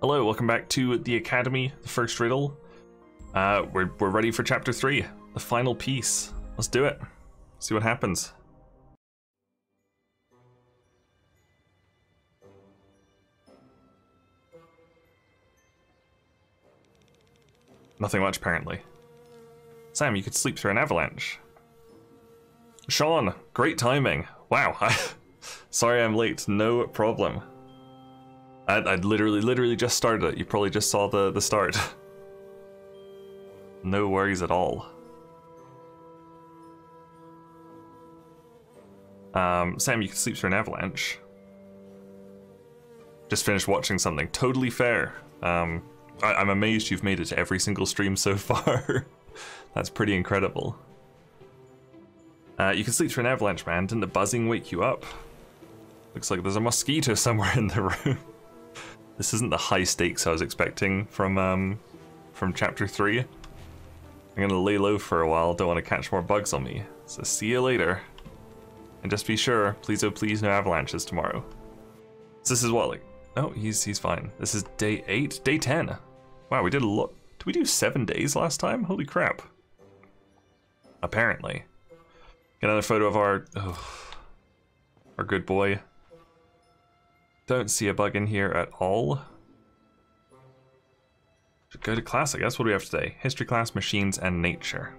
Hello, welcome back to the Academy, the first riddle. We're ready for chapter 3, the final piece. Let's do it. See what happens. Nothing much, apparently. Sam, you could sleep through an avalanche. Sean, great timing. Wow, sorry I'm late, no problem. I'd literally just started it. You probably just saw the start. No worries at all. Sam, you can sleep through an avalanche. Just finished watching something. Totally fair. I'm amazed you've made it to every single stream so far. That's pretty incredible. You can sleep through an avalanche, man. Didn't the buzzing wake you up? Looks like there's a mosquito somewhere in the room. This isn't the high stakes I was expecting from chapter 3. I'm gonna lay low for a while, don't want to catch more bugs on me. So see you later. And just be sure, please oh please, no avalanches tomorrow. So this is what, like, oh, he's fine. This is day 8? Day 10. Wow, we did a lot. Did we do 7 days last time? Holy crap. Apparently. Get another photo of our good boy. Don't see a bug in here at all. Should go to class, I guess. What do we have today? History class, machines, and nature.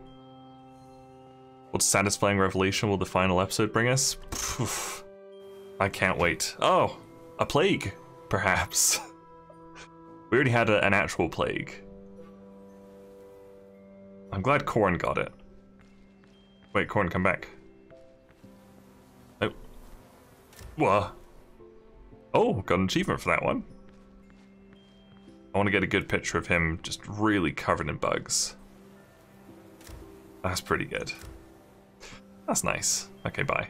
What satisfying revelation will the final episode bring us? Poof. I can't wait. Oh, a plague, perhaps. We already had an actual plague. I'm glad Corn got it. Wait, Corn, come back. Oh. What? Oh, got an achievement for that one. I want to get a good picture of him just really covered in bugs. That's pretty good. That's nice. Okay, bye.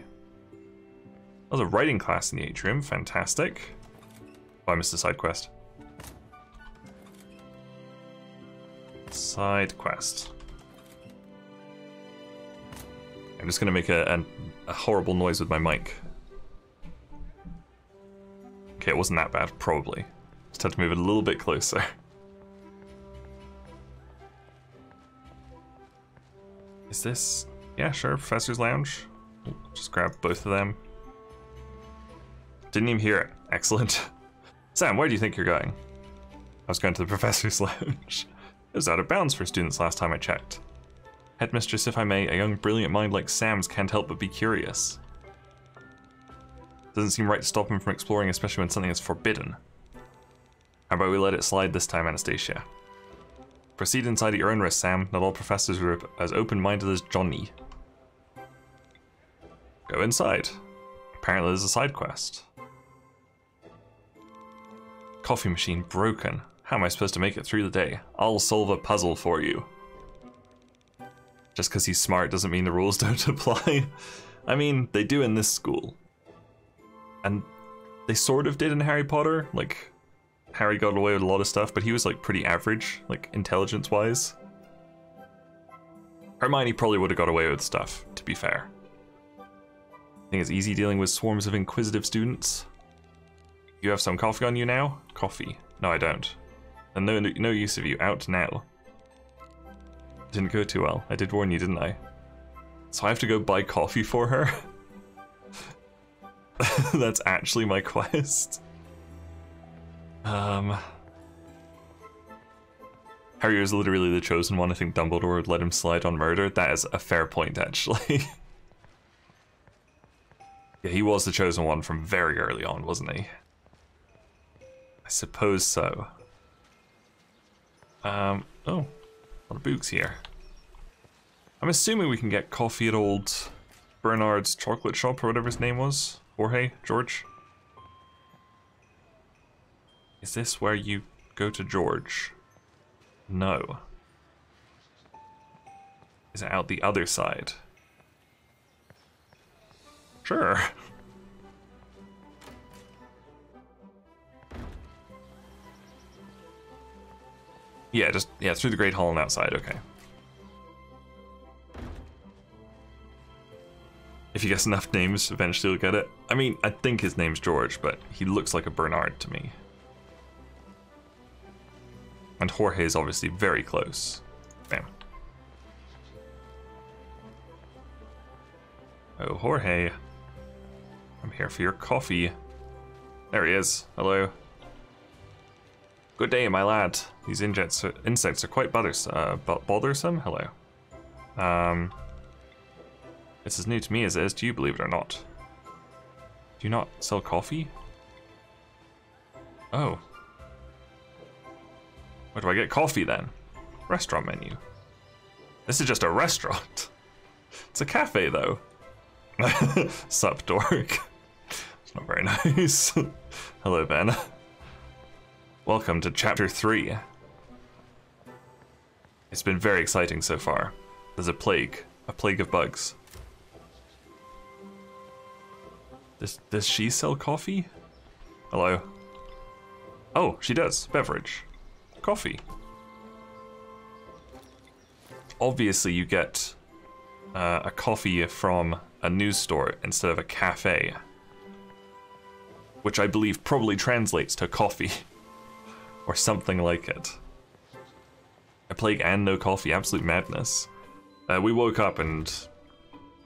There's a writing class in the atrium. Fantastic. Oh, I missed a side quest. Side quest. I'm just going to make a horrible noise with my mic. Okay, it wasn't that bad, probably. Just had to move it a little bit closer. Is this... Yeah, sure, Professor's Lounge. Just grab both of them. Didn't even hear it. Excellent. Sam, where do you think you're going? I was going to the Professor's Lounge. It was out of bounds for students last time I checked. Headmistress, if I may, a young brilliant mind like Sam's can't help but be curious. Doesn't seem right to stop him from exploring, especially when something is forbidden. How about we let it slide this time, Anastasia? Proceed inside at your own risk, Sam. Not all professors are as open-minded as Johnny. Go inside. Apparently there's a side quest. Coffee machine broken. How am I supposed to make it through the day? I'll solve a puzzle for you. Just because he's smart doesn't mean the rules don't apply. I mean, they do in this school. And they sort of did in Harry Potter. Like, Harry got away with a lot of stuff, but he was like pretty average, like intelligence-wise. Hermione probably would have got away with stuff, to be fair. I think it's easy dealing with swarms of inquisitive students. You have some coffee on you now? Coffee. No, I don't. And no use of you. Out now. Didn't go too well. I did warn you, didn't I? So I have to go buy coffee for her? That's actually my quest. Harry is literally the chosen one. I think Dumbledore would let him slide on murder. That is a fair point, actually. Yeah, he was the chosen one from very early on, wasn't he? I suppose so. Oh, a lot of books here. I'm assuming we can get coffee at old Bernard's chocolate shop or whatever his name was. Jorge? George? Is this where you go to George? No. Is it out the other side? Sure. Yeah, through the Great Hall and outside, okay. If you guess enough names, eventually you'll get it. I mean, I think his name's George, but he looks like a Bernard to me. And Jorge is obviously very close. Bam. Oh, Jorge. I'm here for your coffee. There he is. Hello. Good day, my lad. These insects are quite bothersome. Hello. This is new to me as it is to you, believe it or not. Do you not sell coffee? Oh. Where do I get coffee then? Restaurant menu. This is just a restaurant. It's a cafe though. Sup, dork. It's not very nice. Hello, Ben. Welcome to chapter 3. It's been very exciting so far. There's a plague of bugs. Does she sell coffee? Hello. Oh, she does. Beverage. Coffee. Obviously you get a coffee from a news store instead of a cafe, which I believe probably translates to coffee or something like it. A plague and no coffee, absolute madness. We woke up and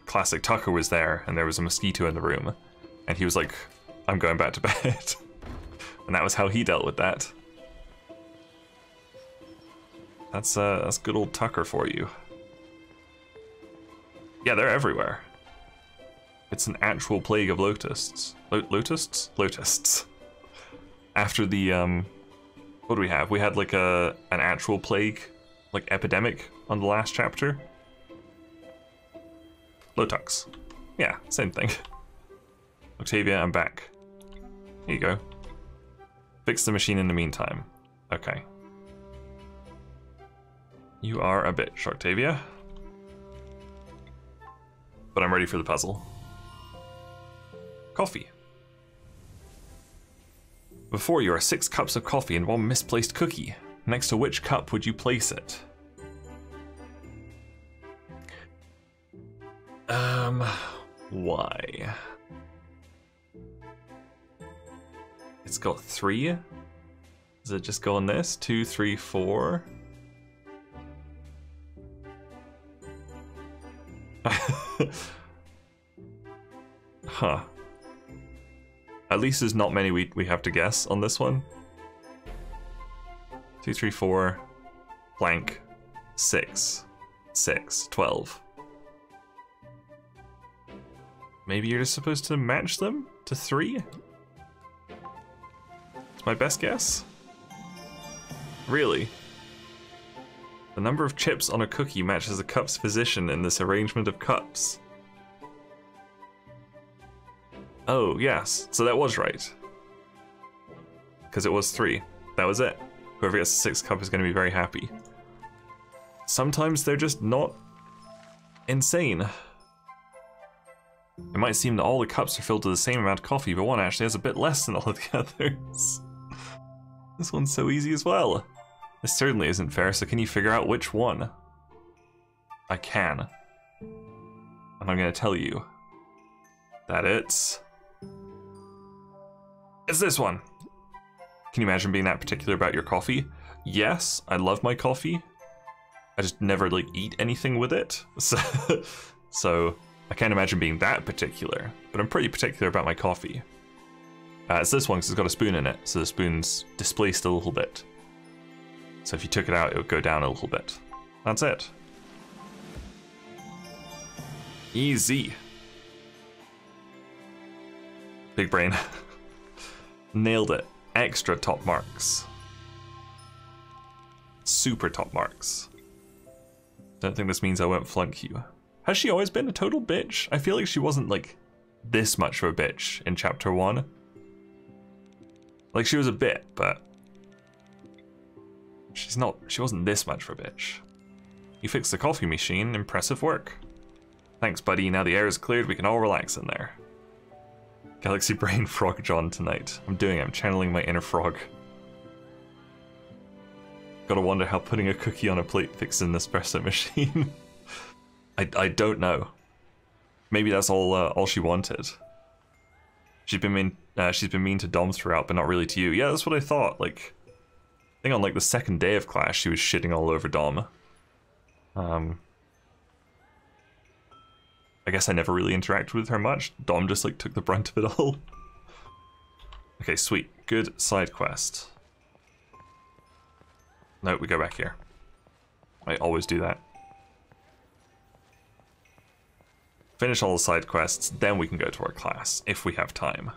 classic Tucker was there and there was a mosquito in the room and he was like, I'm going back to bed. And that was how he dealt with that. That's good old Tucker for you. Yeah, they're everywhere. It's an actual plague of locusts. Locusts? Locusts. After the, what do we have? We had like an actual plague, like epidemic on the last chapter. Lotux. Yeah, same thing. Octavia, I'm back. Here you go. Fix the machine in the meantime. Okay. You are a bitch, Octavia. But I'm ready for the puzzle. Coffee. Before you are 6 cups of coffee and 1 misplaced cookie. Next to which cup would you place it? Why? It's got 3? Does it just go on this? 2, 3, 4? Huh. At least there's not many we have to guess on this one. 2, 3, 4, blank, 6, 6, 12. Maybe you're just supposed to match them to 3? It's my best guess. Really? The number of chips on a cookie matches a cup's position in this arrangement of cups. Oh, yes. So that was right. Because it was 3. That was it. Whoever gets the 6th cup is going to be very happy. Sometimes they're just not insane. It might seem that all the cups are filled to the same amount of coffee, but one actually has a bit less than all of the others. This one's so easy as well. This certainly isn't fair, so can you figure out which one? I can. And I'm going to tell you that it's this one. Can you imagine being that particular about your coffee? Yes, I love my coffee. I just never like eat anything with it. So I can't imagine being that particular, but I'm pretty particular about my coffee. It's this one because it's got a spoon in it, so the spoon's displaced a little bit. So if you took it out, it would go down a little bit. That's it. Easy. Big brain. Nailed it. Extra top marks. Super top marks. Don't think this means I won't flunk you. Has she always been a total bitch? I feel like she wasn't like this much of a bitch in chapter 1. Like she was a bit, but she wasn't this much of a bitch. You fixed the coffee machine, impressive work. Thanks, buddy, now the air is cleared, we can all relax in there. Galaxy Brain Frog John tonight. I'm channeling my inner frog. Gotta wonder how putting a cookie on a plate fixes an espresso machine. I don't know. Maybe that's all she wanted. She's been mean to Dom throughout, but not really to you. Yeah, that's what I thought. Like, I think on like the second day of class, she was shitting all over Dom. I guess I never really interacted with her much. Dom just like took the brunt of it all. Okay, sweet. Good side quest. No, we go back here. I always do that. Finish all the side quests, then we can go to our class, if we have time.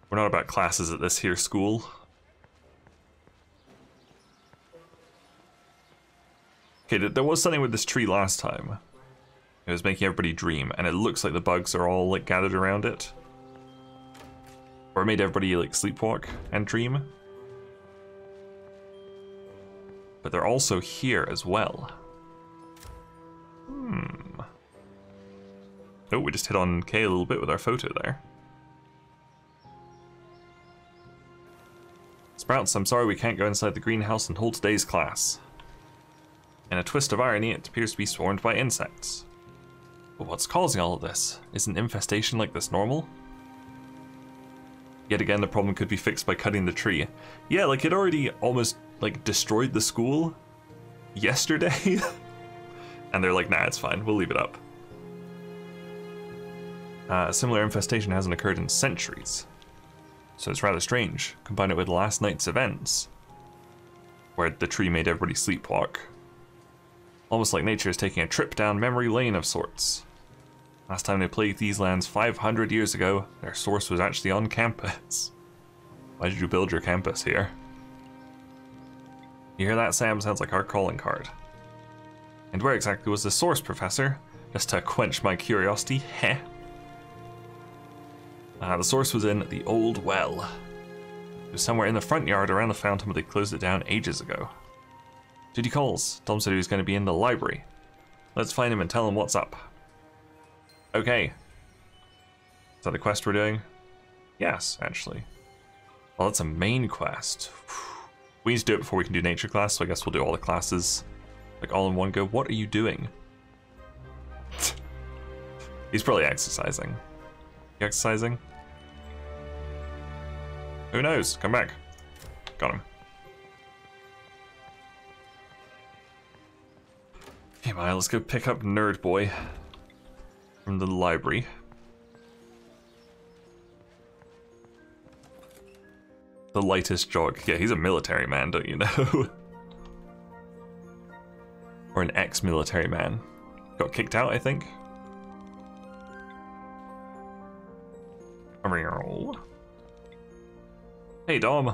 We're not about classes at this here school. Okay, there was something with this tree last time. It was making everybody dream, and it looks like the bugs are all like gathered around it. Or it made everybody like sleepwalk and dream. But they're also here as well. Oh, we just hit on Kay a little bit with our photo there. Sprouts, I'm sorry we can't go inside the greenhouse and hold today's class. In a twist of irony, it appears to be swarmed by insects. But what's causing all of this? Is an infestation like this normal? Yet again, the problem could be fixed by cutting the tree. Yeah, like it already almost like destroyed the school yesterday. And they're like, nah, it's fine, we'll leave it up. A similar infestation hasn't occurred in centuries. So it's rather strange. Combine it with last night's events, where the tree made everybody sleepwalk. Almost like nature is taking a trip down memory lane of sorts. Last time they plagued these lands 500 years ago, their source was actually on campus. Why did you build your campus here? You hear that, Sam? Sounds like our calling card. And where exactly was the source, Professor? Just to quench my curiosity, heh? The source was in the old well. It was somewhere in the front yard around the fountain, but they closed it down ages ago. Duty calls. Tom said he was going to be in the library. Let's find him and tell him what's up. Okay. Is that the quest we're doing? Yes, actually. Well, that's a main quest. We need to do it before we can do nature class, so I guess we'll do all the classes like all in one go. What are you doing? He's probably exercising. You exercising? Who knows? Come back. Got him. Okay, Maya, let's go pick up Nerd Boy from the library. The lightest jog. Yeah, he's a military man, don't you know? Or an ex-military man. Got kicked out, I think. Hey Dom,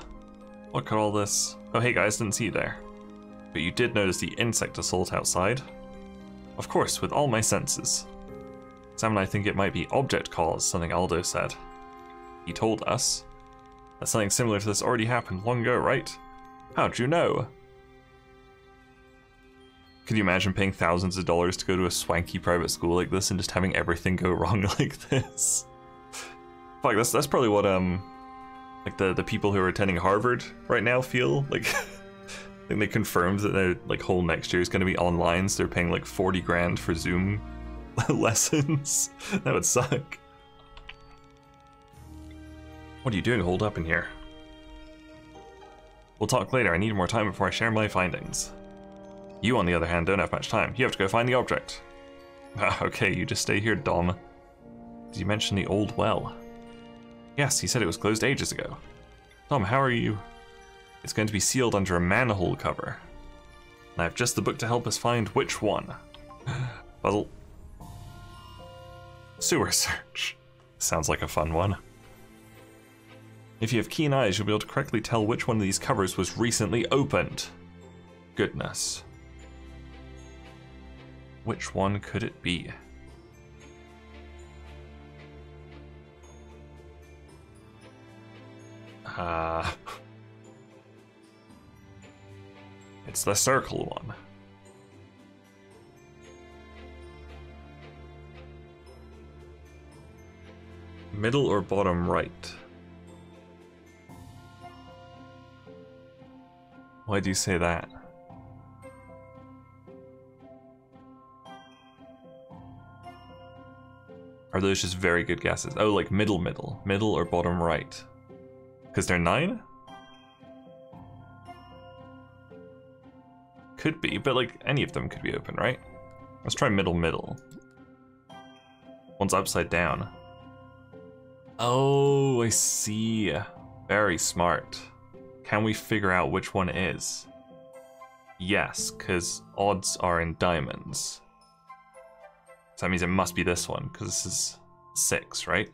what could all this? Oh hey guys, didn't see you there. But you did notice the insect assault outside? Of course, with all my senses. Sam and I think it might be object cause, something Aldo said. He told us that something similar to this already happened long ago, right? How'd you know? Could you imagine paying thousands of dollars to go to a swanky private school like this and just having everything go wrong like this? Fuck, that's probably what like the people who are attending Harvard right now feel like. I think they confirmed that their like whole next year is going to be online, so they're paying like 40 grand for Zoom lessons. That would suck. What are you doing holed up in here? We'll talk later. I need more time before I share my findings. You, on the other hand, don't have much time. You have to go find the object. Okay, you just stay here, Dom. Did you mention the old well? Yes, he said it was closed ages ago. Tom, how are you? It's going to be sealed under a manhole cover. And I have just the book to help us find which one. Puzzle. Sewer search. Sounds like a fun one. If you have keen eyes, you'll be able to correctly tell which one of these covers was recently opened. Goodness. Which one could it be? It's the circle one. Middle or bottom right? Why do you say that? Are those just very good guesses? Oh, like middle or bottom right? Because they're 9? Could be, but like any of them could be open, right? Let's try middle. One's upside down. Oh, I see. Very smart. Can we figure out which one is? Yes, because odds are in diamonds. So that means it must be this one, because this is 6, right?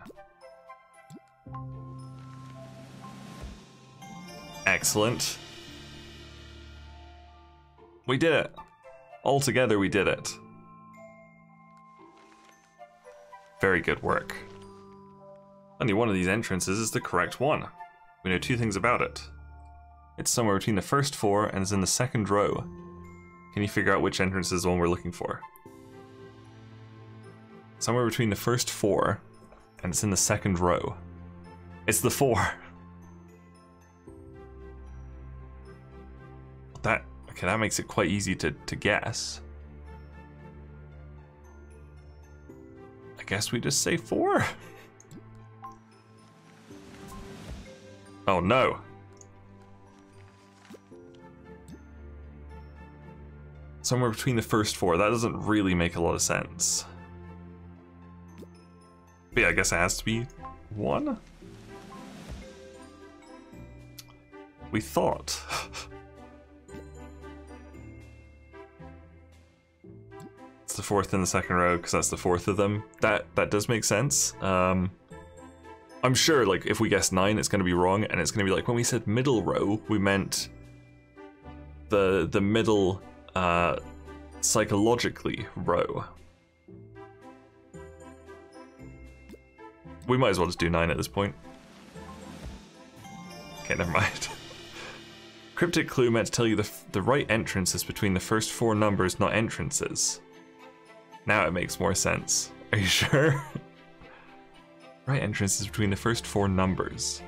Excellent. We did it. All together we did it. Very good work. Only one of these entrances is the correct one. We know 2 things about it. It's somewhere between the first 4 and is in the second row. Can you figure out which entrance is the one we're looking for? Somewhere between the first 4 and it's in the second row. It's the 4. Okay, that makes it quite easy to guess. I guess we just say 4. Oh no. Somewhere between the first 4, that doesn't really make a lot of sense. But yeah, I guess it has to be 1? We thought. It's the 4th in the second row, because that's the 4th of them. That does make sense. I'm sure, like, if we guess 9, it's going to be wrong, and it's going to be like, when we said middle row, we meant the middle, psychologically row. We might as well just do 9 at this point. Okay, never mind. Cryptic clue meant to tell you the right entrance is between the first 4 numbers, not entrances. Now it makes more sense. Are you sure? Right entrance is between the first 4 numbers.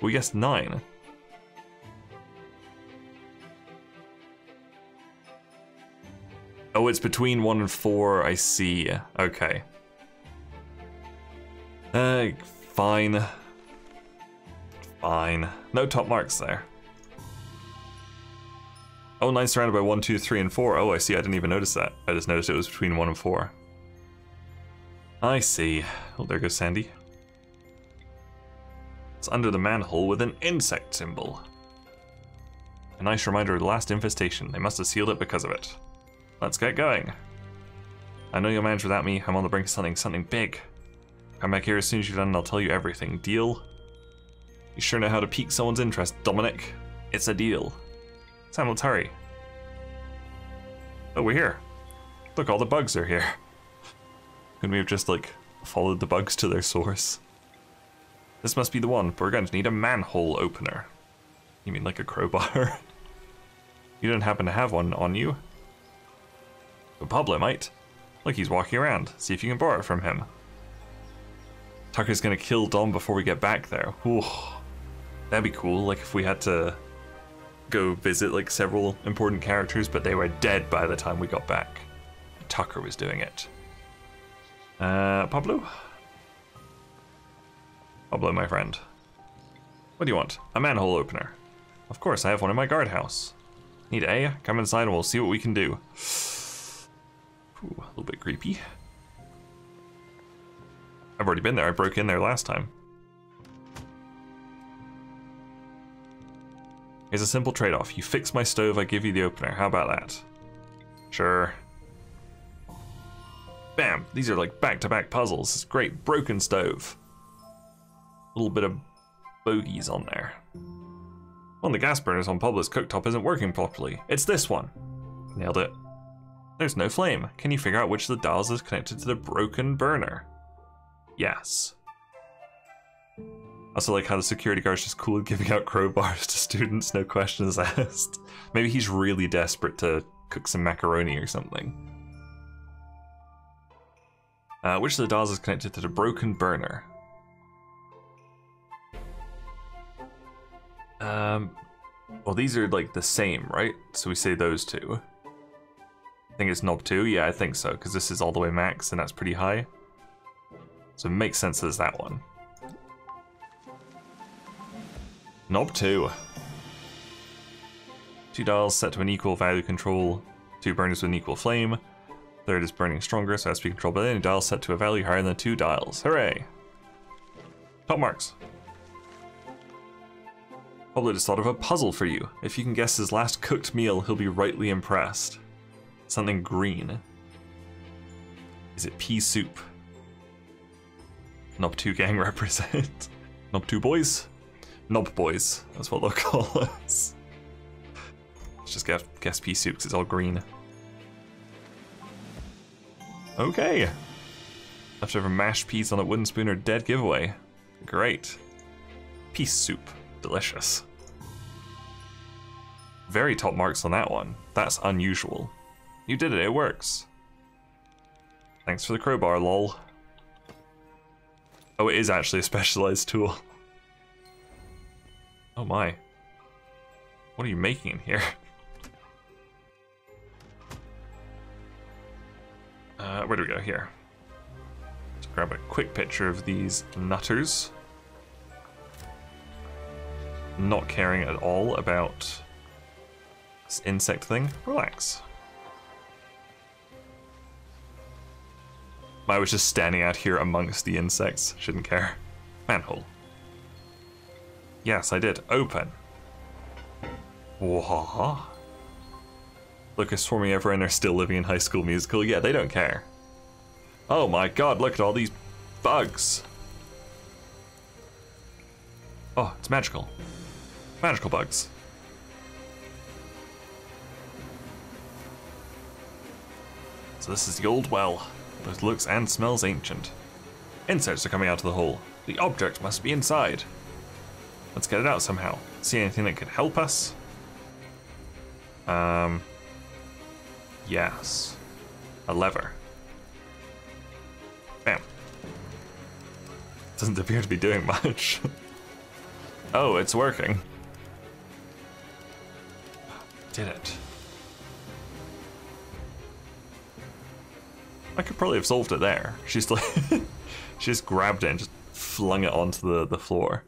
We guessed 9. Oh, it's between 1 and 4, I see. Okay. Fine. Fine. No top marks there. Oh, 9 surrounded by 1, 2, 3, and 4. Oh, I see. I didn't even notice that. I just noticed it was between 1 and 4. I see. Oh, there goes Sandy. It's under the manhole with an insect symbol. A nice reminder of the last infestation. They must have sealed it because of it. Let's get going. I know you'll manage without me. I'm on the brink of something big. Come back here as soon as you're done and I'll tell you everything. Deal? You sure know how to pique someone's interest, Dominic. It's a deal. Sam, let's hurry. Oh, we're here. Look, all the bugs are here. Couldn't we have just, like, followed the bugs to their source? This must be the one, but we're going to need a manhole opener. You mean like a crowbar? You don't happen to have one on you? But Pablo might. Look, he's walking around. See if you can borrow it from him. Tucker's gonna kill Dom before we get back there. Ooh, that'd be cool, like if we had to go visit like several important characters, but they were dead by the time we got back. Tucker was doing it. Pablo? Pablo, my friend. What do you want? A manhole opener. Of course, I have one in my guardhouse. Need A? Come inside and we'll see what we can do. Ooh, a little bit creepy. I've already been there. I broke in there last time. Here's a simple trade-off. You fix my stove, I give you the opener. How about that? Sure. Bam! These are like back-to-back puzzles. It's great. Broken stove. A little bit of bogeys on there. One of the gas burners on Pablo's cooktop isn't working properly. It's this one. Nailed it. There's no flame. Can you figure out which of the dials is connected to the broken burner? Yes. Also like how the security guard's just cool at giving out crowbars to students, no questions asked. Maybe he's really desperate to cook some macaroni or something. Which of the dials is connected to the broken burner? Well, these are like the same, right? So we say those two. I think it's knob 2. Yeah, I think so, because this is all the way max and that's pretty high. So it makes sense as that one. Knob 2. 2 dials set to an equal value control 2 burners with an equal flame. Third is burning stronger, so it has to be controlled by any dial set to a value higher than 2 dials. Hooray! Top marks. Hoblet has thought of a puzzle for you. If you can guess his last cooked meal, he'll be rightly impressed. Something green. Is it pea soup? Nob 2 gang represent. Nob 2 boys? Nob boys, that's what they'll call us. Let's just guess pea soup because it's all green. Okay. Leftover mashed peas on a wooden spoon or dead giveaway. Great. Pea soup. Delicious. Very top marks on that one. That's unusual. You did it, it works. Thanks for the crowbar, lol. Oh, it is actually a specialized tool. Oh my. What are you making in here? Where do we go? Here. Let's grab a quick picture of these nutters. Not caring at all about this insect thing. Relax. I was just standing out here amongst the insects. Shouldn't care. Manhole. Yes, I did. Open. Whoa. Look, is swarming everyone are still living in High School Musical. Yeah, they don't care. Oh my god, look at all these bugs. Oh, it's magical. Magical bugs. So this is the old well. It looks and smells ancient. Insects are coming out of the hole. The object must be inside. Let's get it out somehow. See anything that could help us? Yes. A lever. Bam. Doesn't appear to be doing much. Oh, it's working. Did it. I could probably have solved it there. She's like, she just grabbed it and just flung it onto the floor.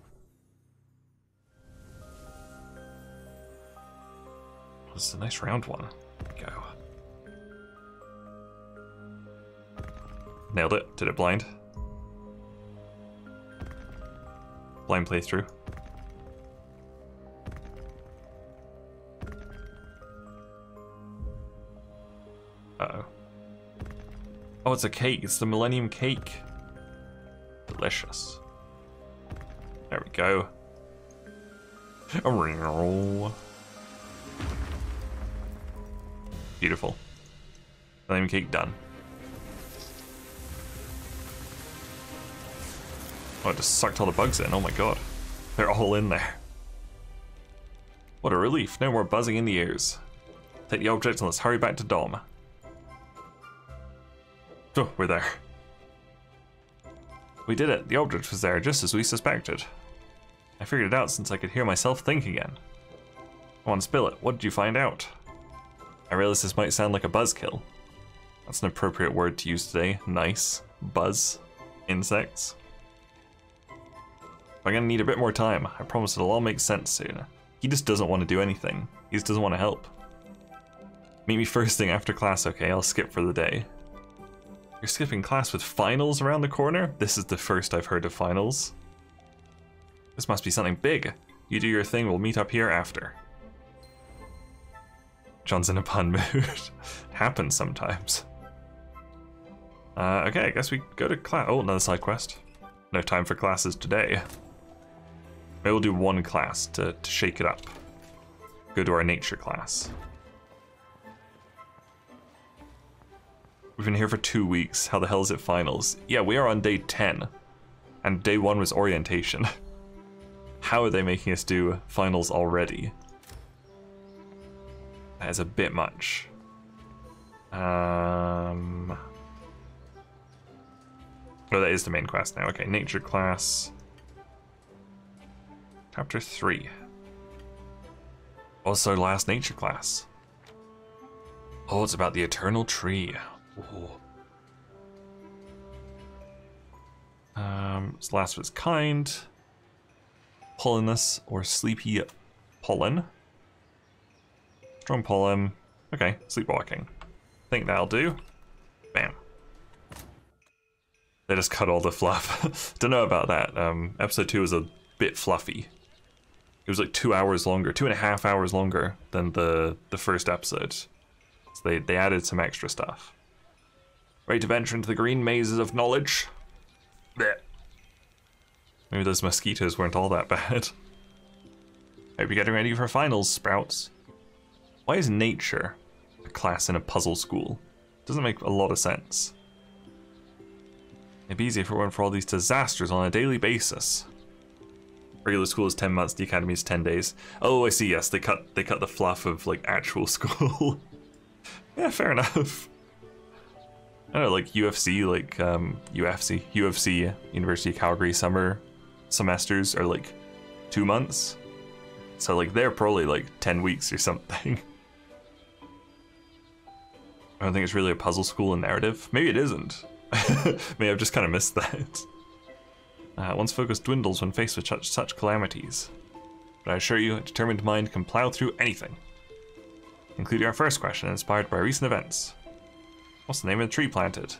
This is a nice round one. Go. Nailed it. Did it blind? Blind playthrough. Uh-oh. Oh, it's a cake. It's the Millennium Cake. Delicious. There we go. Beautiful. Millennium Cake done. Oh, it just sucked all the bugs in. Oh my god. They're all in there. What a relief. No more buzzing in the ears. Take the object and let's hurry back to Dom. Oh, we're there. We did it. The object was there, just as we suspected. I figured it out since I could hear myself think again. Come on, spill it. What did you find out? I realize this might sound like a buzzkill. That's an appropriate word to use today. Nice. Buzz. Insects. I'm gonna need a bit more time. I promise it'll all make sense soon. He just doesn't want to do anything. He just doesn't want to help. Meet me first thing after class, okay? I'll skip for the day. You're skipping class with finals around the corner? This is the first I've heard of finals. This must be something big. You do your thing, we'll meet up here after. John's in a pun mood. Happens sometimes. Okay, I guess we go to class. Oh, another side quest. No time for classes today. Maybe we'll do one class to shake it up. Go to our nature class. We've been here for 2 weeks. How the hell is it finals? Yeah, we are on day 10. And day 1 was orientation. How are they making us do finals already? That is a bit much. Oh, that is the main quest now. Okay, nature class. Chapter 3. Also last nature class. Oh, it's about the eternal tree. Ooh. So last was kind. Pollinus or sleepy pollen. Strong pollen. Okay, sleepwalking. Think that'll do. Bam. They just cut all the fluff. Don't know about that. Episode 2 was a bit fluffy. It was like 2 hours longer, 2.5 hours longer than the first episode. So they added some extra stuff. Ready to venture into the green mazes of knowledge? Blech. Maybe those mosquitoes weren't all that bad. Hope you're getting ready for finals, Sprouts. Why is nature a class in a puzzle school? Doesn't make a lot of sense. It'd be easier if it weren't for all these disasters on a daily basis. Regular school is 10 months, the academy is 10 days. Oh, I see, yes, they cut the fluff of, like, actual school. Yeah, fair enough. I don't know, like UFC, like, UFC, University of Calgary summer semesters are, like, 2 months. So, like, they're probably, like, 10 weeks or something. I don't think it's really a puzzle school in narrative. Maybe it isn't. Maybe I've just kind of missed that. One's focus dwindles when faced with such calamities. But I assure you, a determined mind can plow through anything. Including our first question, inspired by recent events. What's the name of the tree planted?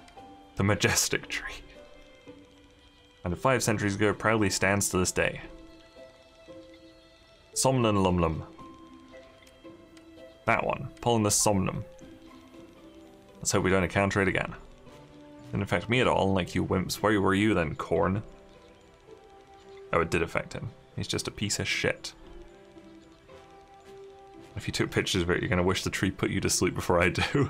The Majestic Tree. And 5 centuries ago, it proudly stands to this day. Somnolumlum. That one. Pollinus somnum. Let's hope we don't encounter it again. Didn't affect me at all, like you wimps. Where were you then, Corn? Oh, it did affect him. He's just a piece of shit. If you took pictures of it, you're gonna wish the tree put you to sleep before I do.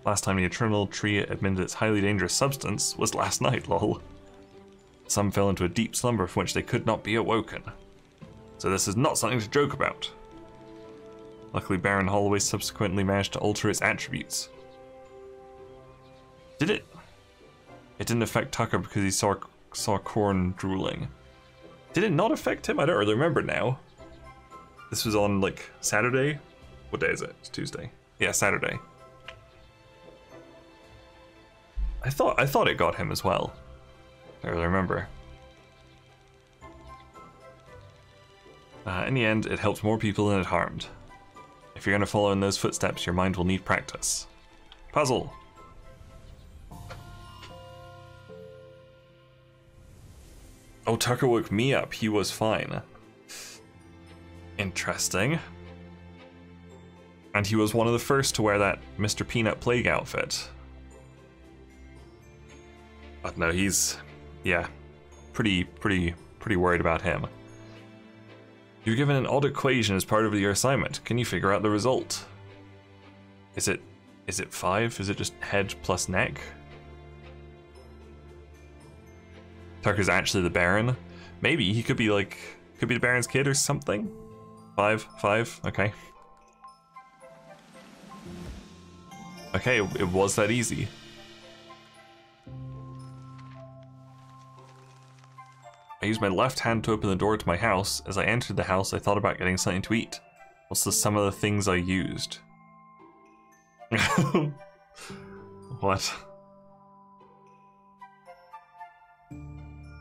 Last time the eternal tree admitted its highly dangerous substance was last night, lol. Some fell into a deep slumber from which they could not be awoken. So this is not something to joke about. Luckily, Baron Holloway subsequently managed to alter its attributes. Did it? It didn't affect Tucker because he saw Corn drooling. Did it not affect him? I don't really remember now. This was on, like, Saturday? What day is it? It's Tuesday. Yeah, Saturday. I thought it got him as well. I really remember. In the end, it helped more people than it harmed. If you're going to follow in those footsteps, your mind will need practice. Puzzle! Oh, Tucker woke me up. He was fine. Interesting. And he was one of the first to wear that Mr. Peanut Plague outfit. But no, he's... yeah. Pretty worried about him. You're given an odd equation as part of your assignment. Can you figure out the result? Is it 5? Is it just head plus neck? Tucker's actually the Baron. Maybe he could be the Baron's kid or something. 5, okay. Okay, it was that easy. I used my left hand to open the door to my house. As I entered the house, I thought about getting something to eat. What's the sum of the things I used? What?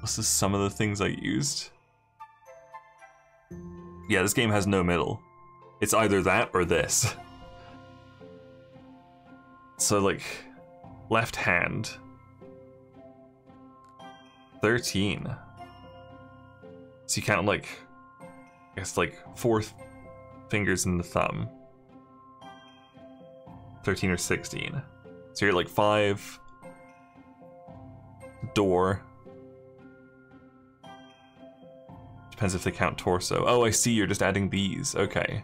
What's the sum of the things I used? Yeah, this game has no middle. It's either that or this. So, like, left hand. 13. So you count, like, I guess, like, 4 fingers in the thumb. 13 or 16. So you're like 5. Door. Depends if they count torso. Oh, I see, you're just adding these. Okay.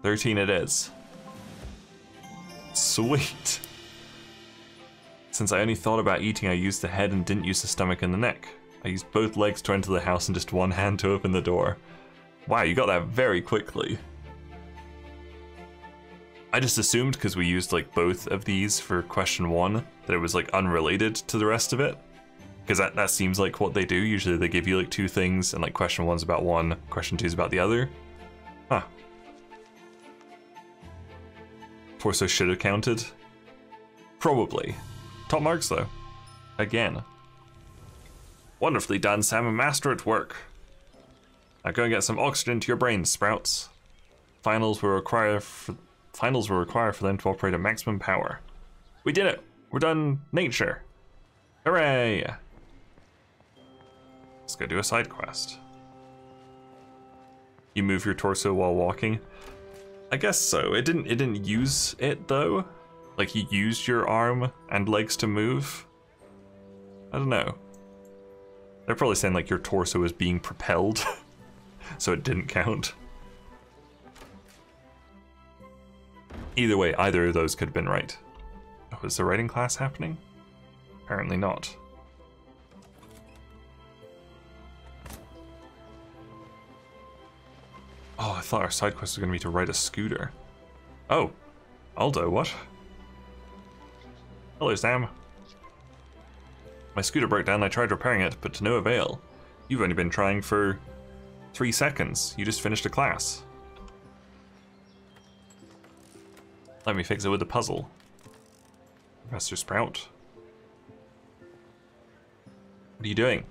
13 it is. Sweet. Since I only thought about eating, I used the head and didn't use the stomach and the neck. I used both legs to enter the house and just one hand to open the door. Wow, you got that very quickly. I just assumed, because we used like both of these for question 1, that it was like unrelated to the rest of it. Because that seems like what they do. Usually they give you like 2 things, and like question 1's about one, question 2's about the other. Huh. Torso should have counted. Probably. Top marks though. Again. Wonderfully done, Sam. A master at work. Go and get some oxygen to your brains, Sprouts. Finals will require for them to operate at maximum power. We did it! We're done nature! Hooray! Let's go do a side quest. You move your torso while walking? I guess so. It didn't use it though. Like you used your arm and legs to move. I don't know. They're probably saying like your torso is being propelled, so it didn't count. Either way, either of those could have been right. Oh, is the writing class happening? Apparently not. Oh, I thought our side quest was going to be to ride a scooter. Oh, Aldo, what? Hello, Sam. My scooter broke down and I tried repairing it, but to no avail. You've only been trying for 3 seconds. You just finished a class. Let me fix it with a puzzle. Professor Sprout. What are you doing?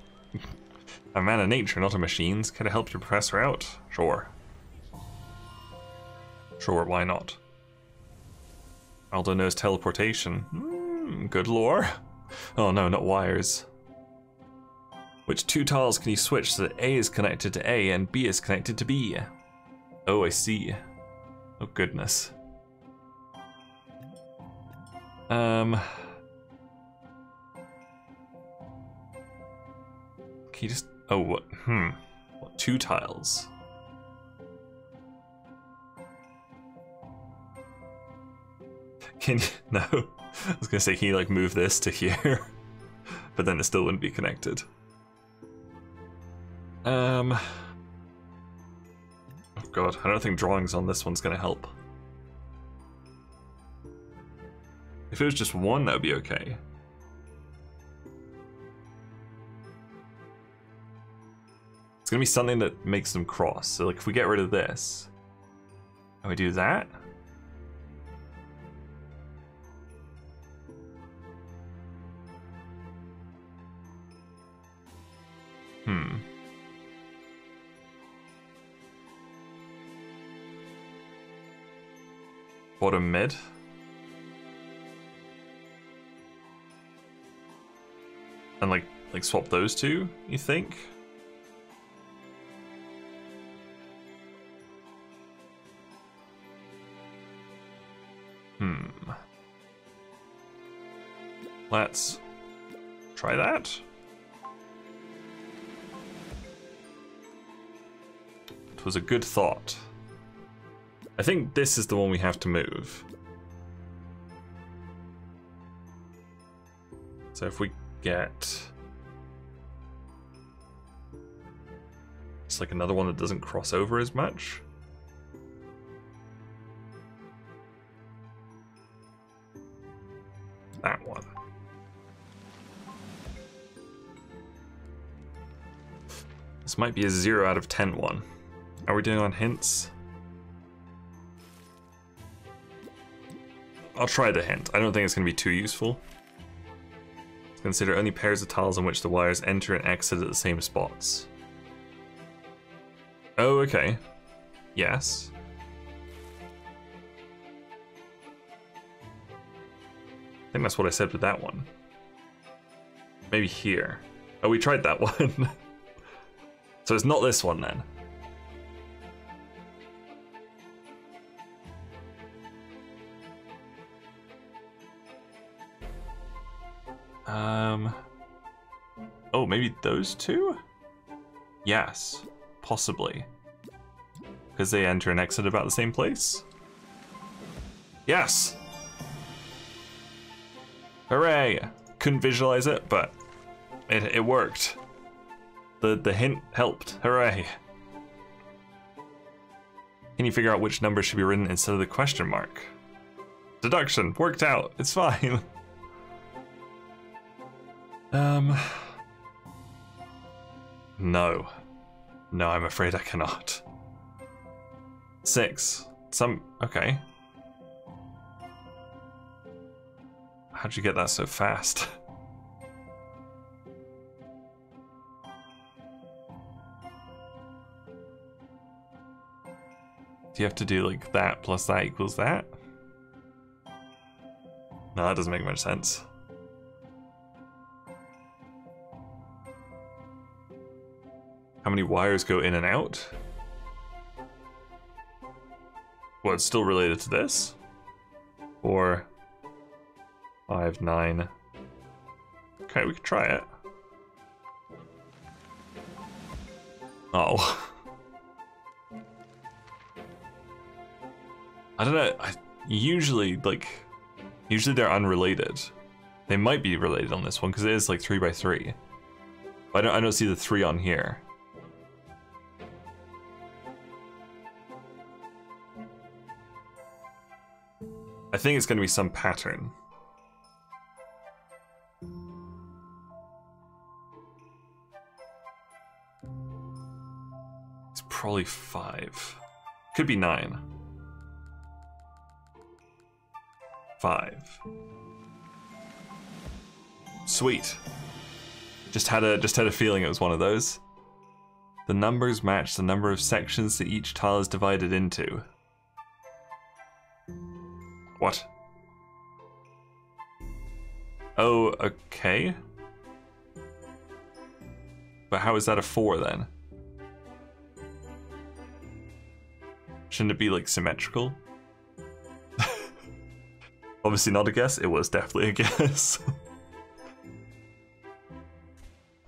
I'm a man of nature, not a machines. Can I help your professor out? Sure. Sure, why not? Aldo knows teleportation. Good lore. Oh no, not wires. Which 2 tiles can you switch so that A is connected to A and B is connected to B? Oh, I see. Oh goodness. Can you just... Oh, what? What, 2 tiles? Can you... No. I was gonna say, can you, like, move this to here? But then it still wouldn't be connected. Oh god, I don't think drawings on this one's gonna help. If it was just 1, that would be okay. It's gonna be something that makes them cross. So, like, if we get rid of this, and we do that. Bottom mid. And like swap those 2, you think? Let's try that. It was a good thought. I think this is the one we have to move. So if we get... It's like another one that doesn't cross over as much. That one. This might be a 0 out of 10 one. Are we doing on hints? I'll try the hint. I don't think it's going to be too useful. Consider only pairs of tiles on which the wires enter and exit at the same spots. Oh, okay. Yes. I think that's what I said with that one. Maybe here. Oh, we tried that one. So it's not this one then. Oh, maybe those 2? Yes, possibly. Because they enter and exit about the same place? Yes! Hooray! Couldn't visualize it, but it worked. The hint helped. Hooray! Can you figure out which number should be written instead of the question mark? Deduction! Worked out! It's fine! No. No, I'm afraid I cannot. 6. Okay. How'd you get that so fast? Do you have to do like that plus that equals that? No, that doesn't make much sense. How many wires go in and out? Well, it's still related to this? 4, 5, 9. Okay, we could try it. Oh. I don't know. Usually they're unrelated. They might be related on this one because it is like 3 by 3. But I don't see the 3 on here. I think it's going to be some pattern. It's probably 5. Could be 9. 5. Sweet. Just had a feeling it was one of those. The numbers match the number of sections that each tile is divided into. What? Oh, okay. But how is that a 4 then? Shouldn't it be like symmetrical? Obviously not a guess, it was definitely a guess.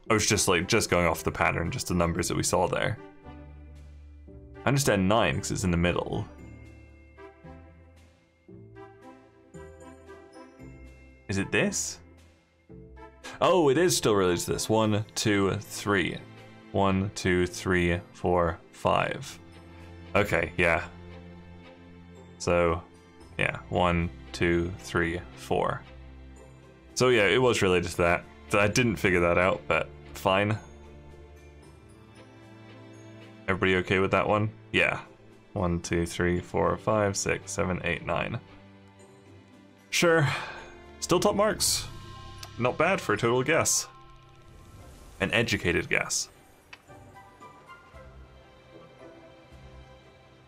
I was just going off the pattern, just the numbers that we saw there. I understand 9 because it's in the middle. Is it this? Oh, it is still related to this. 1, 2, 3. 1, 2, 3, 4, 5. Okay, yeah. So, yeah, 1, 2, 3, 4. So yeah, it was related to that. I didn't figure that out, but fine. Everybody okay with that one? Yeah. 1, 2, 3, 4, 5, 6, 7, 8, 9. Sure. Still top marks. Not bad for a total guess. An educated guess.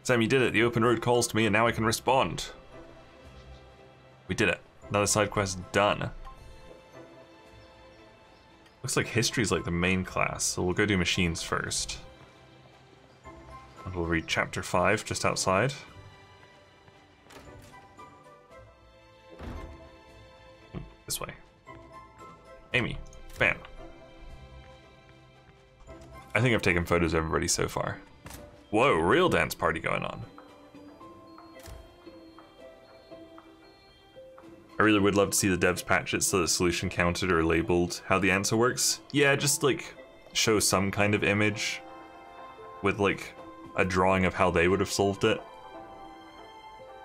Sam, you did it. The open road calls to me and now I can respond. We did it. Another side quest done. Looks like history is like the main class, so we'll go do machines first. And we'll read chapter 5 just outside. This way. Amy. Bam. I think I've taken photos of everybody so far. Whoa, real dance party going on. I really would love to see the devs patch it so the solution counted or labeled how the answer works. Yeah, just like show some kind of image with like a drawing of how they would have solved it.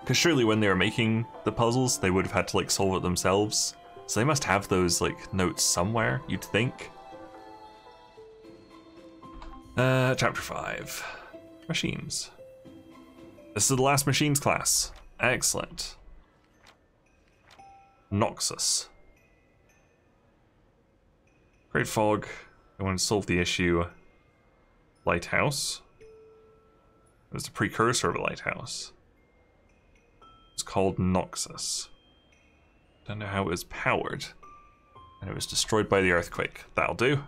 Because surely when they were making the puzzles, they would have had to like solve it themselves. So they must have those like notes somewhere, you'd think. Chapter 5. Machines. This is the last machines class. Excellent. Noxus. Great Fog. I want to solve the issue. Lighthouse. It was the precursor of a lighthouse. It's called Noxus. Don't know how it was powered. And it was destroyed by the earthquake. That'll do.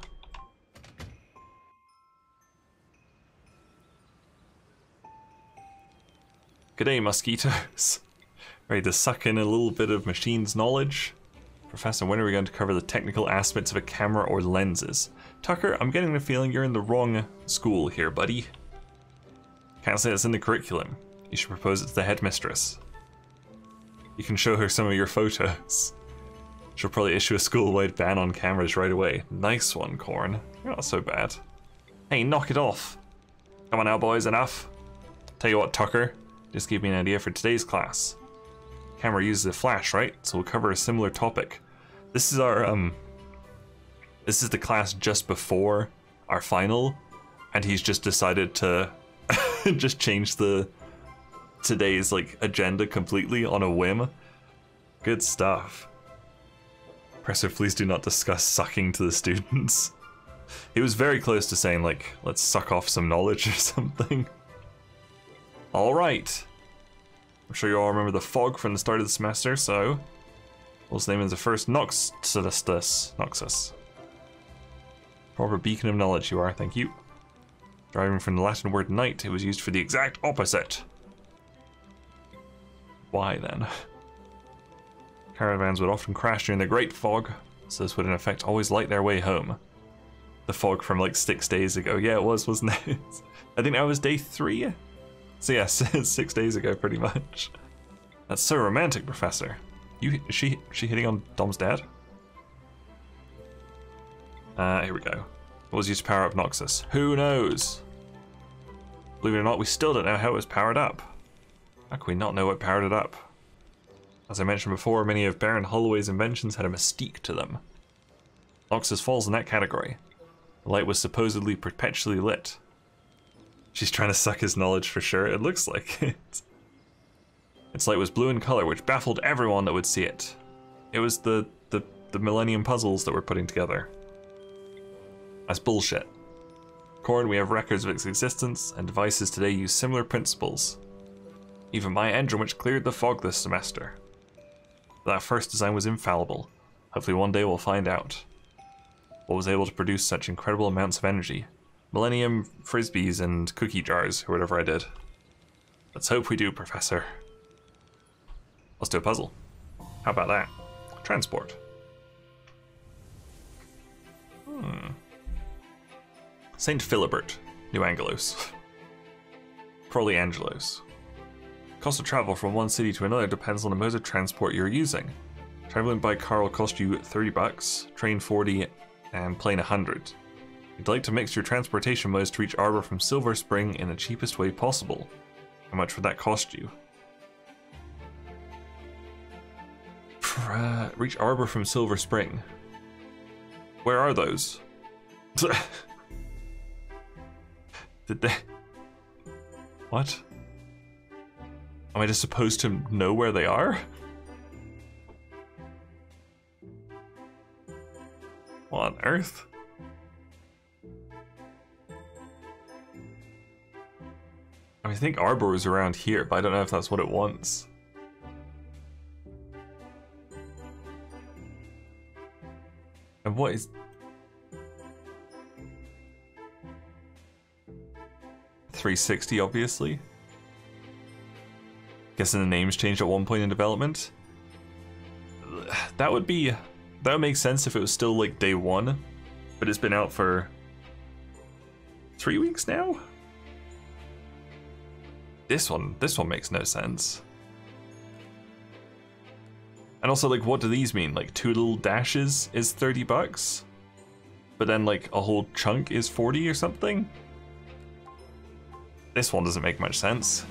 G'day, mosquitoes. Ready to suck in a little bit of machines knowledge? Professor, when are we going to cover the technical aspects of a camera or lenses? Tucker, I'm getting the feeling you're in the wrong school here, buddy. Can't say it's in the curriculum. You should propose it to the headmistress. You can show her some of your photos. She'll probably issue a school-wide ban on cameras right away. Nice one, Corn. You're not so bad. Hey, knock it off. Come on now, boys, enough. Tell you what, Tucker. Just gave me an idea for today's class. Camera uses a flash, right? So we'll cover a similar topic. This is our, this is the class just before our final, and he's just decided to just change today's, like, agenda completely on a whim. Good stuff. Professor, please do not discuss sucking to the students. He was very close to saying, like, let's suck off some knowledge or something. Alright. I'm sure you all remember the fog from the start of the semester, so we'll name it the first Noxus. Proper beacon of knowledge you are, thank you. Deriving from the Latin word night, it was used for the exact opposite. Why then? Caravans would often crash during the Great Fog, so this would in effect always light their way home. The fog from like 6 days ago. Yeah, it was, wasn't it? I think that was day 3. So yes, 6 days ago, pretty much. That's so romantic, Professor. Is she hitting on Dom's dad? Here we go. What was used to power up Noxus? Who knows? Believe it or not, we still don't know how it was powered up. How can we not know what powered it up? As I mentioned before, many of Baron Holloway's inventions had a mystique to them. Noxus falls in that category. The light was supposedly perpetually lit. She's trying to suck his knowledge for sure, it looks like it. Its light was blue in color, which baffled everyone that would see it. It was the Millennium puzzles that we're putting together. That's bullshit. Corn, we have records of its existence, and devices today use similar principles. Even my engine, which cleared the fog this semester. That first design was infallible. Hopefully one day we'll find out. What was able to produce such incredible amounts of energy? Millennium frisbees and cookie jars, or whatever I did. Let's hope we do, Professor. Let's do a puzzle. How about that? Transport. St. Philibert, New Angelos. Crowley Angelos. Cost of travel from one city to another depends on the mode of transport you're using. Traveling by car will cost you $30, train 40, and plane 100. You'd like to mix your transportation modes to reach Arbor from Silver Spring in the cheapest way possible. How much would that cost you? Reach Arbor from Silver Spring. Where are those? Did they... What? Am I just supposed to know where they are? What on earth? I think Arbor is around here, but I don't know if that's what it wants. And what is... 360, obviously. Guessing the names changed at one point in development. That would make sense if it was still like day 1, but it's been out for 3 weeks now? This one makes no sense. And also, like, what do these mean? Like, 2 little dashes is $30? But then, like, a whole chunk is 40 or something? This one doesn't make much sense.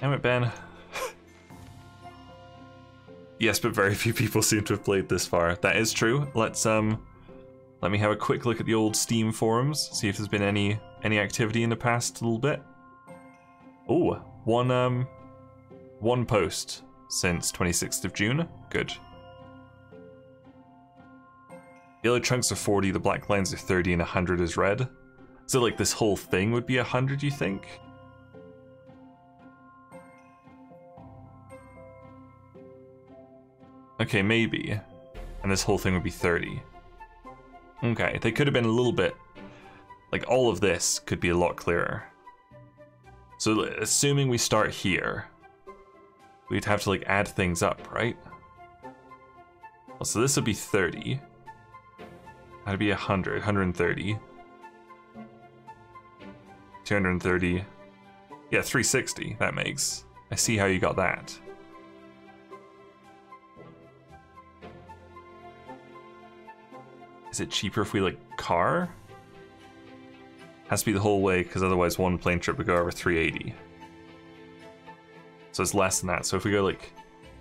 Damn it, Ben. Yes, but very few people seem to have played this far. That is true. Let's, let me have a quick look at the old Steam forums, see if there's been any activity in the past little bit. Oh, one post since 26th of June. Good. Yellow chunks are 40, the black lines are 30, and 100 is red. So, like, this whole thing would be 100, you think? Okay, maybe. And this whole thing would be 30. Okay, they could have been a little bit... Like, all of this could be a lot clearer. So, assuming we start here, we'd have to, like, add things up, right? Well, so this would be 30. That'd be 100, 130. 230. Yeah, 360, that makes. I see how you got that. Is it cheaper if we, like, car? Has to be the whole way, because otherwise one plane trip would go over 380. So it's less than that. So if we go, like,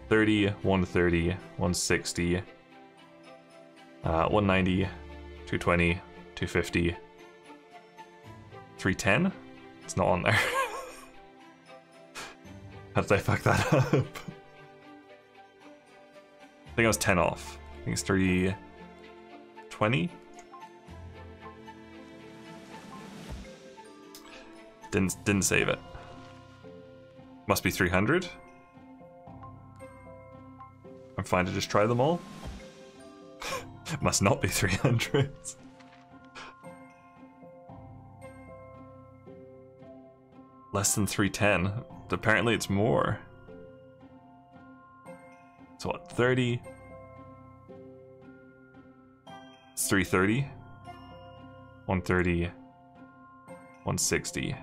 30, 130, 160, 190, 220, 250, 310? It's not on there. How did I fuck that up? I think I was 10 off. I think it's 320? Didn't save it. Must be 300. I'm fine to just try them all. Must not be 300. Less than 310. Apparently it's more. So what, 30? It's 330. 130. 160.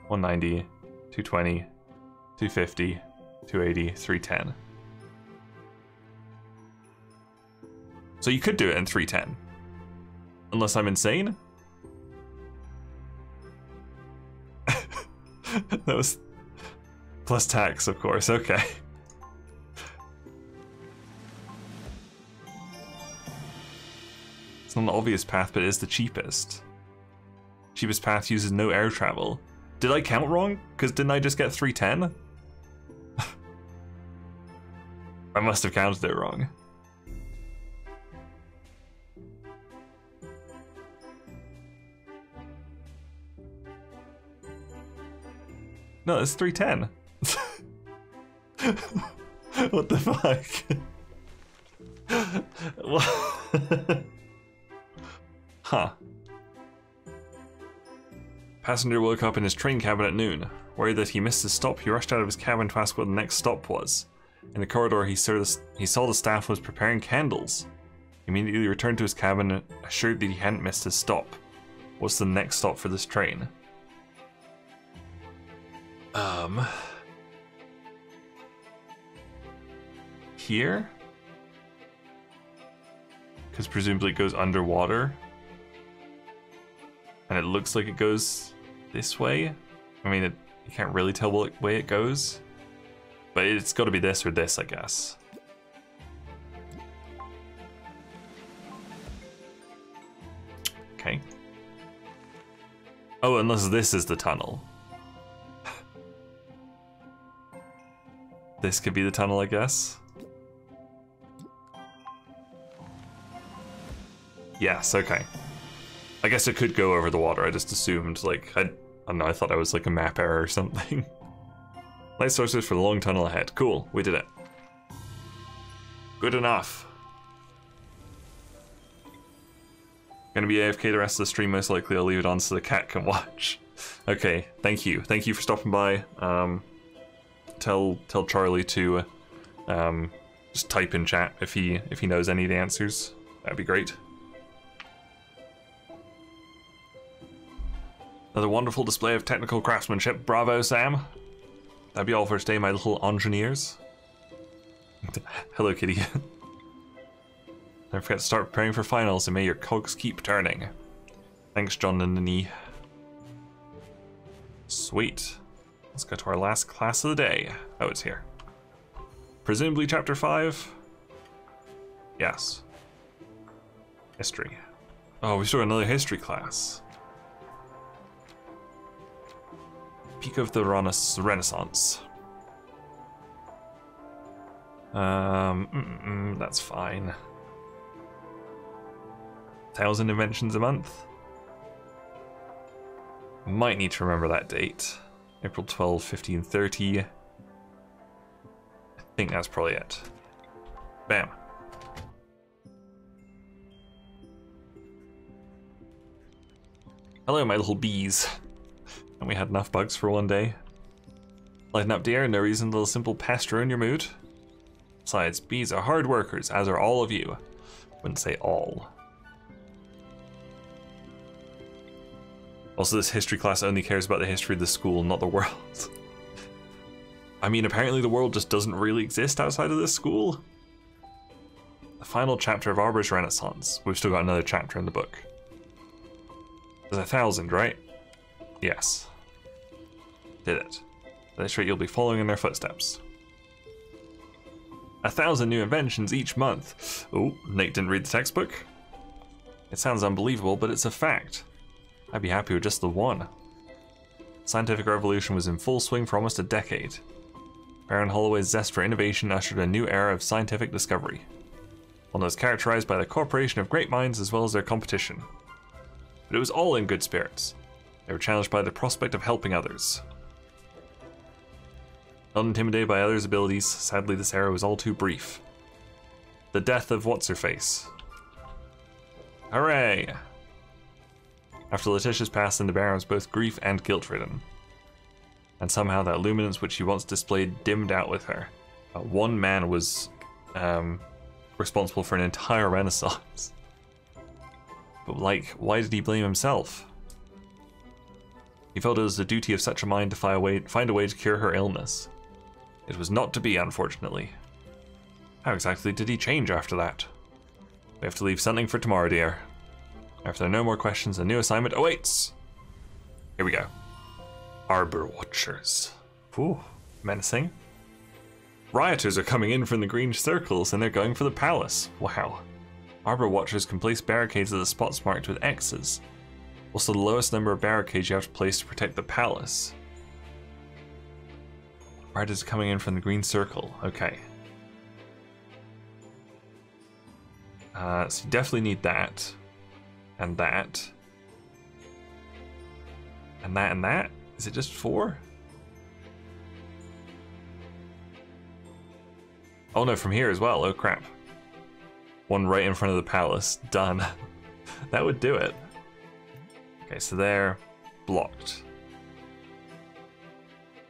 190. 220. 250. 280. 310. So you could do it in 310. Unless I'm insane? That was plus tax, of course. Okay. It's not an obvious path, but it is the cheapest. Cheapest path uses no air travel. Did I count wrong? Because didn't I just get 310? I must have counted it wrong. No, it's 310. What the fuck? Huh. Passenger woke up in his train cabin at noon. Worried that he missed his stop, he rushed out of his cabin to ask what the next stop was. In the corridor, he saw the staff was preparing candles. He immediately returned to his cabin, assured that he hadn't missed his stop. What's the next stop for this train? Here? Because presumably it goes underwater. And it looks like it goes this way. I mean, you can't really tell what way it goes. But it's got to be this or this, I guess. Okay. Oh, unless this is the tunnel. This could be the tunnel, I guess. Yes, okay. I guess it could go over the water. I just assumed, like, I don't know, I thought I was like a map error or something. Light sources for the long tunnel ahead. Cool, we did it. Good enough. Gonna be AFK the rest of the stream, most likely. I'll leave it on so the cat can watch. Okay, thank you. Thank you for stopping by. Tell Charlie to just type in chat if he knows any of the answers. That'd be great. Another wonderful display of technical craftsmanship. Bravo, Sam. That'd be all for today, my little engineers. Hello, kitty. Don't forget to start preparing for finals, and may your cogs keep turning. Thanks, John and Nani. Sweet. Let's go to our last class of the day. Oh, it's here. Presumably chapter 5? Yes. History. Oh, we still got another history class. Peak of the Renaissance. That's fine. 1,000 inventions a month? Might need to remember that date. April 12, 1530. I think that's probably it. Bam. Hello, my little bees. And we had enough bugs for one day. Lighten up, dear. No reason to let a simple pest ruin your mood. Besides, bees are hard workers, as are all of you. Wouldn't say all. Also, this history class only cares about the history of the school, not the world. I mean, apparently the world just doesn't really exist outside of this school. The final chapter of Arbor's Renaissance. We've still got another chapter in the book. There's 1,000, right? Yes. Did it. At this rate, you'll be following in their footsteps. 1,000 new inventions each month. Oh, Nate didn't read the textbook? It sounds unbelievable, but it's a fact. I'd be happy with just the one. Scientific revolution was in full swing for almost a decade. Baron Holloway's zest for innovation ushered a new era of scientific discovery. One that was characterized by the cooperation of great minds as well as their competition. But it was all in good spirits. They were challenged by the prospect of helping others. Not intimidated by others' abilities, sadly this era was all too brief. The death of What's-Her-Face. Hooray! After Letitia's passing, the Baron was both grief and guilt-ridden. And somehow that luminance which he once displayed dimmed out with her. One man was responsible for an entire renaissance. But like, why did he blame himself? He felt it was the duty of such a mind to find a way to cure her illness. It was not to be, unfortunately. How exactly did he change after that? We have to leave something for tomorrow, dear. If there are no more questions, a new assignment awaits! Here we go. Arbor Watchers. Ooh, menacing. Rioters are coming in from the green circles and they're going for the palace. Wow. Arbor Watchers can place barricades at the spots marked with X's. What's the lowest number of barricades you have to place to protect the palace? Rioters are coming in from the green circle. Okay. So you definitely need that. And that. And that and that? Is it just 4? Oh no, from here as well. Oh crap. One right in front of the palace. Done. That would do it. Okay, so they're blocked.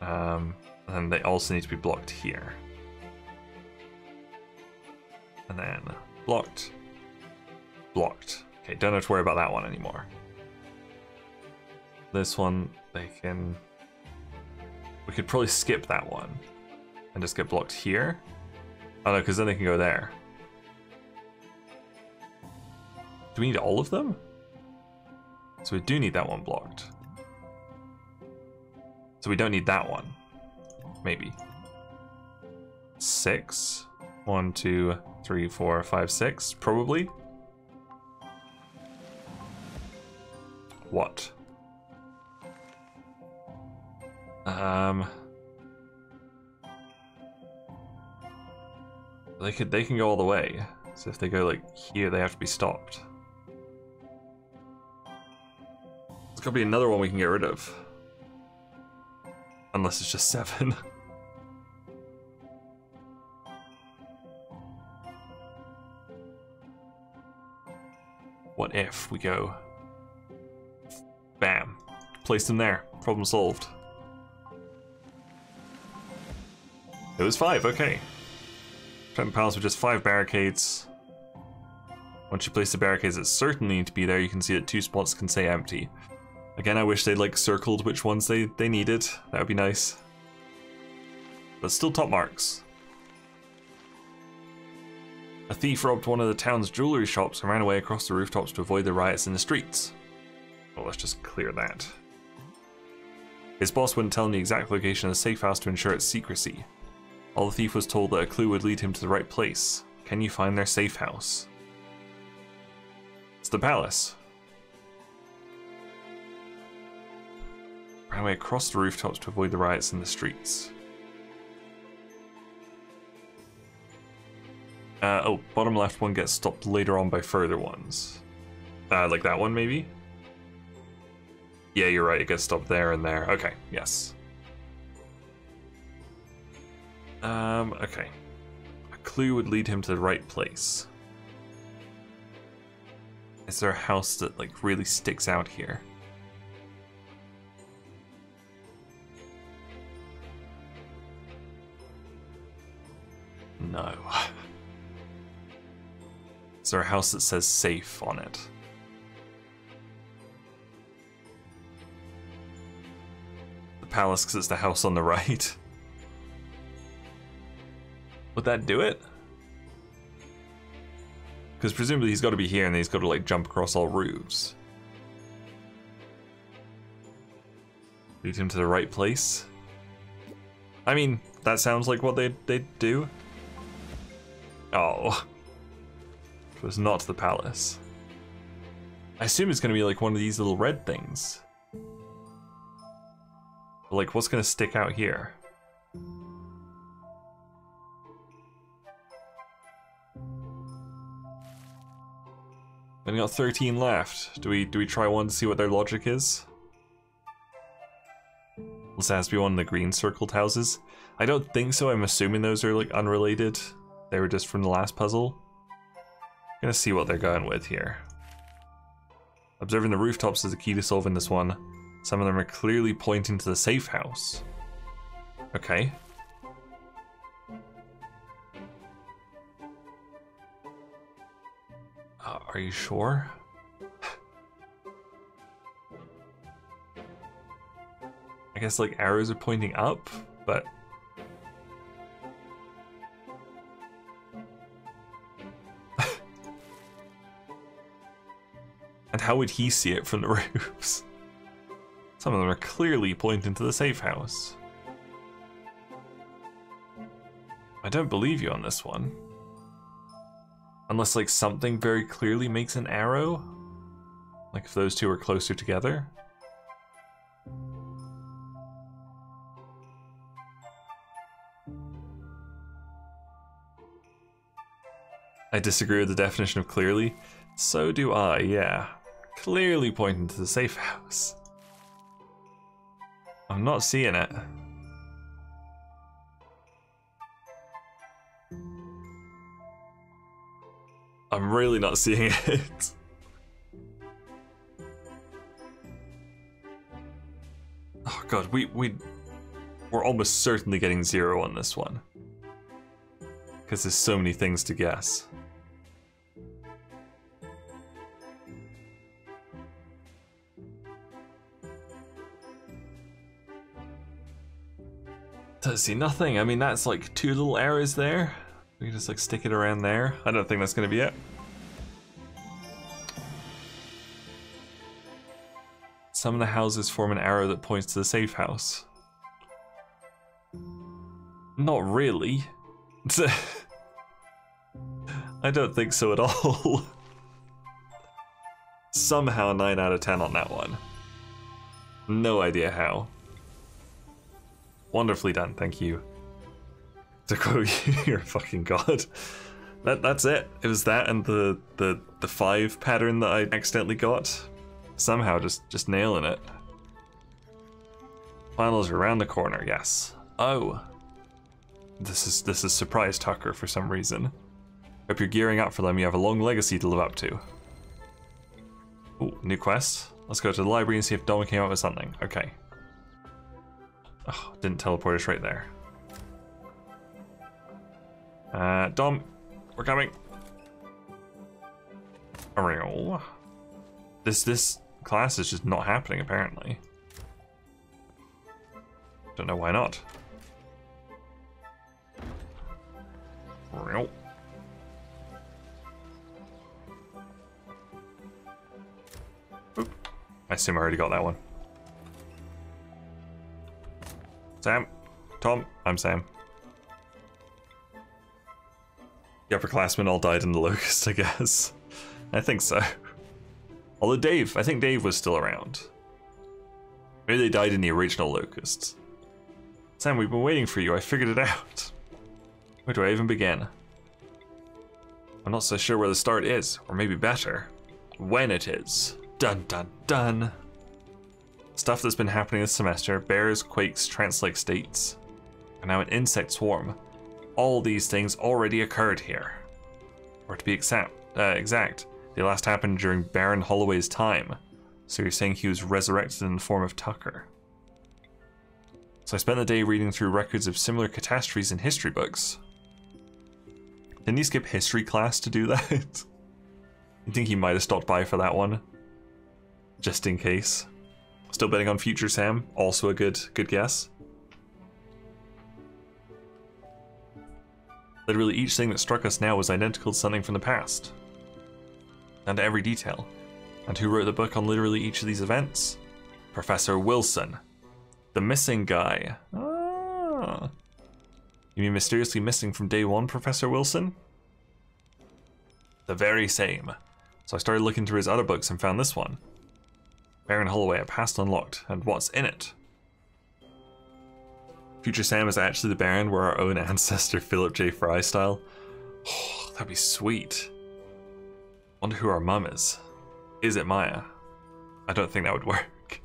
And they also need to be blocked here. And then blocked. Blocked. Okay, don't have to worry about that one anymore. This one, they can... We could probably skip that one and just get blocked here. Oh no, because then they can go there. Do we need all of them? So we do need that one blocked. So we don't need that one. Maybe. 6. 1, 2, 3, 4, 5, 6. Probably. What? They can go all the way. So if they go like here, they have to be stopped. There's gotta be another one we can get rid of. Unless it's just 7. What if we go... Bam. Place them there. Problem solved. It was 5, okay. Protect the palace with just 5 barricades. Once you place the barricades that certainly need to be there, you can see that 2 spots can say empty. Again, I wish they'd like circled which ones they needed. That would be nice. But still top marks. A thief robbed one of the town's jewelry shops and ran away across the rooftops to avoid the riots in the streets. Well, let's just clear that. His boss wouldn't tell him the exact location of the safe house to ensure its secrecy. All the thief was told that a clue would lead him to the right place. Can you find their safe house? It's the palace. Ran away across the rooftops to avoid the riots in the streets. Oh, bottom left one gets stopped later on by further ones. Like that one, maybe? Yeah, you're right, it gets stopped there and there. Okay, yes. Okay. A clue would lead him to the right place. Is there a house that, like, really sticks out here? No. Is there a house that says safe on it? The palace, because it's the house on the right. Would that do it? Because presumably he's got to be here and then he's got to like jump across all roofs. Lead him to the right place? I mean, that sounds like what they'd do. Oh. It was not the palace. I assume it's going to be like one of these little red things. But like, what's going to stick out here? Only got 13 left. Do we try one to see what their logic is? This has to be one of the green circled houses. I don't think so. I'm assuming those are like unrelated. They were just from the last puzzle. Gonna see what they're going with here. Observing the rooftops is the key to solving this one. Some of them are clearly pointing to the safe house. Okay. Are you sure? I guess like arrows are pointing up, but... And how would he see it from the roofs? Some of them are clearly pointing to the safe house. I don't believe you on this one. Unless like something very clearly makes an arrow? Like if those two are closer together? I disagree with the definition of clearly. So do I, yeah. Clearly pointing to the safe house. I'm not seeing it. I'm really not seeing it. Oh god, we're almost certainly getting 0 on this one. Because there's so many things to guess. Does see nothing. I mean, that's like 2 little arrows there. We can just like stick it around there. I don't think that's gonna be it. Some of the houses form an arrow that points to the safe house. Not really. I don't think so at all. Somehow 9 out of 10 on that one. No idea how. Wonderfully done, thank you. To quote you, you're a fucking god. That's it. It was that and the 5 pattern that I accidentally got. Somehow just nailing it. Finals are around the corner, yes. Oh. This is Surprise Tucker for some reason. Hope you're gearing up for them, you have a long legacy to live up to. Ooh, new quest. Let's go to the library and see if Dom came up with something. Okay. Oh, didn't teleport us right there. Dom, we're coming. This class is just not happening apparently. Don't know why not. Oop. I assume I already got that one. Sam, Tom, I'm Sam. The upperclassmen all died in the Locust, I guess. I think so. Although Dave, I think Dave was still around. Maybe they died in the original Locust. Sam, we've been waiting for you, I figured it out. Where do I even begin? I'm not so sure where the start is, or maybe better, when it is. Dun dun dun. Stuff that's been happening this semester: bears, quakes, trance-like states, and now an insect swarm. All these things already occurred here. Or to be exact, they last happened during Baron Holloway's time. So you're saying he was resurrected in the form of Tucker. So I spent the day reading through records of similar catastrophes in history books. Didn't he skip history class to do that? I think he might have stopped by for that one. Just in case. Still betting on Future Sam, also a good guess. Literally each thing that struck us now was identical to something from the past. Down to every detail. And who wrote the book on literally each of these events? Professor Wilson. The missing guy. Ah. You mean mysteriously missing from day one, Professor Wilson? The very same. So I started looking through his other books and found this one. Baron Holloway, a past unlocked, and what's in it? Future Sam is actually the Baron, we're our own ancestor, Philip J. Fry style. Oh, that'd be sweet. Wonder who our mum is. Is it Maya? I don't think that would work.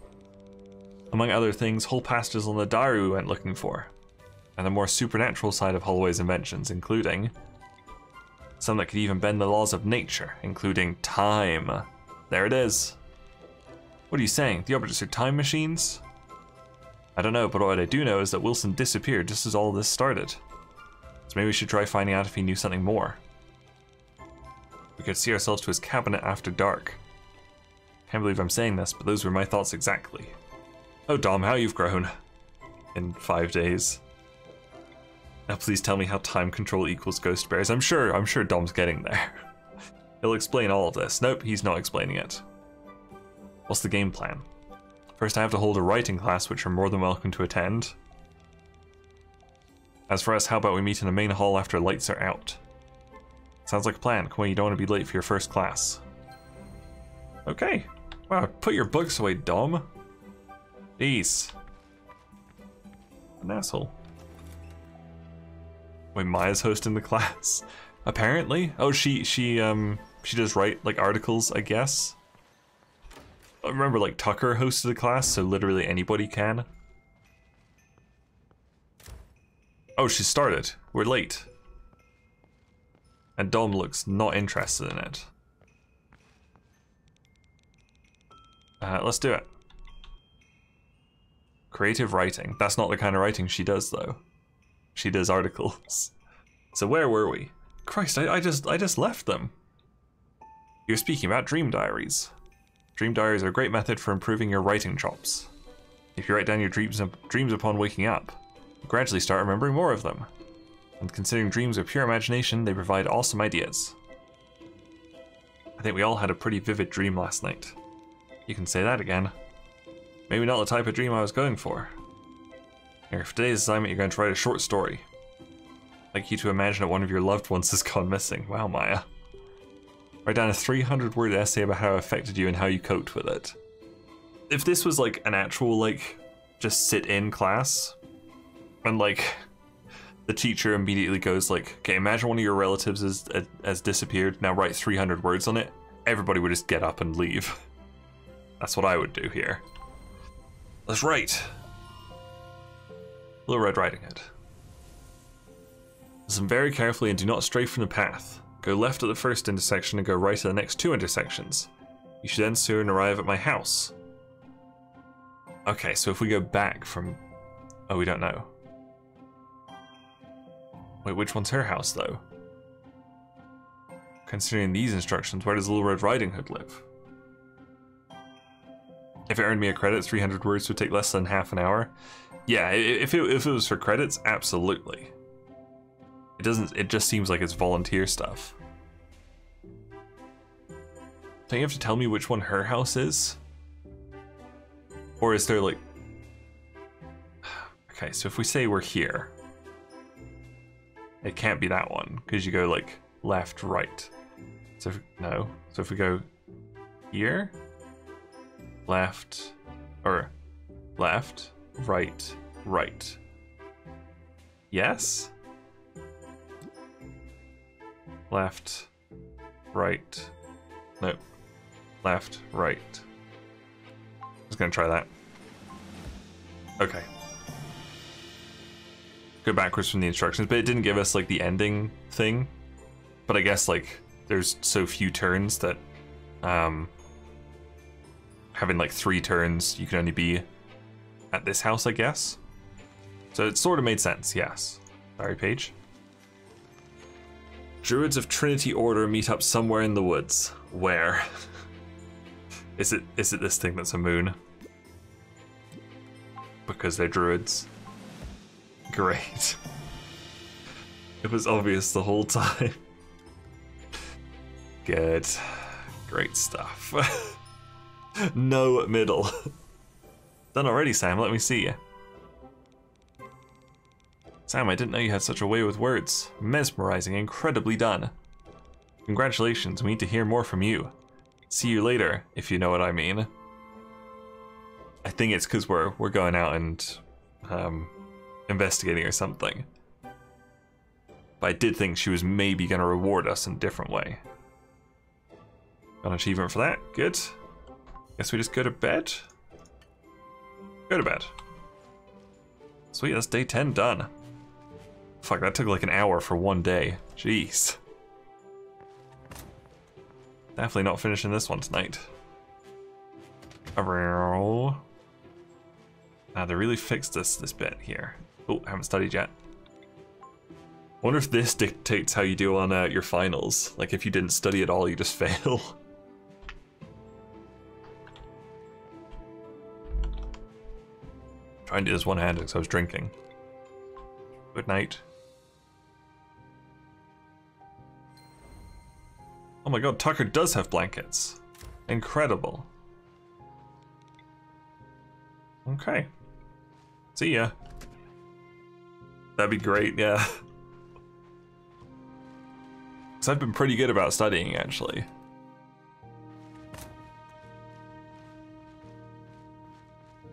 Among other things, whole passages on the diary we went looking for, and the more supernatural side of Holloway's inventions, including some that could even bend the laws of nature, including time. There it is. What are you saying? The objects are time machines? I don't know, but what I do know is that Wilson disappeared just as all this started. So maybe we should try finding out if he knew something more. We could see ourselves to his cabinet after dark. Can't believe I'm saying this, but those were my thoughts exactly. Oh, Dom, how you've grown. In 5 days. Now please tell me how time control equals ghost bears. I'm sure Dom's getting there. He'll explain all of this. Nope, he's not explaining it. What's the game plan? First I have to hold a writing class, which you're more than welcome to attend. As for us, how about we meet in the main hall after lights are out? Sounds like a plan. Come on, you don't want to be late for your first class. Okay. Wow, put your books away, Dom. Jeez. An asshole. Wait, Maya's hosting the class? Apparently? Oh, she does write, like, articles, I guess? I remember, like, Tucker hosted a class, so literally anybody can. Oh, she started. We're late. And Dom looks not interested in it. Let's do it. Creative writing. That's not the kind of writing she does, though. She does articles. So where were we? Christ, I just left them. You're speaking about dream diaries. Dream diaries are a great method for improving your writing chops. If you write down your dreams upon waking up, you gradually start remembering more of them. And considering dreams are pure imagination, they provide awesome ideas. I think we all had a pretty vivid dream last night. You can say that again. Maybe not the type of dream I was going for. Here, for today's assignment, you're going to write a short story. I'd like you to imagine that one of your loved ones has gone missing. Wow, Maya. Write down a 300-word essay about how it affected you and how you coped with it. If this was like an actual, like, just sit in class, and like, the teacher immediately goes like, okay, imagine one of your relatives has disappeared, now write 300 words on it, everybody would just get up and leave. That's what I would do here. Let's write. Little Red Riding Hood. Listen very carefully and do not stray from the path. Go left at the first intersection and go right at the next 2 intersections. You should then soon arrive at my house. Okay, so if we go back from... Oh, we don't know. Wait, which one's her house, though? Considering these instructions, where does Little Red Riding Hood live? If it earned me a credit, 300 words would take less than half an hour. Yeah, if it was for credits, absolutely. It just seems like it's volunteer stuff. Don't you have to tell me which one her house is? Or is there like... Okay, so if we say we're here, it can't be that one, because you go like left, right. So no. So if we go here, left, or left, right, right. Yes? Left, right, nope, left, right. I was gonna try that. Okay. Go backwards from the instructions, but it didn't give us like the ending thing. But I guess like there's so few turns that having like 3 turns, you can only be at this house, I guess. So it sort of made sense, yes. Sorry, Paige. Druids of Trinity Order meet up somewhere in the woods. Where? Is it this thing that's a moon? Because they're druids. Great. It was obvious the whole time. Good. Great stuff. No middle. Done already, Sam. Let me see you. Sam, I didn't know you had such a way with words. Mesmerizing, incredibly done. Congratulations, we need to hear more from you. See you later, if you know what I mean. I think it's because we're going out and investigating or something. But I did think she was maybe going to reward us in a different way. Got an achievement for that. Good. Guess we just go to bed. Go to bed. Sweet, that's day 10 done. Fuck, that took like an hour for one day. Jeez. Definitely not finishing this one tonight. They really fixed this bit here. Oh, I haven't studied yet. I wonder if this dictates how you do on your finals. Like if you didn't study at all, you just fail. Trying to do this one-handed because I was drinking. Good night. Oh my god, Tucker does have blankets. Incredible. Okay. See ya. That'd be great, yeah. Because I've been pretty good about studying, actually.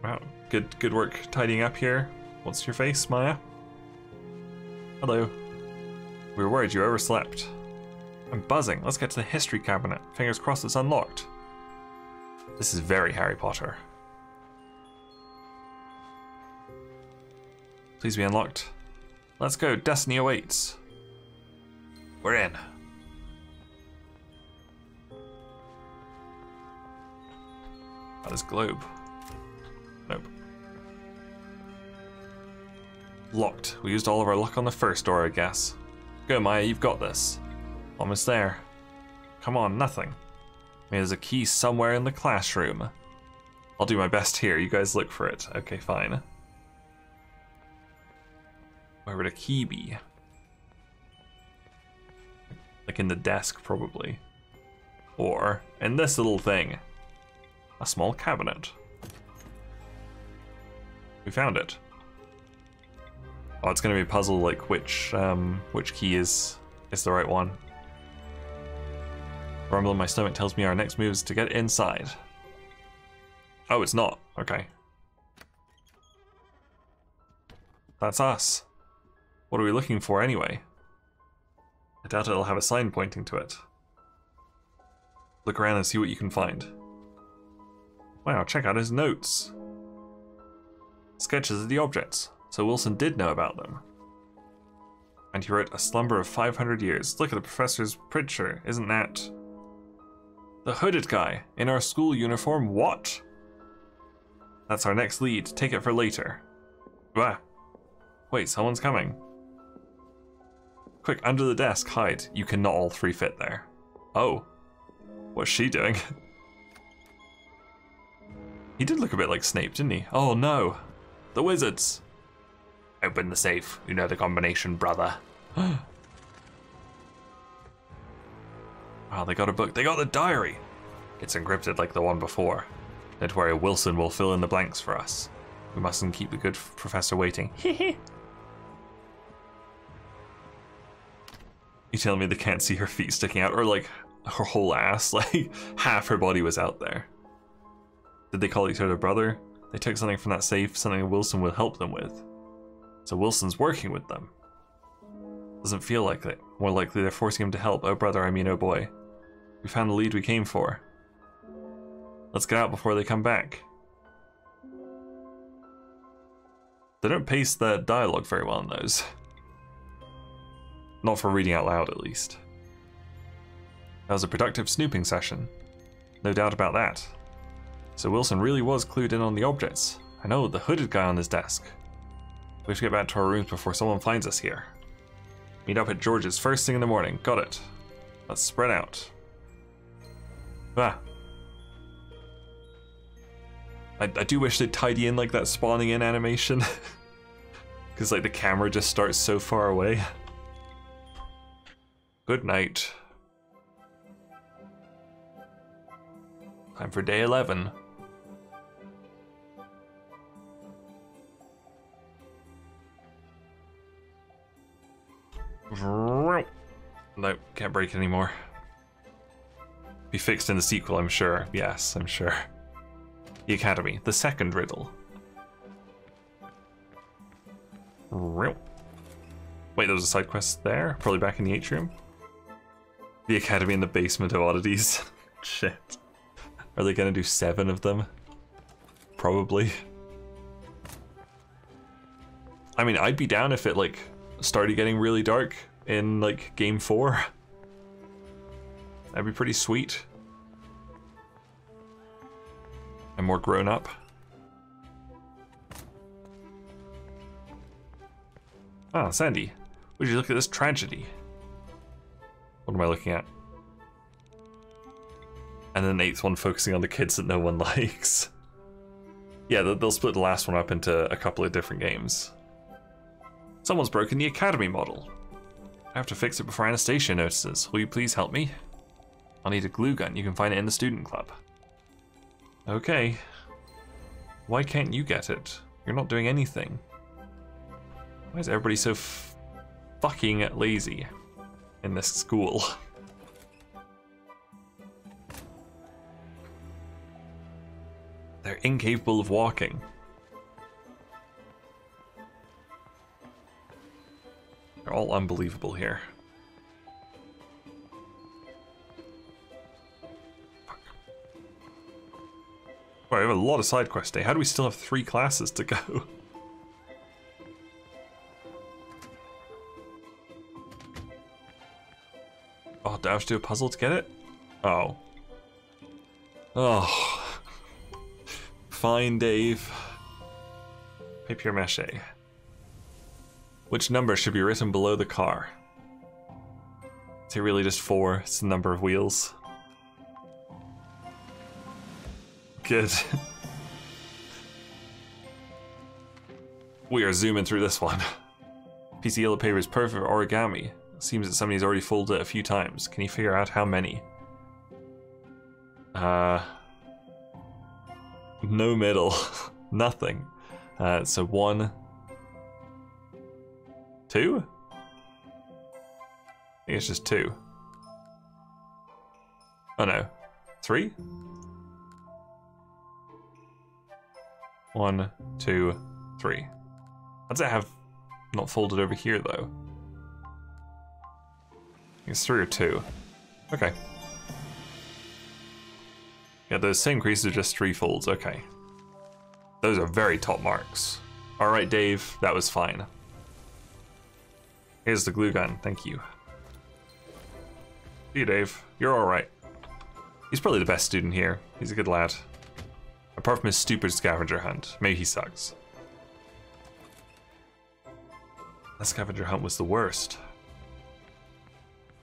Wow, good work tidying up here. What's your face, Maya? Hello. We were worried you overslept. I'm buzzing. Let's get to the history cabinet. Fingers crossed it's unlocked. This is very Harry Potter. Please be unlocked. Let's go. Destiny awaits. We're in. Oh, this globe. Nope. Locked. We used all of our luck on the first door, I guess. Go, Maya, you've got this. Almost there. Come on, nothing. Maybe there's a key somewhere in the classroom. I'll do my best here, you guys look for it. Okay, fine. Where would a key be? Like in the desk, probably. Or in this little thing. A small cabinet. We found it. Oh, it's gonna be a puzzle like which key is the right one. Rumble in my stomach tells me our next move is to get inside. Oh, it's not. Okay. That's us. What are we looking for anyway? I doubt it'll have a sign pointing to it. Look around and see what you can find. Wow, check out his notes. Sketches of the objects. So Wilson did know about them. And he wrote a slumber of 500 years. Look at the professor's picture. Isn't that... the hooded guy in our school uniform? What? That's our next lead. Take it for later. Wah. Wait, someone's coming. Quick, under the desk, hide. You cannot all three fit there. Oh. What's she doing? He did look a bit like Snape, didn't he? Oh no. The wizards. Open the safe. You know the combination, brother. Wow, they got a book. They got the diary. It's encrypted like the one before. Don't worry, Wilson will fill in the blanks for us. We mustn't keep the good professor waiting. You telling me they can't see her feet sticking out, or like her whole ass? Like half her body was out there. Did they call each other brother? They took something from that safe, something Wilson will help them with. So Wilson's working with them. Doesn't feel like it. More likely they're forcing him to help. Oh brother, I mean oh boy. We found the lead we came for. Let's get out before they come back. They don't pace the dialogue very well in those. Not for reading out loud, at least. That was a productive snooping session. No doubt about that. So Wilson really was clued in on the objects. I know, the hooded guy on his desk. We have to get back to our rooms before someone finds us here. Meet up at George's first thing in the morning. Got it. Let's spread out. Ah. I do wish they'd tidy in like that spawning in animation. Because like the camera just starts so far away. Good night. Time for day 11. Nope, can't break it anymore. Be fixed in the sequel, I'm sure. Yes, I'm sure. The Academy, the second riddle. Wait, there was a side quest there? Probably back in the atrium? The Academy in the basement of oddities. Shit. Are they gonna do 7 of them? Probably. I mean, I'd be down if it, like, started getting really dark in, like, game 4. That'd be pretty sweet. And more grown up. Ah, Sandy. Would you look at this tragedy? What am I looking at? And then the 8th one focusing on the kids that no one likes. Yeah, they'll split the last one up into a couple of different games. Someone's broken the Academy model. I have to fix it before Anastasia notices. Will you please help me? I'll need a glue gun. You can find it in the student club. Okay. Why can't you get it? You're not doing anything. Why is everybody so fucking lazy in this school? They're incapable of walking. They're all unbelievable here. Fuck. Well, we have a lot of side quests today. How do we still have 3 classes to go? Oh, do I have to do a puzzle to get it? Oh. Oh. Fine, Dave. Papier mâché. Which number should be written below the car? Is it really just 4? It's the number of wheels. Good. We are zooming through this one. Piece of yellow paper is perfect for origami. Seems that somebody's already folded it a few times. Can you figure out how many? No middle. Nothing. So 1, 2? I think it's just 2. Oh no. 3? 1, 2, 3. How does it have not folded over here though? I think it's 3 or 2. Okay. Yeah, those same creases are just 3 folds, okay. Those are very top marks. Alright, Dave, that was fine. Here's the glue gun, thank you. See you, Dave. You're alright. He's probably the best student here. He's a good lad. Apart from his stupid scavenger hunt. Maybe he sucks. That scavenger hunt was the worst.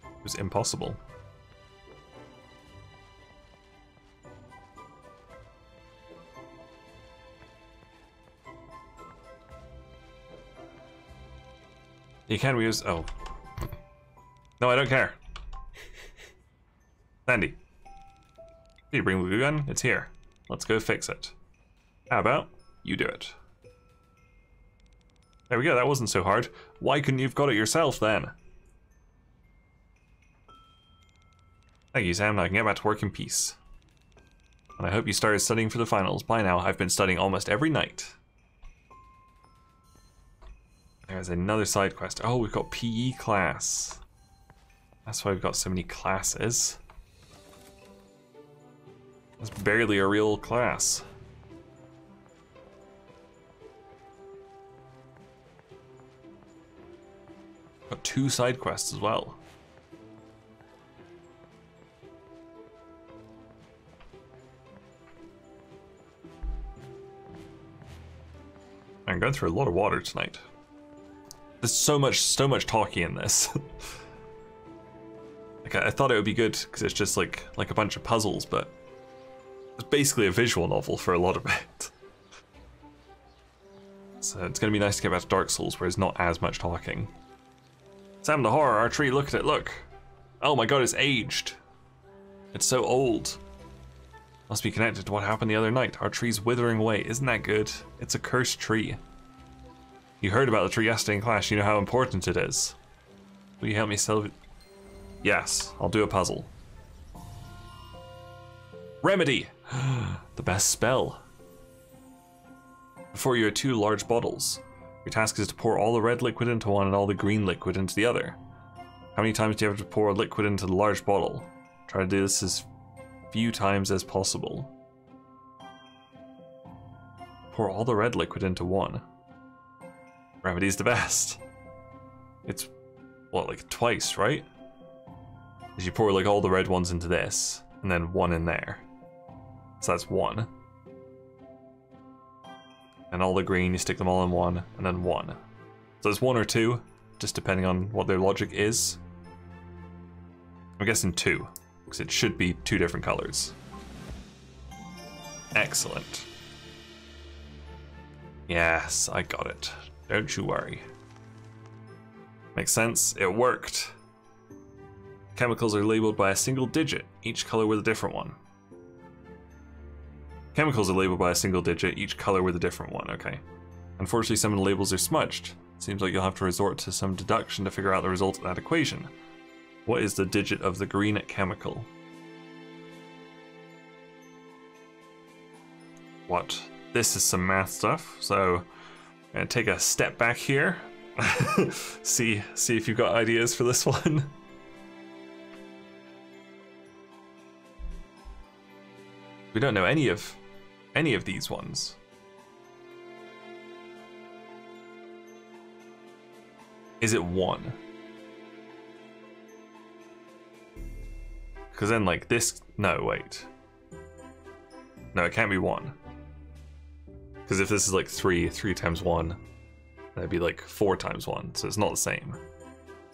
It was impossible. You can use. Oh. No, I don't care. Sandy. Did you bring the glue gun? It's here. Let's go fix it. How about you do it? There we go, that wasn't so hard. Why couldn't you have got it yourself then? Thank you, Sam. Now I can get back to work in peace. And I hope you started studying for the finals. By now, I've been studying almost every night. There's another side quest. Oh, we've got PE class. That's why we've got so many classes. That's barely a real class. Got 2 side quests as well. I'm going through a lot of water tonight. There's so much talking in this. Like I thought it would be good because it's just like a bunch of puzzles, but it's basically a visual novel for a lot of it. So it's gonna be nice to get back to Dark Souls where there's not as much talking. Sam the horror, our tree, look at it, look. Oh my god, it's aged. It's so old. Must be connected to what happened the other night. Our tree's withering away, isn't that good? It's a cursed tree. You heard about the tree yesterday in class, you know how important it is. Will you help me solve it? Yes, I'll do a puzzle. Remedy! The best spell. Before you are 2 large bottles. Your task is to pour all the red liquid into one and all the green liquid into the other. How many times do you have to pour liquid into the large bottle? Try to do this as few times as possible. Pour all the red liquid into one. Remedy's the best. It's, what, like twice, right? Because you pour like all the red ones into this, and then one in there. So that's one. And all the green, you stick them all in one, and then one. So it's one or two, just depending on what their logic is. I'm guessing two, because it should be two different colors. Excellent. Yes, I got it. Don't you worry. Makes sense, it worked. Chemicals are labeled by a single digit, each color with a different one. Chemicals are labeled by a single digit, each color with a different one, okay. Unfortunately, some of the labels are smudged. Seems like you'll have to resort to some deduction to figure out the result of that equation. What is the digit of the green chemical? What? This is some math stuff, so I'm gonna take a step back here. see if you've got ideas for this one. We don't know any of these ones. Is it one? Because then like this, no wait. No, it can't be one. Because if this is like 3 times 1, that'd be like 4 times 1, so it's not the same.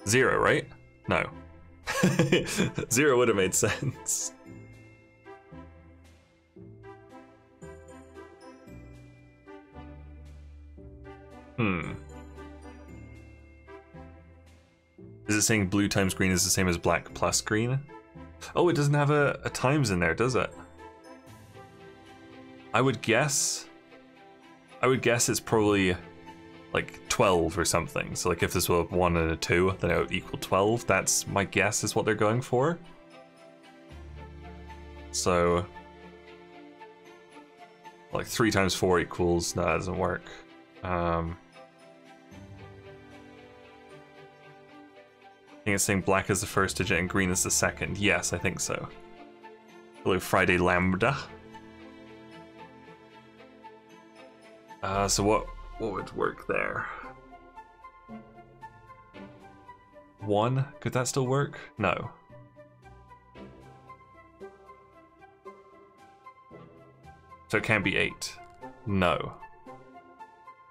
0, right? No. 0 would have made sense. Is it saying blue times green is the same as black plus green? Oh, it doesn't have a times in there, does it? I would guess it's probably like 12 or something. So like if this were a 1 and a 2, then it would equal 12. That's my guess is what they're going for. So like 3 times 4 equals, no, that doesn't work. I think it's saying black is the first digit and green is the second. Yes, I think so. Hello, Friday Lambda. So what would work there? 1? Could that still work? No. So it can't be 8. No.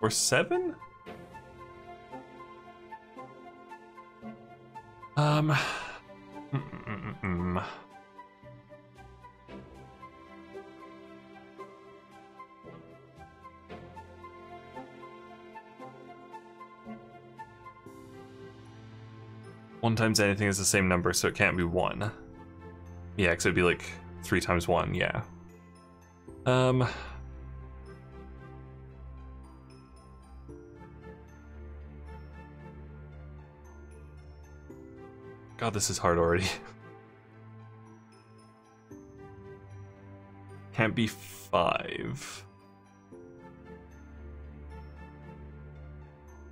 Or 7? One times anything is the same number, so it can't be 1. Yeah, because it'd be like 3 times 1, yeah. God, this is hard already. Can't be 5.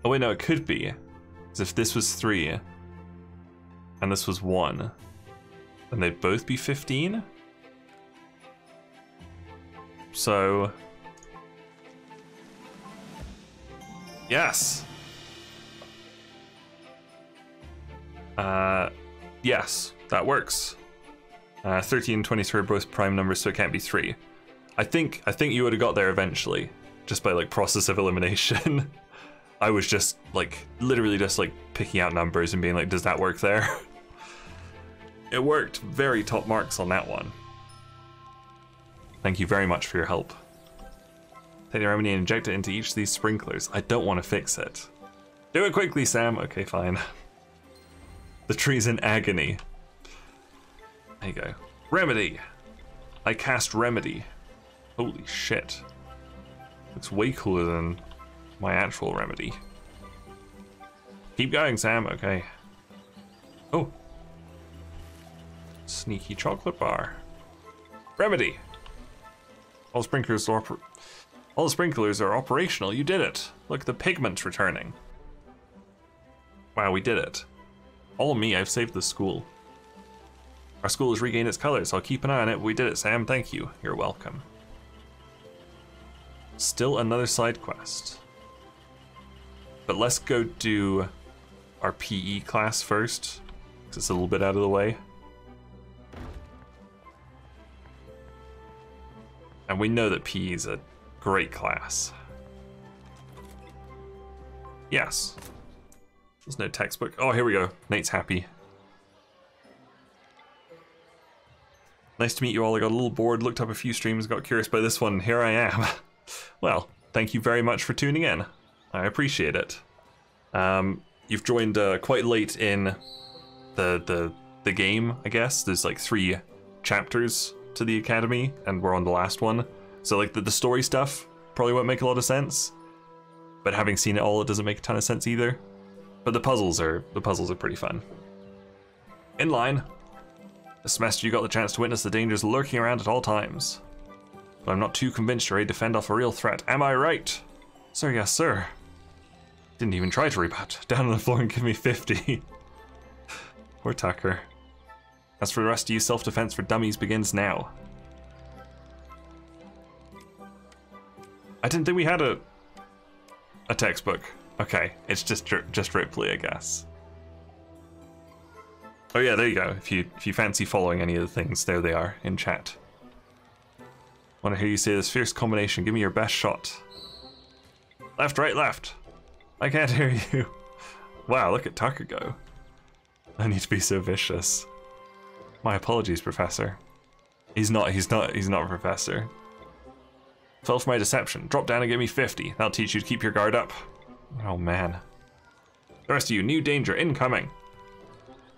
Oh wait, no, it could be. Because if this was 3, and this was 1, then they'd both be 15? So... Yes! Yes, that works. 13 and 23 are both prime numbers, so it can't be 3. I think you would have got there eventually, just by like process of elimination. I was just like, literally just like picking out numbers and being like, does that work there? It worked. Very top marks on that one. Thank you very much for your help. Take the remedy and inject it into each of these sprinklers. I don't want to fix it. Do it quickly, Sam. Okay, fine. The tree's in agony. There you go. Remedy! I cast Remedy. Holy shit. Looks way cooler than my actual Remedy. Keep going, Sam. Okay. Oh. Sneaky chocolate bar. Remedy! All the sprinklers are operational. You did it. Look, the pigment's returning. Wow, we did it. All me, I've saved the school. Our school has regained its colors. I'll keep an eye on it. We did it, Sam. Thank you. You're welcome. Still another side quest. But let's go do our PE class first, because it's a little bit out of the way. And we know that PE is a great class. Yes. There's no textbook. Oh, here we go. Nate's happy. Nice to meet you all. I got a little bored, looked up a few streams, got curious by this one. Here I am. Well, thank you very much for tuning in. I appreciate it. You've joined quite late in the game, I guess. There's like 3 chapters to the academy, and we're on the last one. So like the story stuff probably won't make a lot of sense. But having seen it all, it doesn't make a ton of sense either. But the puzzles are pretty fun. In line. This semester you got the chance to witness the dangers lurking around at all times. But I'm not too convinced you're ready to fend off a real threat. Am I right? Sir, yes, sir. Didn't even try to rebut. Down on the floor and give me 50. Poor Tucker. As for the rest of you, self-defense for dummies begins now. I didn't think we had a textbook. Okay, it's just Ripley, I guess. Oh yeah, there you go. If you fancy following any of the things, there they are in chat. Want to hear you say this fierce combination. Give me your best shot. Left, right, left. I can't hear you. Wow, look at Tucker go. I need to be so vicious. My apologies, Professor. He's not a professor. Fell for my deception. Drop down and give me 50. That'll teach you to keep your guard up. Oh man. The rest of you, new danger incoming.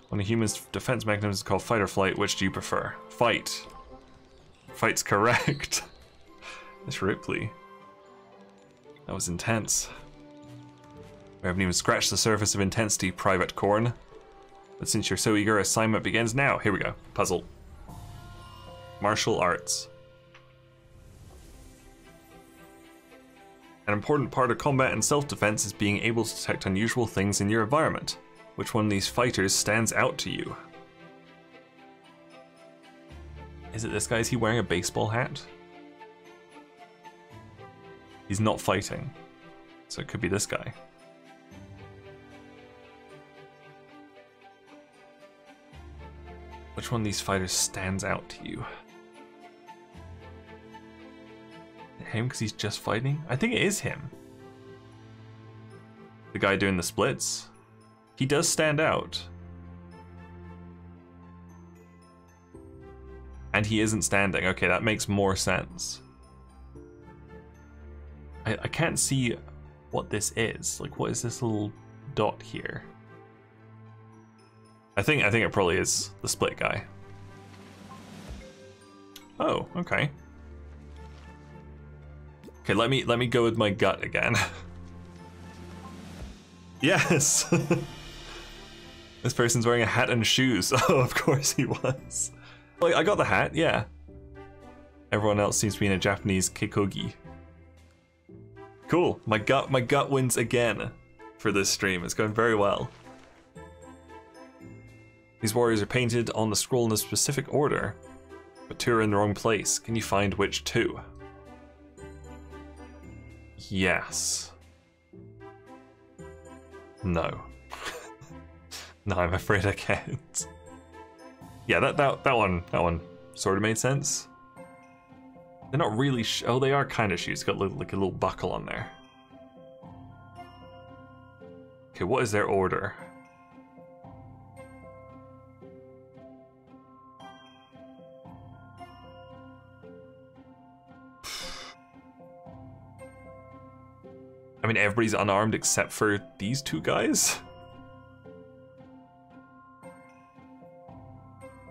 When a human's defense mechanism is called fight or flight, which do you prefer? Fight. Fight's correct. Miss Ripley. That was intense. We haven't even scratched the surface of intensity, Private Corn. But since you're so eager, assignment begins now. Here we go. Puzzle. Martial arts. An important part of combat and self-defense is being able to detect unusual things in your environment. Which one of these fighters stands out to you? Is it this guy? Is he wearing a baseball hat? He's not fighting. So it could be this guy. Which one of these fighters stands out to you? Him because he's just fighting? I think it is him. The guy doing the splits. He does stand out. And he isn't standing. Okay, that makes more sense. I can't see what this is. Like, what is this little dot here? I think it probably is the split guy. Oh, okay. Okay, let me go with my gut again. Yes. This person's wearing a hat and shoes. Oh, of course he was. Like, I got the hat, yeah. Everyone else seems to be in a Japanese kikogi. Cool. My gut wins again for this stream. It's going very well. These warriors are painted on the scroll in a specific order, but 2 are in the wrong place. Can you find which 2? Yes. No. No, I'm afraid I can't. Yeah, that one sort of made sense. They're not really oh, they are kind of shoes. Got like a little buckle on there. Okay, what is their order? I mean, everybody's unarmed except for these 2 guys.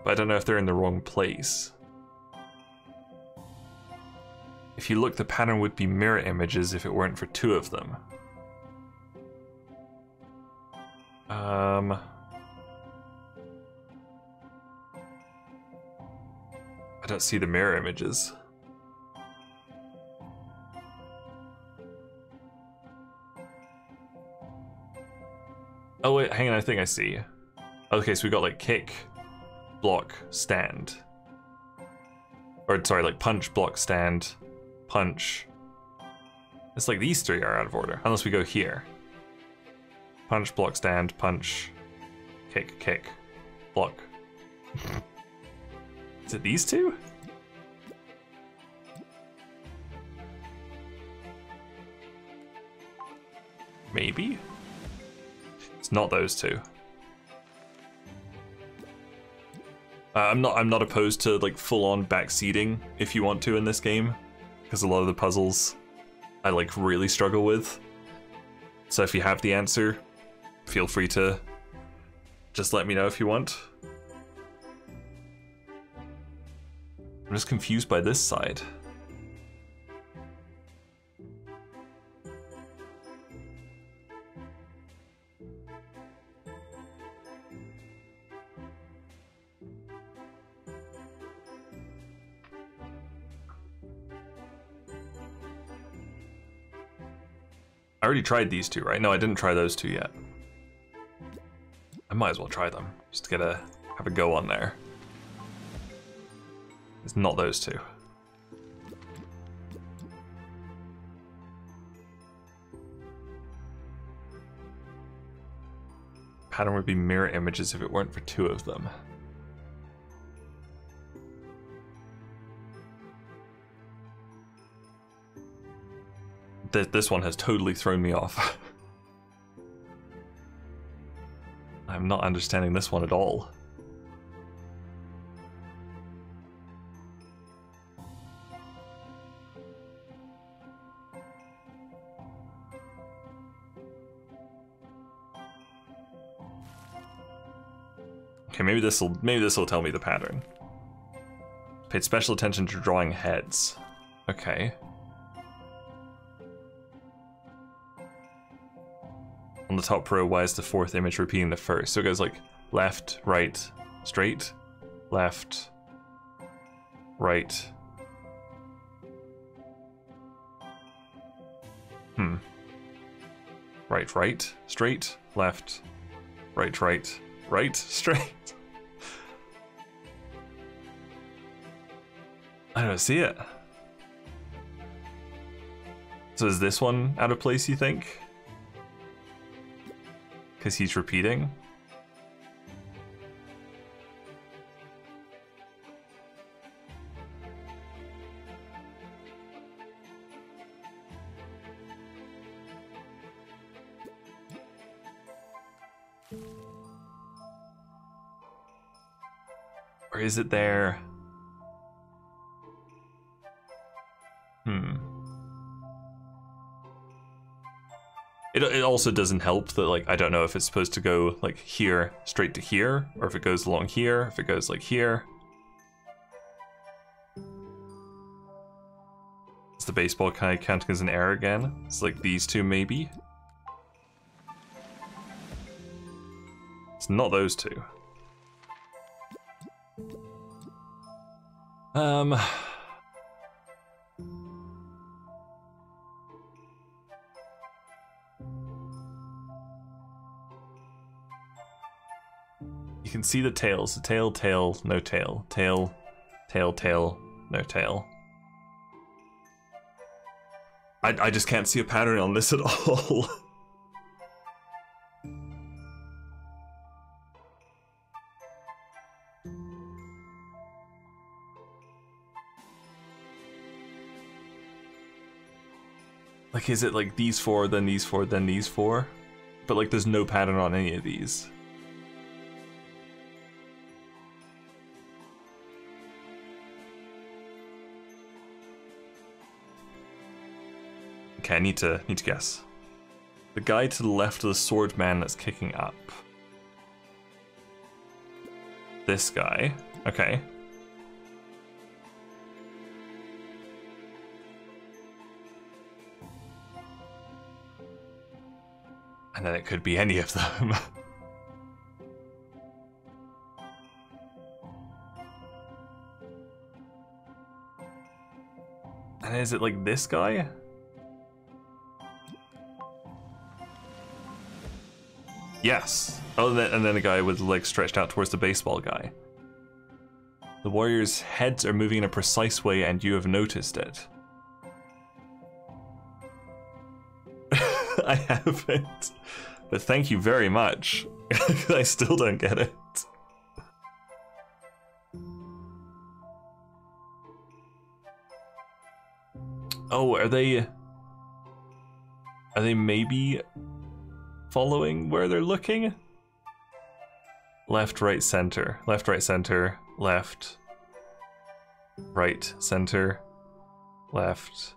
But I don't know if they're in the wrong place. If you look, the pattern would be mirror images if it weren't for 2 of them. I don't see the mirror images. Oh wait, hang on, I think I see. Okay, so we got like kick, block, stand. Or sorry, like punch, block, stand, punch. It's like these 3 are out of order, unless we go here. Punch, block, stand, punch, kick, kick, block. Is it these two? Maybe? It's not those two. I'm not opposed to like full-on backseating if you want to in this game, because a lot of the puzzles I like really struggle with. So if you have the answer, feel free to just let me know if you want. I'm just confused by this side. I already tried these two, right? No, I didn't try those two yet. I might as well try them, just to have a go on there. It's not those two. Pattern would be mirror images if it weren't for two of them. This one has totally thrown me off. I'm not understanding this one at all. Okay, maybe this'll tell me the pattern. Paid special attention to drawing heads. Okay. On the top row, why is the fourth image repeating the first? So it goes like left, right, straight, left, right. Right, right, straight, left, right, right, right, straight. I don't see it. So is this one out of place, you think? Because he's repeating? Or is it there? It also doesn't help that, like, I don't know if it's supposed to go, like, here, straight to here, or if it goes along here, if it goes, like, here. Is the baseball kind of counting as an error again? It's like these two, maybe? It's not those two. You can see the tails. The tail, tail, no tail. Tail, tail, tail, no tail. I just can't see a pattern on this at all. Like, is it like these four, then these four, then these four? But like there's no pattern on any of these. Okay, I need to guess. The guy to the left of the sword man that's kicking up. This guy. Okay. And then it could be any of them. And is it like this guy? Yes. Oh, and then a guy with legs stretched out towards the baseball guy. The warriors' heads are moving in a precise way and you have noticed it. I haven't. But thank you very much. I still don't get it. Oh, are they maybe following where they're looking? Left, right, center. Left, right, center. Left, right, center. Left,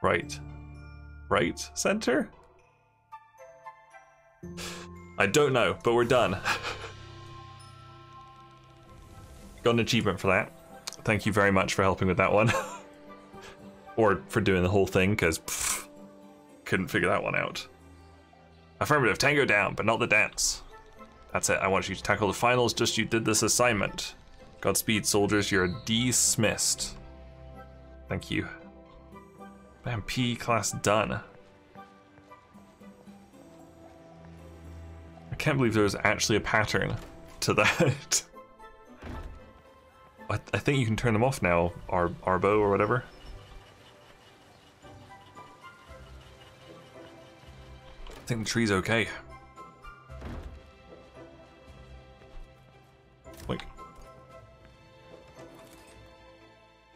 right, right, center? I don't know, but we're done. Got an achievement for that. Thank you very much for helping with that one. Or for doing the whole thing, because couldn't figure that one out. Affirmative, tango down, but not the dance. That's it, I want you to tackle the finals, just you did this assignment. Godspeed, soldiers, you're dismissed. Thank you. Bam, P class done. I can't believe there was actually a pattern to that. I think you can turn them off now, Arbo or whatever. I think the tree's okay. Like,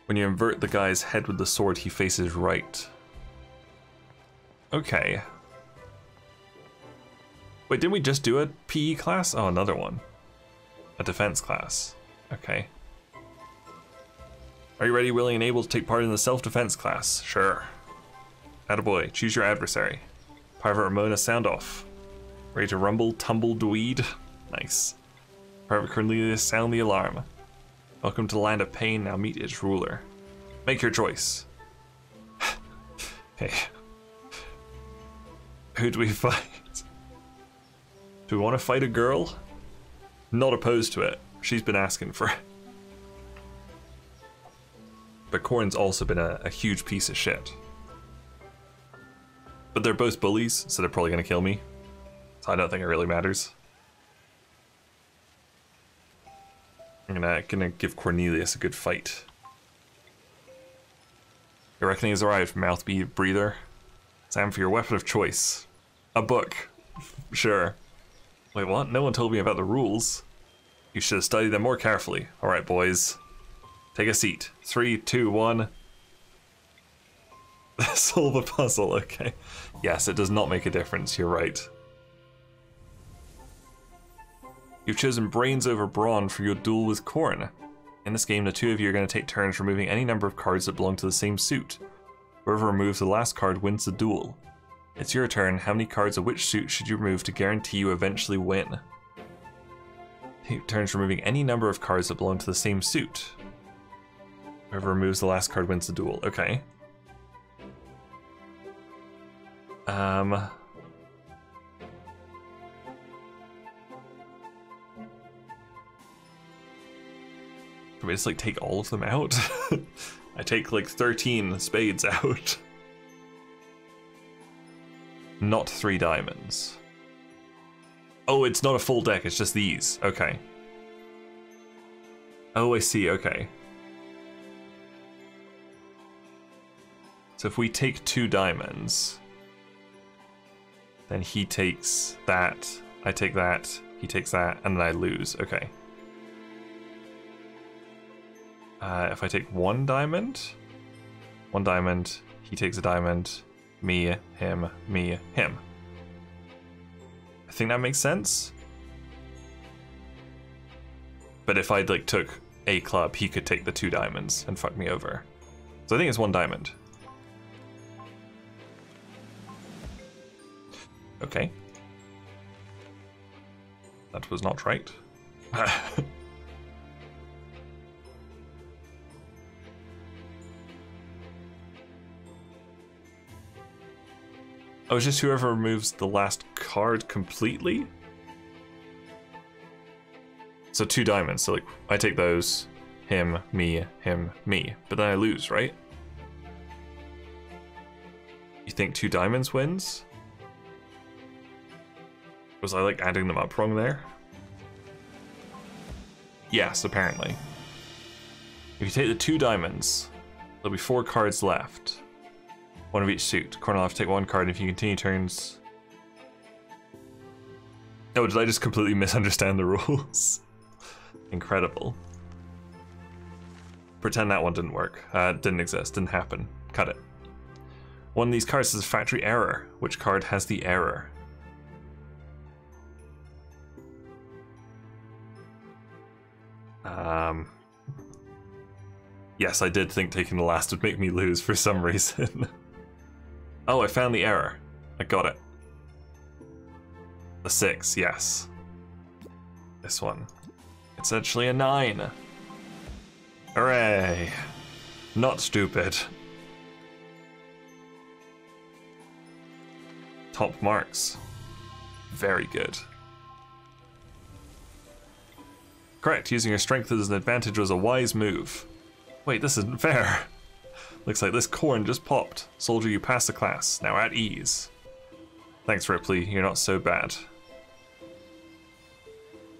when you invert the guy's head with the sword, he faces right. Okay. Wait, didn't we just do a PE class? Oh, another one. A defense class. Okay. Are you ready, willing, and able to take part in the self-defense class? Sure. Attaboy, choose your adversary. Private Ramona, sound off. Ready to rumble, tumble, dweed? Nice. Private Cornelius, sound the alarm. Welcome to the land of pain, now meet its ruler. Make your choice. Hey. Who do we fight? Do we want to fight a girl? Not opposed to it. She's been asking for it. But Corrin's also been a huge piece of shit. But they're both bullies, so they're probably gonna kill me. So I don't think it really matters. I'm gonna give Cornelius a good fight. Your reckoning has arrived, mouth breather. Sam, for your weapon of choice. A book. Sure. Wait, what? No one told me about the rules. You should have studied them more carefully. Alright, boys. Take a seat. 3, 2, 1. Solve a puzzle, okay. Yes, it does not make a difference, you're right. You've chosen brains over brawn for your duel with Corrin. In this game, the two of you are going to take turns removing any number of cards that belong to the same suit. Whoever removes the last card wins the duel. It's your turn. How many cards of which suit should you remove to guarantee you eventually win? Take turns removing any number of cards that belong to the same suit. Whoever removes the last card wins the duel. Okay. Can we just like take all of them out? I take like 13 spades out. Not 3 diamonds. Oh, it's not a full deck, it's just these. Okay. Oh, I see, okay. So if we take 2 diamonds, then he takes that, I take that, he takes that, and then I lose. Okay. If I take 1 diamond, he takes a diamond, me, him, him. I think that makes sense. But if I like took a club, he could take the 2 diamonds and fuck me over. So I think it's 1 diamond. Okay. That was not right. Oh, it's just whoever removes the last card completely? So 2 diamonds, so like, I take those, him, me, but then I lose, right? You think 2 diamonds wins? Was I like adding them up wrong there? Yes, apparently. If you take the 2 diamonds, there'll be 4 cards left. 1 of each suit. Cornel will have to take 1 card, and if you continue turns... Oh, did I just completely misunderstand the rules? Incredible. Pretend that one didn't work. Didn't exist, didn't happen. Cut it. One of these cards is a factory error. Which card has the error? Yes, I did think taking the last would make me lose for some reason. Oh, I found the error. I got it. The 6, yes. This one. It's actually a 9. Hooray! Not stupid. Top marks. Very good. Correct, using your strength as an advantage was a wise move. Wait, this isn't fair. Looks like this corn just popped. Soldier, you passed the class. Now at ease. Thanks, Ripley. You're not so bad.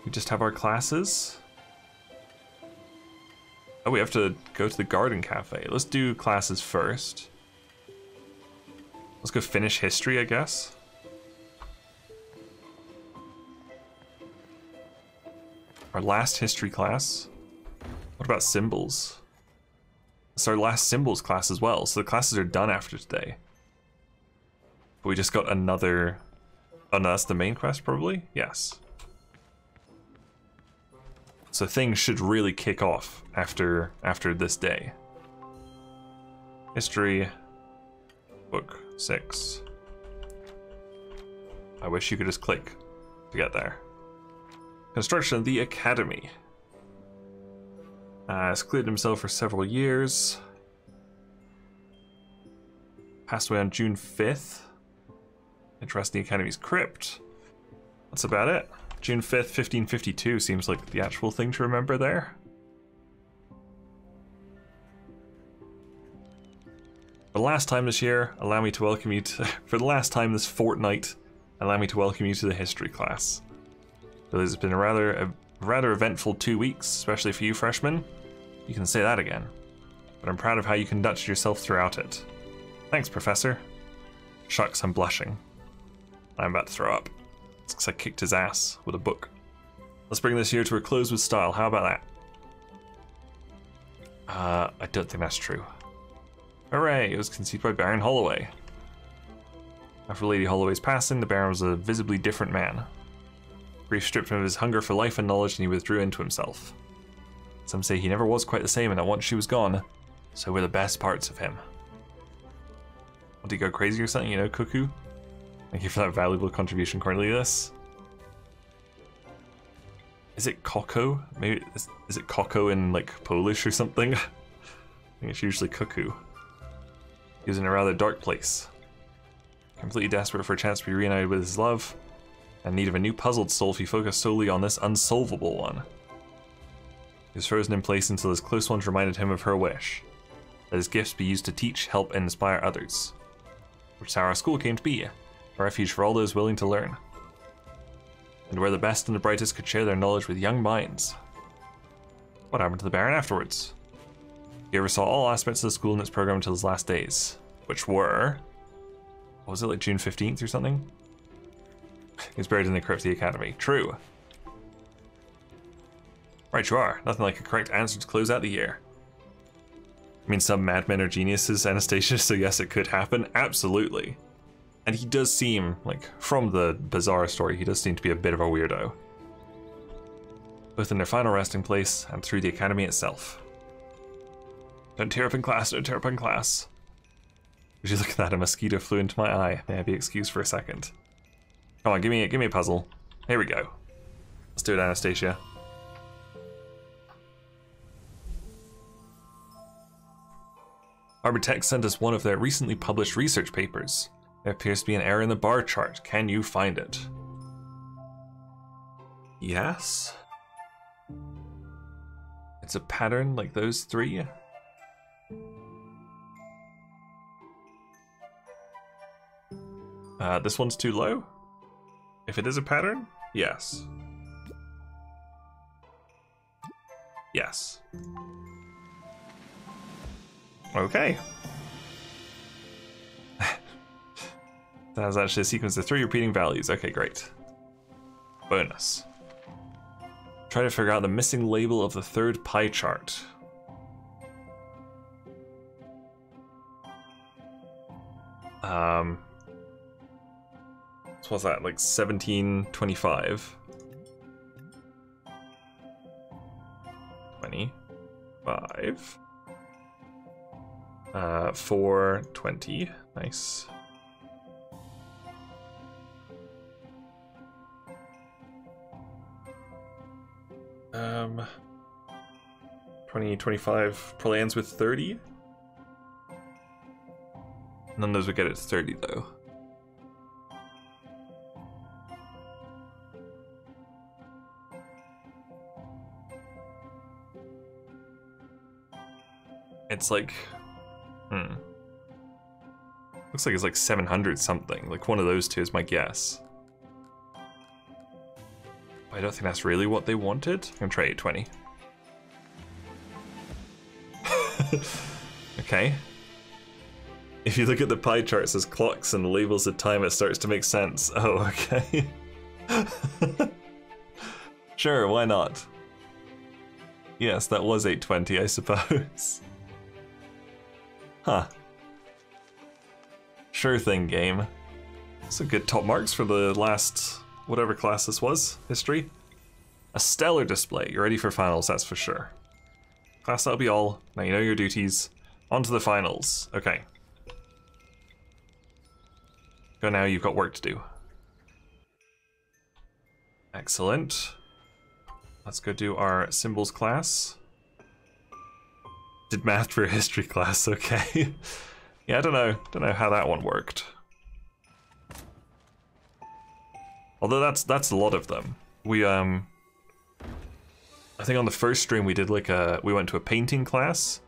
We just have our classes? Oh, we have to go to the garden cafe. Let's do classes first. Let's go finish history, I guess. Our last history class. What about symbols? It's our last symbols class as well, so the classes are done after today. But we just got another... Oh no, that's the main quest probably? Yes. So things should really kick off after this day. History, book 6. I wish you could just click to get there. Construction of the Academy. Secluded himself for several years. Passed away on June 5th. Interest in the Academy's crypt. That's about it. June 5th, 1552 seems like the actual thing to remember there. For the last time this year, allow me to welcome you to... For the last time this fortnight, allow me to welcome you to the history class. So this has been a rather eventful 2 weeks, especially for you freshmen. You can say that again. But I'm proud of how you conducted yourself throughout it. Thanks, Professor. Shucks, I'm blushing. I'm about to throw up. It's because I kicked his ass with a book. Let's bring this year to a close with style. How about that? I don't think that's true. Hooray! It was conceived by Baron Holloway. After Lady Holloway's passing, the Baron was a visibly different man. Grief stripped him of his hunger for life and knowledge, and he withdrew into himself. Some say he never was quite the same, and that once she was gone, so were the best parts of him. Want to go crazy or something, you know, Cuckoo? Thank you for that valuable contribution, Cornelius. Is it Koko? Maybe is it Koko in like Polish or something? I think it's usually Cuckoo. He was in a rather dark place. Completely desperate for a chance to be reunited with his love, and in need of a new puzzled soul, he focused solely on this unsolvable one. He was frozen in place until his close ones reminded him of her wish, that his gifts be used to teach, help, and inspire others. Which is how our school came to be, a refuge for all those willing to learn. And where the best and the brightest could share their knowledge with young minds. What happened to the Baron afterwards? He oversaw all aspects of the school and its program until his last days, which were... What was it, like June 15th or something? He was buried in the crypt of the Academy. True. Right you are. Nothing like a correct answer to close out the year. I mean, some madmen are geniuses, Anastasia, so yes, it could happen. Absolutely. And he does seem, like, from the bizarre story, he does seem to be a bit of a weirdo. Both in their final resting place and through the Academy itself. Don't tear up in class, don't tear up in class. Would you look at that? A mosquito flew into my eye. May I be excused for a second? Come on, give me a puzzle. Here we go. Let's do it, Anastasia. Arbitech sent us one of their recently published research papers. There appears to be an error in the bar chart. Can you find it? Yes. It's a pattern like those three. This one's too low? If it is a pattern, yes. Yes. Okay. That was actually a sequence of 3 repeating values. Okay, great. Bonus. Try to figure out the missing label of the third pie chart. So what's that, like 1725? 25. 420. Nice. Um, 2025 probably ends with 30. None of those would get it to 30 though. It's like, looks like it's like 700 something. Like one of those two is my guess. I don't think that's really what they wanted. I'm gonna try 820. Okay. If you look at the pie charts as clocks and labels of time, it starts to make sense. Oh, okay. Sure, why not? Yes, that was 820, I suppose. Huh. Sure thing, game. Some good top marks for the last, whatever class this was, history. A stellar display. You're ready for finals, that's for sure. Class, that'll be all. Now you know your duties. On to the finals. Okay. Go now, you've got work to do. Excellent. Let's go do our symbols class. Did math for a history class, okay. Yeah, I don't know how that one worked. Although that's a lot of them. We I think on the first stream we did like we went to a painting class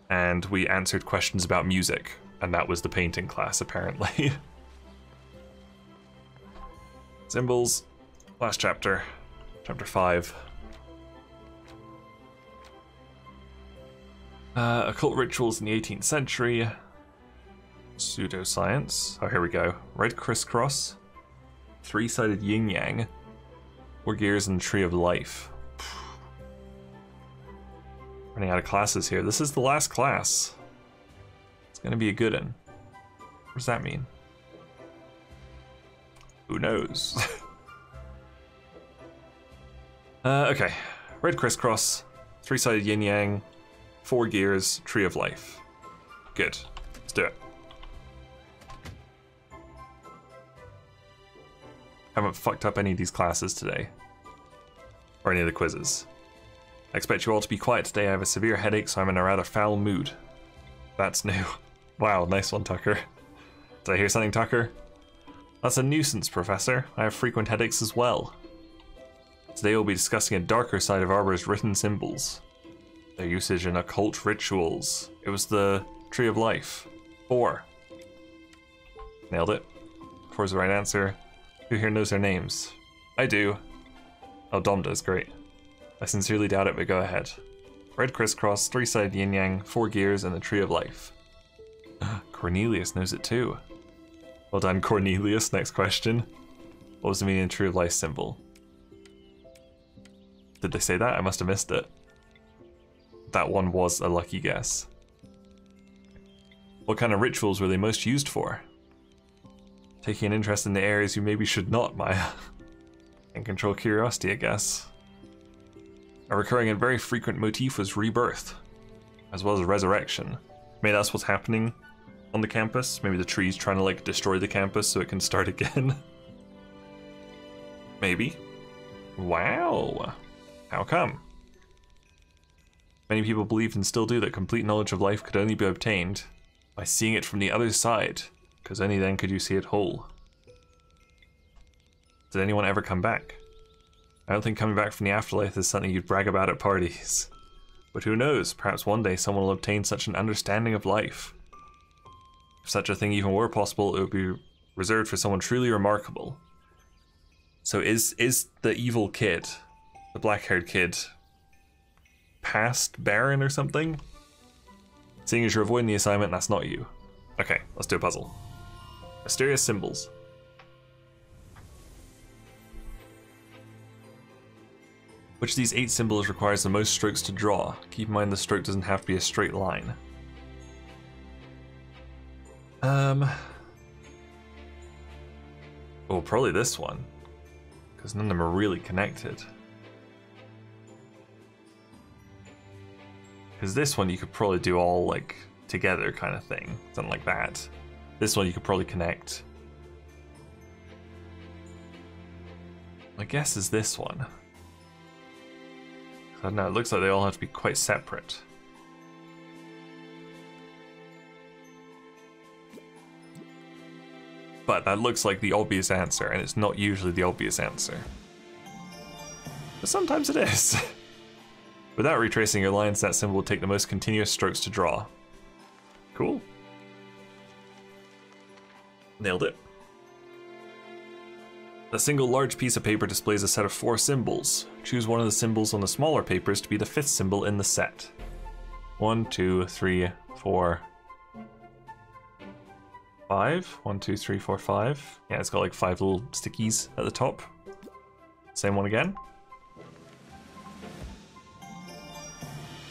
and we answered questions about music, and that was the painting class apparently. Symbols, last chapter, chapter 5. Occult rituals in the 18th century. Pseudoscience. Oh, here we go. Red crisscross. Three-sided yin-yang. 4 gears and tree of life. Running out of classes here. This is the last class. It's gonna be a good one. What does that mean? Who knows? Okay. Red crisscross. Three-sided yin-yang. 4 gears, tree of life. Good. Let's do it. Haven't fucked up any of these classes today. Or any of the quizzes. I expect you all to be quiet today. I have a severe headache, so I'm in a rather foul mood. That's new. Wow, nice one, Tucker. Did I hear something, Tucker? That's a nuisance, Professor. I have frequent headaches as well. Today we'll be discussing a darker side of Arbor's written symbols. Their usage in occult rituals. It was the Tree of Life. 4. Nailed it. 4 is the right answer. Who here knows their names? I do. Oh, Dom does, great. I sincerely doubt it, but go ahead. Red crisscross, 3-sided yin-yang, 4 gears, and the Tree of Life. Cornelius knows it too. Well done, Cornelius. Next question. What was the meaning of the Tree of Life symbol? Did they say that? I must have missed it. That one was a lucky guess. What kind of rituals were they most used for? Taking an interest in the areas you maybe should not, Maya. And control curiosity, I guess. A recurring and very frequent motif was rebirth, as well as resurrection. Maybe that's what's happening on the campus. Maybe the tree's trying to like destroy the campus so it can start again. Maybe. Wow. How come? Many people believed and still do that complete knowledge of life could only be obtained by seeing it from the other side, because only then could you see it whole. Did anyone ever come back? I don't think coming back from the afterlife is something you'd brag about at parties. But who knows, perhaps one day someone will obtain such an understanding of life. If such a thing even were possible, it would be reserved for someone truly remarkable. So is the evil kid, the black-haired kid, past Baron or something? Seeing as you're avoiding the assignment, that's not you. Okay, let's do a puzzle. Mysterious symbols. Which of these 8 symbols requires the most strokes to draw? Keep in mind the stroke doesn't have to be a straight line. Oh, probably this one. Because none of them are really connected. Because this one you could probably do all, like, together kind of thing. Something like that. This one you could probably connect. My guess is this one. I don't know, it looks like they all have to be quite separate. But that looks like the obvious answer, and it's not usually the obvious answer. But sometimes it is. Without retracing your lines, that symbol will take the most continuous strokes to draw. Cool. Nailed it. A single large piece of paper displays a set of 4 symbols. Choose one of the symbols on the smaller papers to be the 5th symbol in the set. 1, 2, 3, 4, 5. 1, 2, 3, 4, 5. Yeah, it's got like 5 little stickies at the top. Same one again.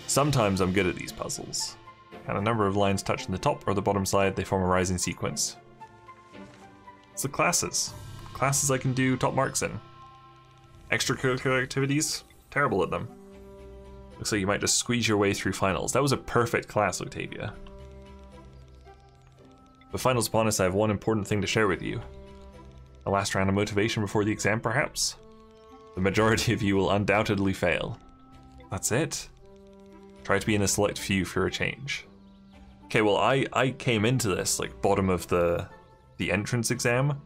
Sometimes I'm good at these puzzles. And a number of lines touching the top or the bottom side, they form a rising sequence. It's the classes. Classes I can do top marks in. Extracurricular activities, terrible at them. Looks like you might just squeeze your way through finals. That was a perfect class, Octavia. With finals upon us, I have one important thing to share with you. A last round of motivation before the exam, perhaps? The majority of you will undoubtedly fail. That's it. Try to be in a select few for a change. Okay, well, I came into this, like, bottom of the entrance exam.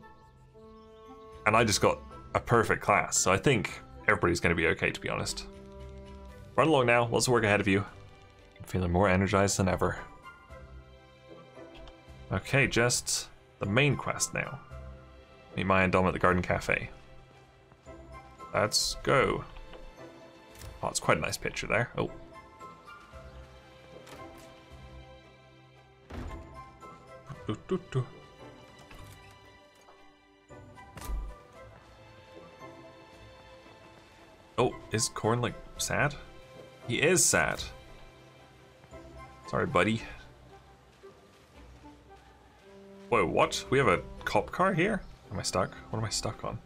And I just got a perfect class, so I think everybody's going to be okay, to be honest. Run along now, lots of work ahead of you. I'm feeling more energized than ever. Okay, just the main quest now. Meet Maya and Dom at the Garden Cafe. Let's go. Oh, it's quite a nice picture there. Oh. Oh, is Corn, like, sad? He is sad. Sorry, buddy. Whoa, what? We have a cop car here? Am I stuck? What am I stuck on?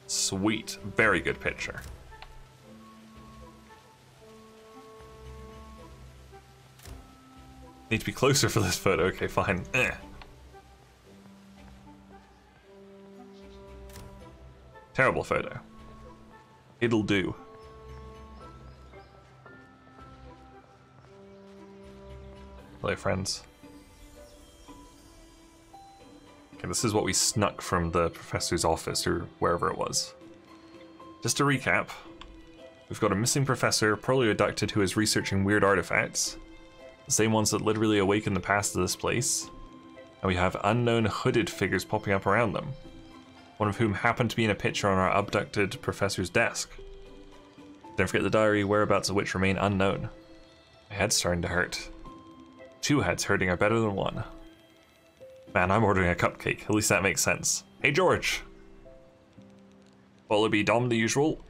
Sweet. Very good picture. Need to be closer for this photo. Okay, fine. Terrible photo. It'll do. Hello, friends. Okay, this is what we snuck from the professor's office, or wherever it was. Just to recap, we've got a missing professor, probably abducted, who is researching weird artifacts. The same ones that literally awaken the past of this place. And we have unknown hooded figures popping up around them. One of whom happened to be in a picture on our abducted professor's desk. Don't forget the diary, whereabouts of which remain unknown. My head's starting to hurt. 2 heads hurting are better than 1. Man, I'm ordering a cupcake. At least that makes sense. Hey, George! Will it be Dom the usual?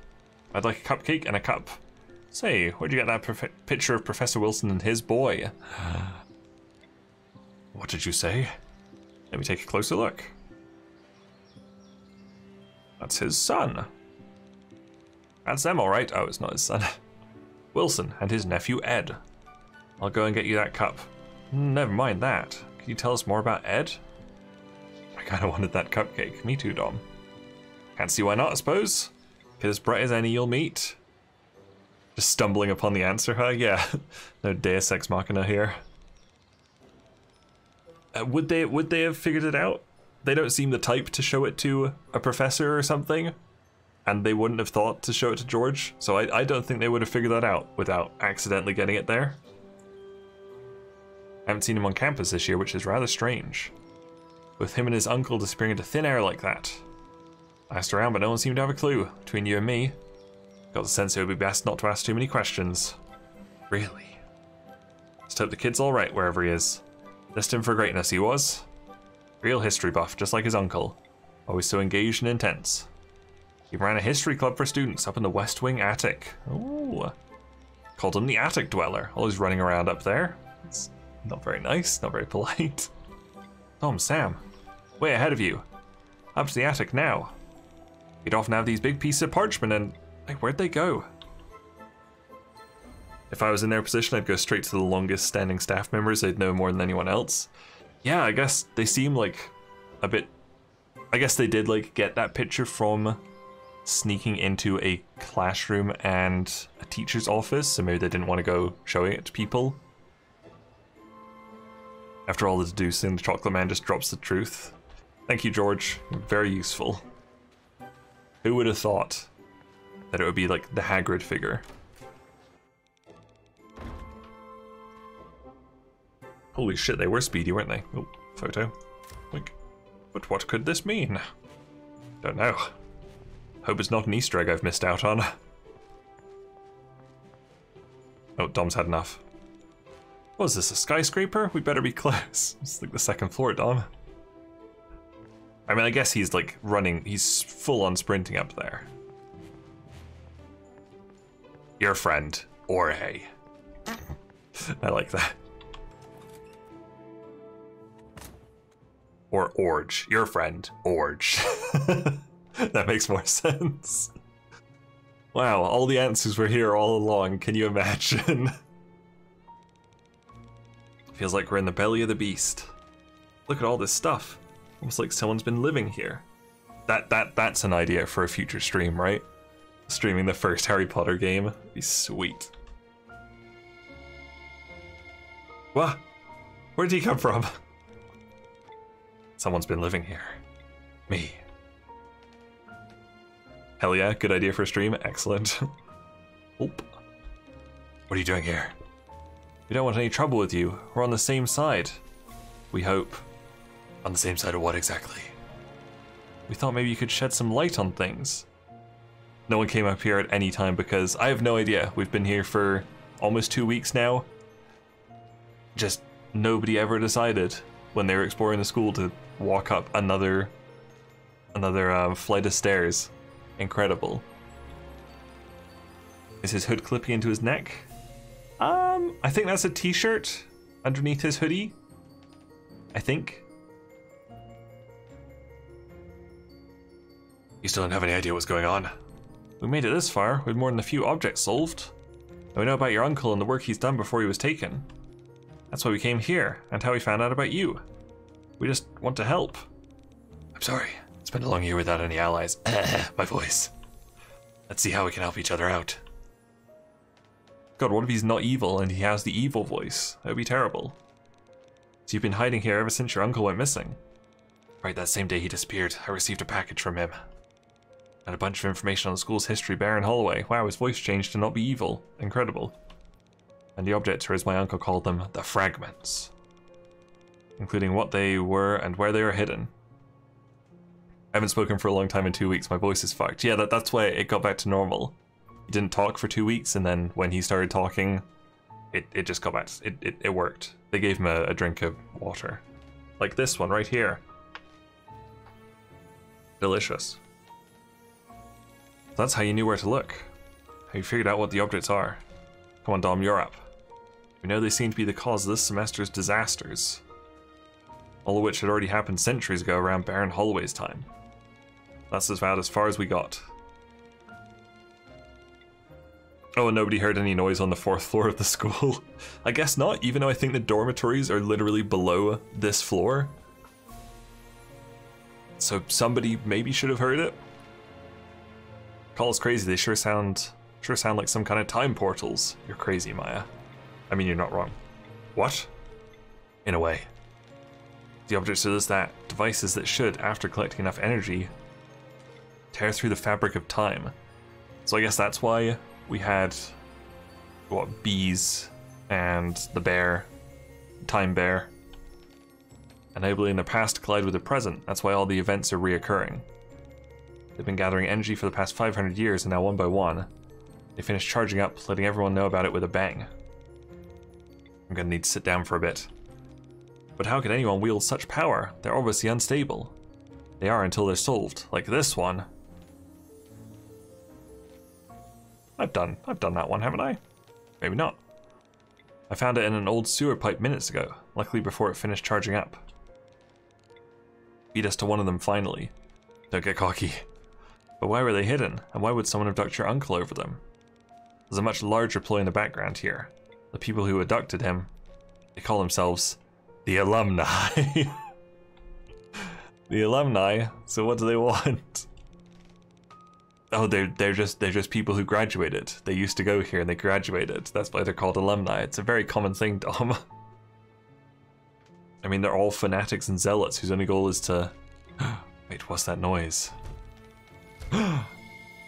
I'd like a cupcake and a cup. Say, where'd you get that picture of Professor Wilson and his boy? What did you say? Let me take a closer look. That's his son. That's them, alright. Oh, it's not his son. Wilson and his nephew Ed. I'll go and get you that cup. Never mind that. Can you tell us more about Ed? I kinda wanted that cupcake. Me too, Dom. Can't see why not, I suppose. Kid as bright as any you'll meet. Just stumbling upon the answer, huh? Yeah. No Deus Ex Machina here. Would they have figured it out? They don't seem the type to show it to a professor or something, and they wouldn't have thought to show it to George, so I don't think they would have figured that out without accidentally getting it there. I haven't seen him on campus this year, which is rather strange. With him and his uncle disappearing into thin air like that. I asked around, but no one seemed to have a clue. Between you and me, got the sense it would be best not to ask too many questions. Really? Just hope the kid's alright wherever he is. Destined for greatness he was. Real history buff, just like his uncle. Always so engaged and intense. He ran a history club for students up in the West Wing attic. Ooh. Called him the attic dweller. Always running around up there. It's not very nice, not very polite. Tom, Sam, way ahead of you. Up to the attic now. You'd often have these big pieces of parchment and... Like, where'd they go? If I was in their position, I'd go straight to the longest standing staff members. They'd know more than anyone else. Yeah, I guess they seem like a bit... I guess they did, like, get that picture from sneaking into a classroom and a teacher's office, so maybe they didn't want to go showing it to people. After all the deducing, the chocolate man just drops the truth. Thank you, George. Very useful. Who would have thought that it would be like the Hagrid figure? Holy shit, they were speedy, weren't they? Oh, photo. Like, but what could this mean? Don't know. Hope it's not an Easter egg I've missed out on. Oh, Dom's had enough. What is this, a skyscraper? We better be close. It's like the second floor, Dom. I mean, I guess he's like running, he's full on sprinting up there. Your friend, Orhe. I like that. Or Orge. Your friend, Orge. That makes more sense. Wow, all the answers were here all along, can you imagine? Feels like we're in the belly of the beast. Look at all this stuff. Almost like someone's been living here. That's an idea for a future stream, right? Streaming the first Harry Potter game. It'd be sweet. What? Where did he come from? Someone's been living here. Me. Hell yeah, good idea for a stream. Excellent. Oop. What are you doing here? We don't want any trouble with you. We're on the same side. We hope. On the same side of what exactly? We thought maybe you could shed some light on things. No one came up here at any time because I have no idea. We've been here for almost 2 weeks now. Just nobody ever decided when they were exploring the school to walk up another flight of stairs. Incredible. Is his hood clipping into his neck? I think that's a t-shirt underneath his hoodie. I think. You still don't have any idea what's going on? We made it this far with more than a few objects solved. And we know about your uncle and the work he's done before he was taken. That's why we came here, and how we found out about you. We just want to help. I'm sorry. It's been a long year without any allies. My voice. Let's see how we can help each other out. God, what if he's not evil and he has the evil voice? That would be terrible. So you've been hiding here ever since your uncle went missing? Right, that same day he disappeared, I received a package from him. And a bunch of information on the school's history, Baron Holloway. Wow, his voice changed to not be evil. Incredible. And the objects are, as my uncle called them, the fragments. Including what they were and where they were hidden. I haven't spoken for a long time in 2 weeks, my voice is fucked. Yeah, that's why it got back to normal. He didn't talk for 2 weeks, and then when he started talking, it just got back to, it worked. They gave him a drink of water. Like this one right here. Delicious. That's how you knew where to look. How you figured out what the objects are. Come on, Dom, you're up. We know they seem to be the cause of this semester's disasters. All of which had already happened centuries ago around Baron Holloway's time. That's about as far as we got. Oh, and nobody heard any noise on the 4th floor of the school. I guess not, even though I think the dormitories are literally below this floor. So somebody maybe should have heard it. Call us crazy, they sure sound like some kind of time portals. You're crazy, Maya. I mean, you're not wrong. What? In a way. The objects are just that, devices that should, after collecting enough energy, tear through the fabric of time. So I guess that's why we had, what, bees and the bear, time bear, enabling the past to collide with the present. That's why all the events are reoccurring. They've been gathering energy for the past 500 years, and now one by one, they finish charging up, letting everyone know about it with a bang. I'm gonna need to sit down for a bit. But how could anyone wield such power? They're obviously unstable. They are until they're solved, like this one. I've done that one, haven't I? Maybe not. I found it in an old sewer pipe minutes ago, luckily before it finished charging up. Beat us to one of them finally. Don't get cocky. But why were they hidden, and why would someone abduct your uncle over them? There's a much larger ploy in the background here. The people who abducted him, they call themselves the alumni. The alumni, so what do they want? Oh, they're just people who graduated. They used to go here and they graduated. That's why they're called alumni. It's a very common thing, Dom. I mean, they're all fanatics and zealots whose only goal is to... Wait, what's that noise?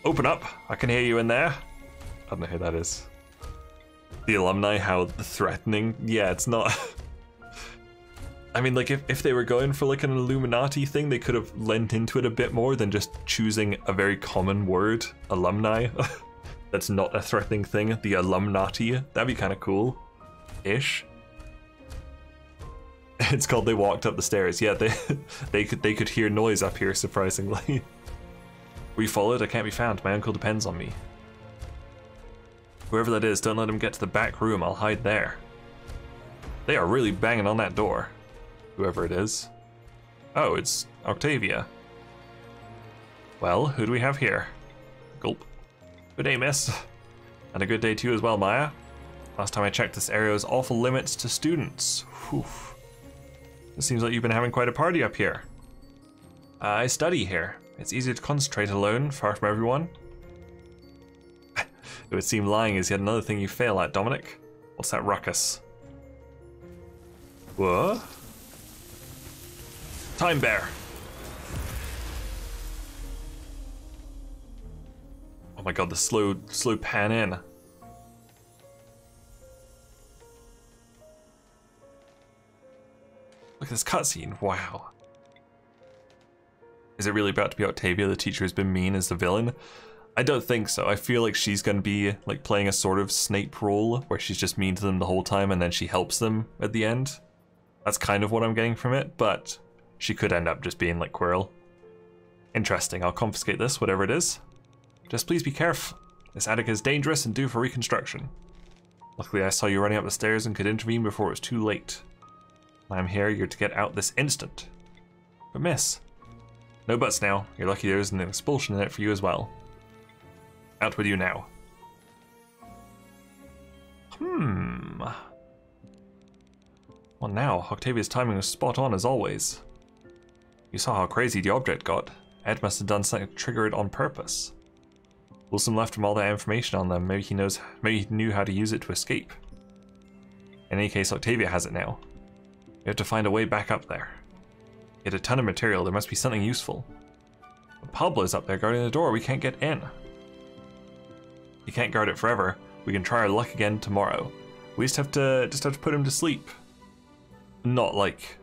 Open up! I can hear you in there. I don't know who that is. The alumni, how threatening. Yeah, it's not... I mean, like, if they were going for, like, an Illuminati thing, they could have lent into it a bit more than just choosing a very common word, alumni. That's not a threatening thing, the Illuminati. That'd be kind of cool-ish. It's called They Walked Up the Stairs. Yeah, they could hear noise up here, surprisingly. We followed, I can't be found. My uncle depends on me. Whoever that is, don't let him get to the back room. I'll hide there. They are really banging on that door. Whoever it is. Oh, it's Octavia. Well, who do we have here? Gulp. Good day, miss. And a good day to you as well, Maya. Last time I checked, this area was off limits to students. Whew. It seems like you've been having quite a party up here. I study here. It's easy to concentrate alone, far from everyone. It would seem lying is yet another thing you fail at, Dominic. What's that ruckus? What? Time Bear. Oh my god, the slow pan in. Look at this cutscene, wow. Is it really about to be Octavia, the teacher who's been mean, as the villain? I don't think so. I feel like she's gonna be like playing a sort of Snape role where she's just mean to them the whole time and then she helps them at the end. That's kind of what I'm getting from it, but she could end up just being like Quirrell. Interesting, I'll confiscate this, whatever it is. Just please be careful. This attic is dangerous and due for reconstruction. Luckily I saw you running up the stairs and could intervene before it was too late. I'm here, you're to get out this instant. But miss. No buts now. You're lucky there's an expulsion in it for you as well. Out with you now. Well now, Octavia's timing was spot on as always. You saw how crazy the object got. Ed must have done something to trigger it on purpose. Wilson left him all that information on them. Maybe he knew how to use it to escape. In any case, Octavia has it now. We have to find a way back up there. Get a ton of material, there must be something useful. But Pablo's up there guarding the door, we can't get in. You can't guard it forever. We can try our luck again tomorrow. We just have to put him to sleep. Not like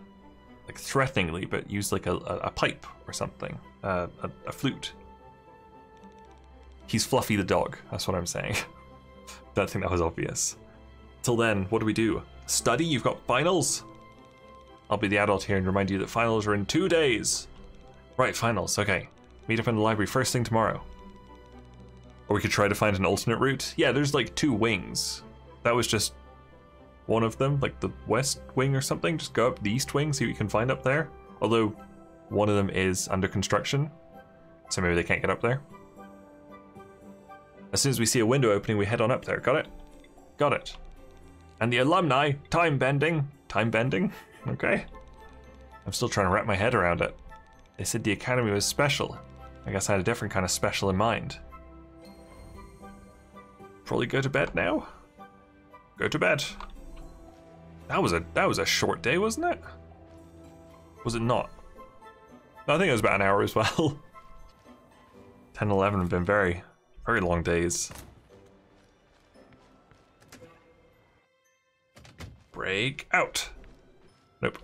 threateningly, but use like a pipe or something. A flute. He's Fluffy the dog, that's what I'm saying. Don't think that was obvious. Till then, what do we do? Study? You've got finals? I'll be the adult here and remind you that finals are in 2 days. Right, finals, okay. Meet up in the library first thing tomorrow. Or we could try to find an alternate route. Yeah, there's like 2 wings. That was just one of them, like the west wing or something. Just go up the east wing, see what you can find up there. Although one of them is under construction, so maybe they can't get up there. As soon as we see a window opening, we head on up there. Got it? Got it. And the alumni, time bending. Time bending? Okay. I'm still trying to wrap my head around it. They said the academy was special. I guess I had a different kind of special in mind. Probably go to bed now? Go to bed. That was a short day, wasn't it? Was it not? I think it was about an hour as well. 10, 11 have been very, very long days. Break out. Nope.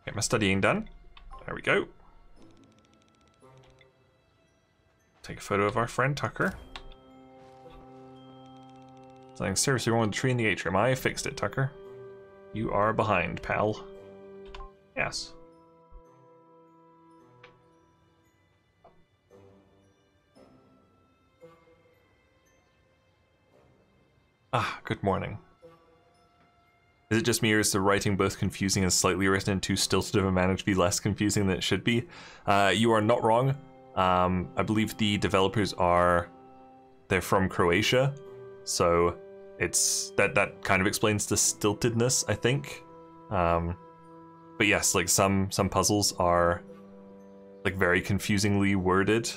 Get my studying done. There we go. Take a photo of our friend Tucker. Something seriously wrong with the tree in the atrium. I fixed it, Tucker. You are behind, pal. Yes. Ah, good morning. Is it just me, or is the writing both confusing and slightly written and too stilted of a manner to be less confusing than it should be? You are not wrong. I believe the developers they're from Croatia, so it's that kind of explains the stiltedness, I think. But yes, like some puzzles are like very confusingly worded,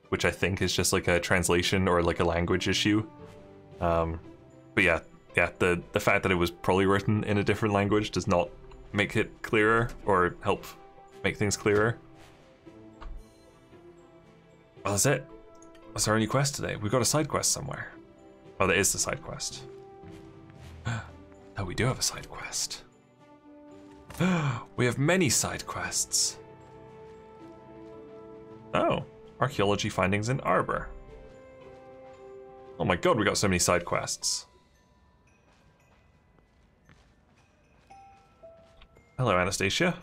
which I think is just like a translation or like a language issue. But yeah, the fact that it was probably written in a different language does not make it clearer or help make things clearer. Well, that's it. That's our only quest today. We've got a side quest somewhere. Oh, there is the side quest. Oh, we do have a side quest. We have many side quests. Oh, archaeology findings in Arbor. Oh my god, we got so many side quests. Hello, Anastasia.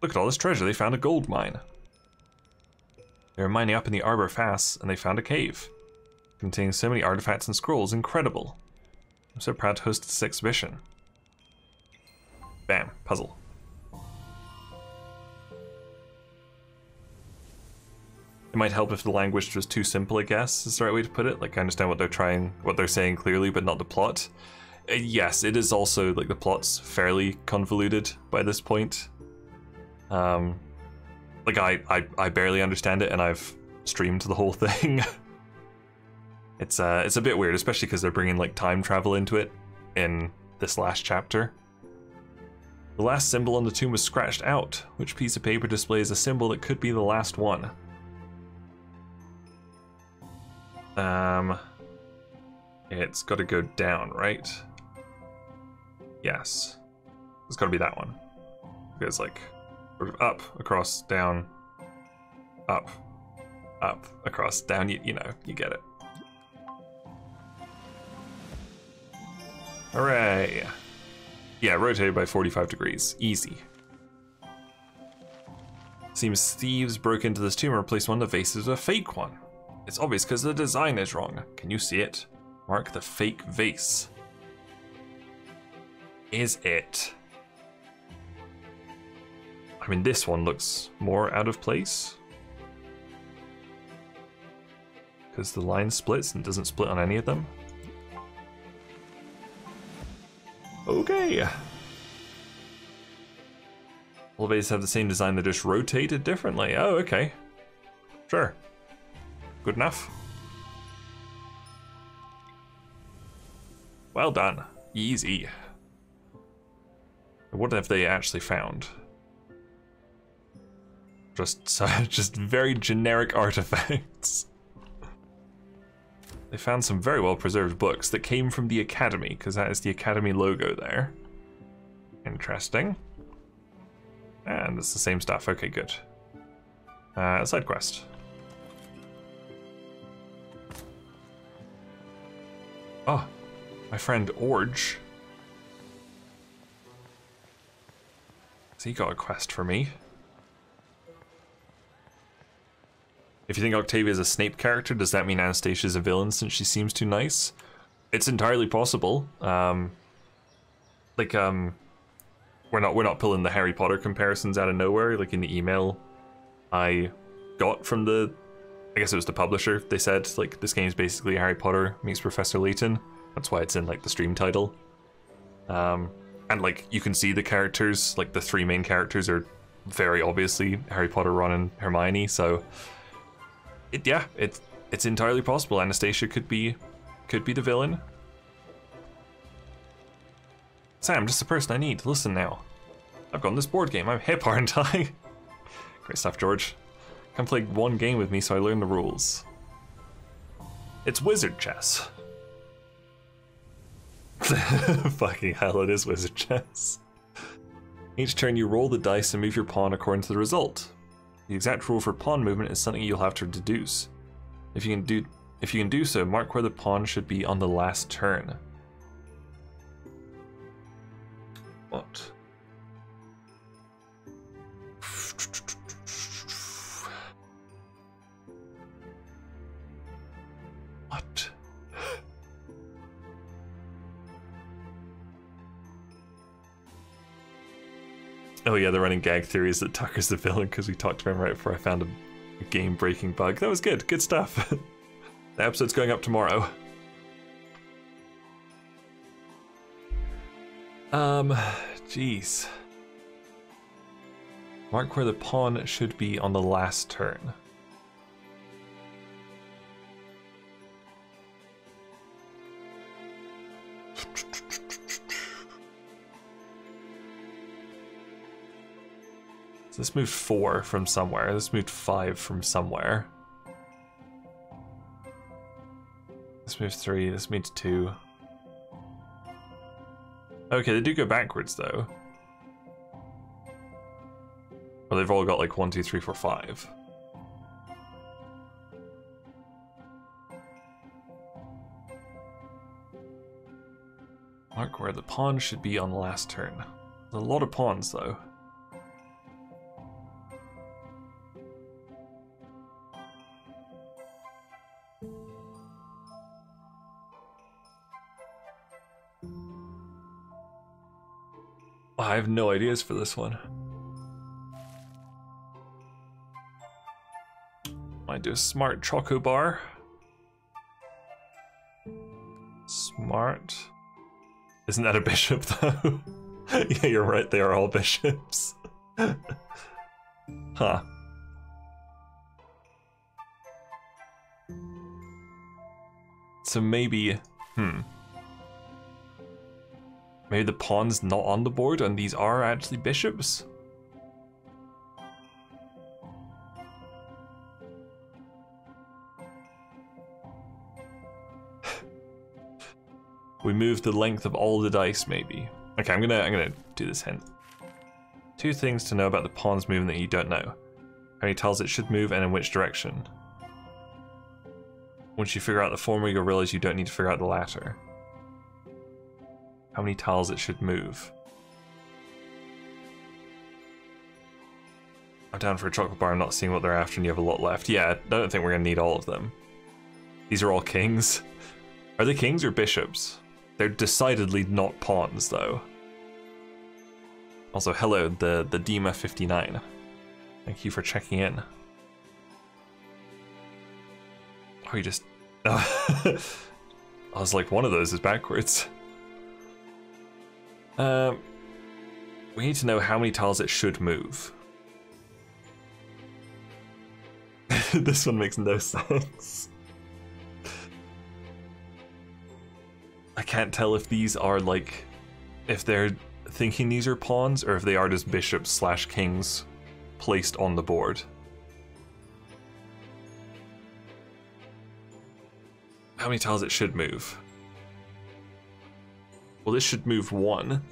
Look at all this treasure. They found a gold mine. They were mining up in the Arbor Pass, and they found a cave containing so many artifacts and scrolls. Incredible. I'm so proud to host this exhibition. Bam, puzzle. It might help if the language was too simple, I guess, is the right way to put it. Like, I understand what they're saying clearly, but not the plot. Yes, it is also, like, the plot's fairly convoluted by this point. Like, I barely understand it, and I've streamed the whole thing. It's a bit weird, especially because they're bringing, like, time travel into it in this last chapter. The last symbol on the tomb was scratched out. Which piece of paper displays a symbol that could be the last one? It's got to go down, right? Yes. It's got to be that one. Because, like, up, across, down, up, across, down, you know, you get it. Hooray! Yeah, rotated by 45 degrees. Easy. Seems thieves broke into this tomb and replaced one of the vases with a fake one. It's obvious because the design is wrong. Can you see it? Mark the fake vase. Is it? I mean, this one looks more out of place. Because the line splits and doesn't split on any of them. Okay. All vases have the same design, they're just rotated differently. Oh, okay. Sure. Good enough. Well done. Easy. What have they actually found? Just very generic artifacts. They found some very well preserved books that came from the Academy, because that is the Academy logo there. Interesting. And it's the same stuff. Okay, good. Side quest. Oh, my friend Orge. Has he got a quest for me? If you think Octavia is a Snape character, does that mean Anastasia is a villain since she seems too nice? It's entirely possible. We're not pulling the Harry Potter comparisons out of nowhere. Like in the email I got from I guess it was the publisher. They said like this game's basically Harry Potter meets Professor Layton. That's why it's in like the stream title. And like you can see the characters, like the three main characters are very obviously Harry Potter, Ron, and Hermione. So it's entirely possible Anastasia could be the villain. Sam, just the person I need. Listen now. I've gotten this board game. I'm hip, aren't I? Great stuff, George. Come play one game with me so I learn the rules. It's wizard chess. Fucking hell, it is wizard chess. Each turn you roll the dice and move your pawn according to the result. The exact rule for pawn movement is something you'll have to deduce. If you can do so, mark where the pawn should be on the last turn. What? What? Oh yeah, the running gag theory is that Tucker's the villain because we talked to him right before I found a game-breaking bug. That was good. Good stuff. The episode's going up tomorrow. Jeez. Mark where the pawn should be on the last turn. So this moved 4 from somewhere. This moved 5 from somewhere. This moves 3. This moves 2. Okay, they do go backwards though. Well, they've all got like 1, 2, 3, 4, 5. Mark where the pawn should be on the last turn. There's a lot of pawns though. I have no ideas for this one. Might do a smart choco bar. Smart. Isn't that a bishop though? Yeah, you're right, they are all bishops. Huh. So maybe, maybe the pawn's not on the board and these are actually bishops? We moved the length of all the dice, maybe. Okay, I'm gonna do this hint. 2 things to know about the pawn's movement that you don't know. How many tiles it should move and in which direction. Once you figure out the former, you'll realize you don't need to figure out the latter. How many tiles it should move. I'm down for a chocolate bar, I'm not seeing what they're after and you have a lot left. Yeah, I don't think we're gonna need all of them. These are all kings. Are they kings or bishops? They're decidedly not pawns, though. Also, hello, the Dima59. Thank you for checking in. Oh, you just... I was like, one of those is backwards. We need to know how many tiles it should move. This one makes no sense. I can't tell if these are like, if they're thinking these are pawns or if they are just bishops slash kings placed on the board. How many tiles it should move? Well, this should move 1.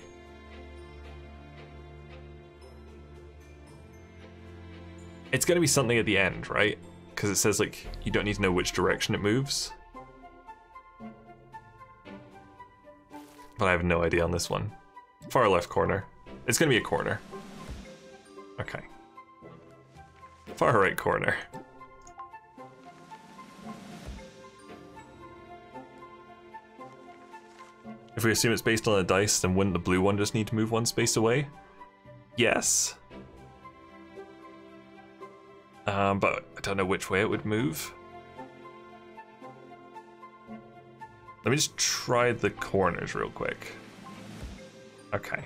It's going to be something at the end, right? Because it says like you don't need to know which direction it moves. But I have no idea on this one. Far left corner. It's gonna be a corner. Okay. Far right corner. If we assume it's based on a dice, then wouldn't the blue one just need to move 1 space away? Yes. But I don't know which way it would move. Let me just try the corners real quick. Okay.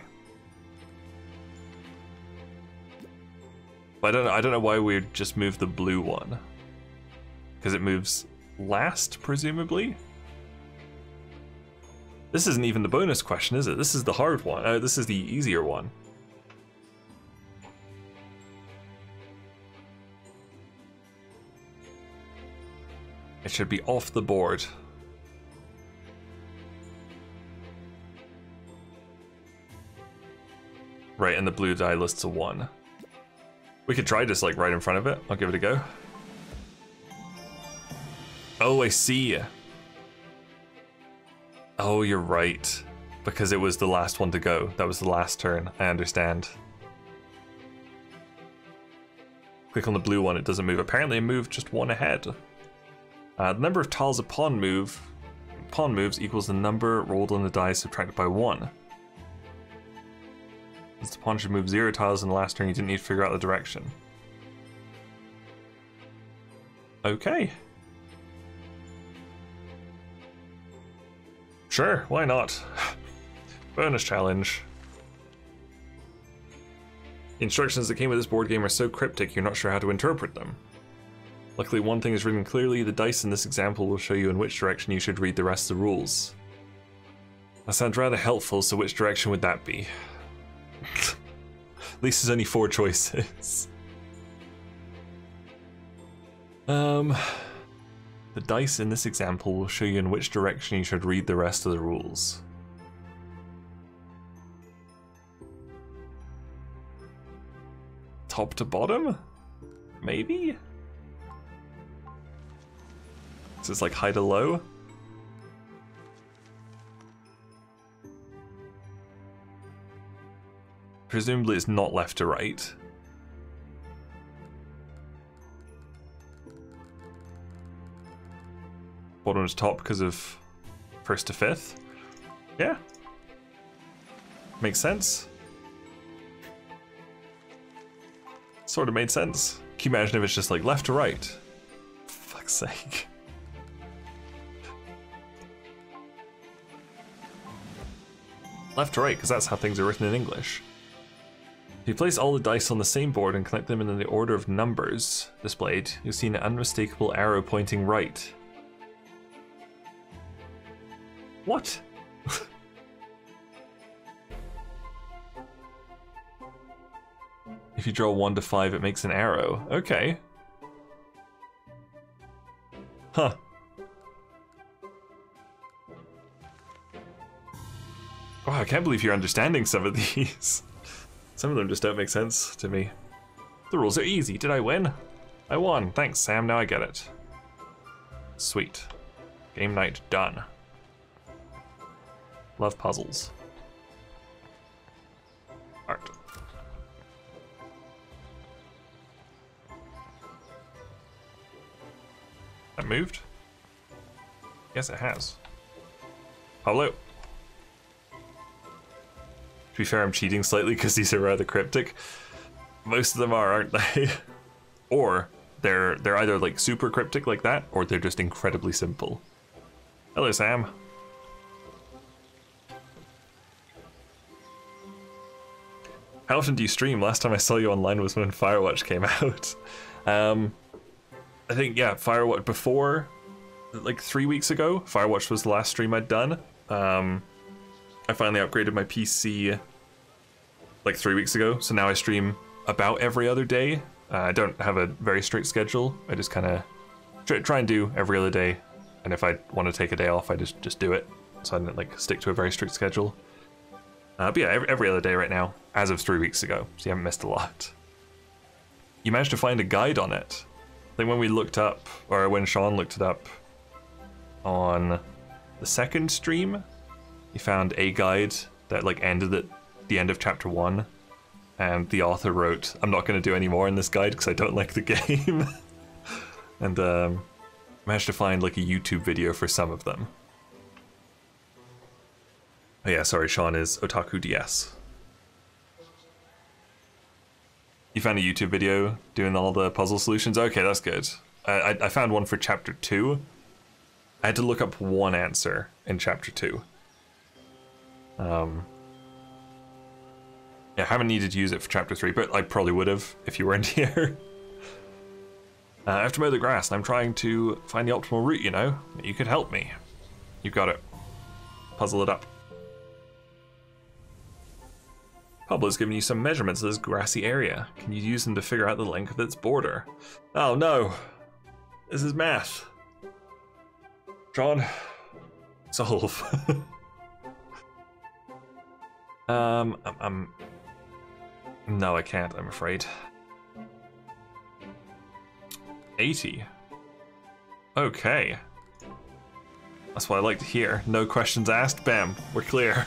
But I don't know why we just moved the blue one. Because it moves last, presumably? This isn't even the bonus question, is it? This is the hard one. This is the easier one. It should be off the board. Right, and the blue die lists a 1. We could try just like right in front of it. I'll give it a go. Oh, I see. Oh, you're right. Because it was the last one to go. That was the last turn. I understand. Click on the blue one, it doesn't move. Apparently it moved just 1 ahead. The number of tiles a pawn moves equals the number rolled on the die subtracted by 1. Since the pawn should move 0 tiles in the last turn, you didn't need to figure out the direction. Okay. Sure, why not? Bonus challenge. The instructions that came with this board game are so cryptic you're not sure how to interpret them. Luckily, one thing is written clearly: the dice in this example will show you in which direction you should read the rest of the rules. That sounds rather helpful, so which direction would that be? At least there's only 4 choices. The dice in this example will show you in which direction you should read the rest of the rules. Top to bottom? Maybe? So it's like high to low? Presumably it's not left to right. Bottom to top because of 1st to 5th? Yeah. Makes sense. Sort of made sense. Can you imagine if it's just like left to right? For fuck's sake. Left to right, because that's how things are written in English. If you place all the dice on the same board and connect them in the order of numbers displayed, you'll see an unmistakable arrow pointing right. What? If you draw 1 to 5, it makes an arrow. Okay. Huh. Wow, I can't believe you're understanding some of these. Some of them just don't make sense to me. The rules are easy. Did I win? I won. Thanks, Sam. Now I get it. Sweet. Game night done. Love puzzles. Art. That moved? Yes, it has. Hello. To be fair, I'm cheating slightly because these are rather cryptic. Most of them are, aren't they? Or they're either like super cryptic like that, or they're just incredibly simple. Hello, Sam. How often do you stream? Last time I saw you online was when Firewatch came out. I think, yeah, Firewatch before, like 3 weeks ago, Firewatch was the last stream I'd done. I finally upgraded my PC like 3 weeks ago, so now I stream about every other day. I don't have a very strict schedule. I just kind of try and do every other day, and if I want to take a day off, I just do it. So I don't like stick to a very strict schedule. But yeah, every other day right now, as of 3 weeks ago, so you haven't missed a lot. You managed to find a guide on it. I think when we looked up, or when Sean looked it up on the second stream, he found a guide that like ended at the end of chapter 1, and the author wrote, "I'm not going to do any more in this guide because I don't like the game." And managed to find like a YouTube video for some of them. Oh yeah, sorry, Sean is Otaku DS. You found a YouTube video doing all the puzzle solutions? Okay, that's good. I found one for chapter 2. I had to look up one answer in chapter 2. Yeah, I haven't needed to use it for chapter 3, but I probably would have if you weren't here. I have to mow the grass, and I'm trying to find the optimal route, you know? You could help me. You've got it. Puzzle it up. Pablo's given you some measurements of this grassy area. Can you use them to figure out the length of its border? Oh no! This is math. John, solve. No, I can't, I'm afraid. 80. Okay. That's what I like to hear. No questions asked, bam, we're clear.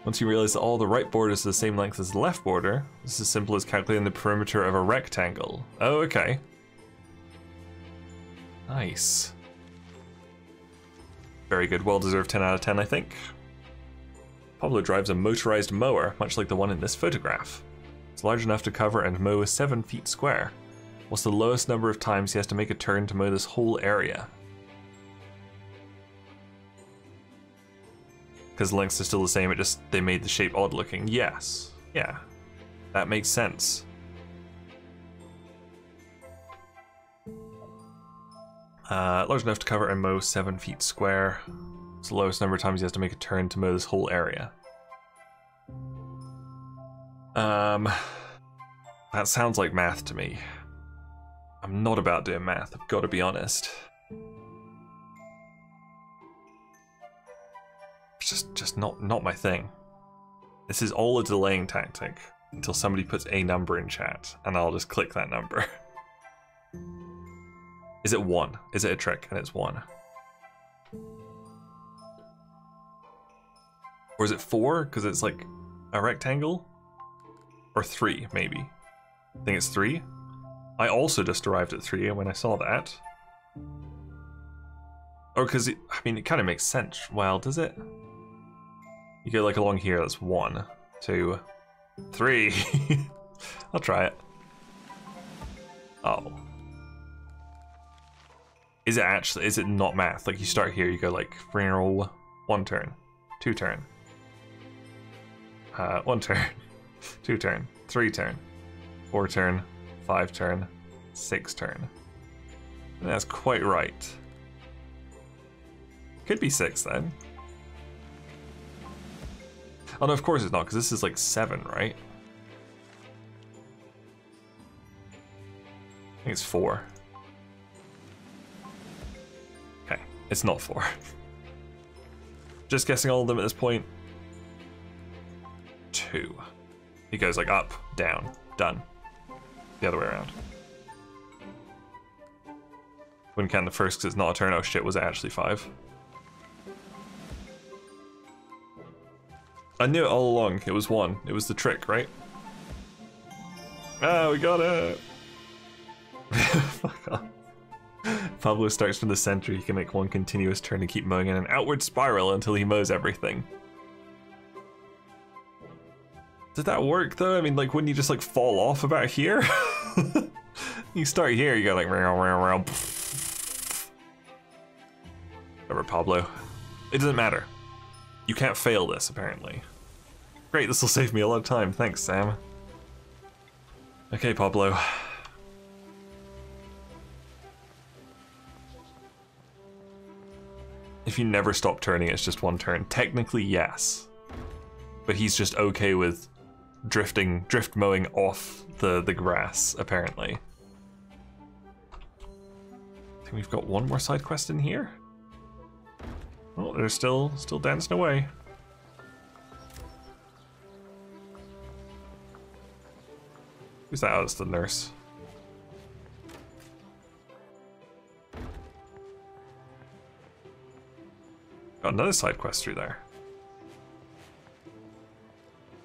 Once you realize that all the right borders are the same length as the left border, this is as simple as calculating the perimeter of a rectangle. Oh, okay. Nice. Very good, well-deserved 10 out of 10, I think. Pablo drives a motorized mower, much like the one in this photograph. It's large enough to cover and mow 7 feet square. What's the lowest number of times he has to make a turn to mow this whole area? Because the lengths are still the same, they made the shape odd looking. Yes. Yeah. That makes sense. Large enough to cover and mow 7 feet square. It's the lowest number of times he has to make a turn to mow this whole area. That sounds like math to me. I'm not about doing math, I've got to be honest. It's just not my thing. This is all a delaying tactic until somebody puts a number in chat, and I'll just click that number. Is it 1? Is it a trick? And it's 1. Or is it 4? Because it's like a rectangle? Or 3, maybe. I think it's 3. I also just arrived at 3 when I saw that. Oh, because I mean, it kind of makes sense. Well, does it? You go like along here, that's 1, 2, 3. I'll try it. Oh. Is it not math? Like you start here, you go like 1 turn, 2 turn. 1 turn, 2 turn, 3 turn, 4 turn, 5 turn, 6 turn. And that's quite right. Could be 6 then. Oh no, of course it's not, because this is like 7, right? I think it's 4. Okay, it's not 4. Just guessing all of them at this point. 2. He goes like up, down, done. The other way around. Wouldn't count the first because it's not a turn. Oh shit, was it actually 5? I knew it all along. It was 1. It was the trick, right? Ah, we got it! Fuck off. Pablo starts from the center. He can make 1 continuous turn and keep mowing in an outward spiral until he mows everything. Did that work though? I mean, like, wouldn't you just like fall off about here? You start here, you go like whatever, Pablo. It doesn't matter. You can't fail this, apparently. Great, this will save me a lot of time. Thanks, Sam. Okay, Pablo. If you never stop turning, it's just 1 turn. Technically, yes. But he's just okay with drift mowing off the grass, apparently. I think we've got 1 more side quest in here. Oh, they're still dancing away. Who's that? Oh, it's the nurse. Got another side quest through there.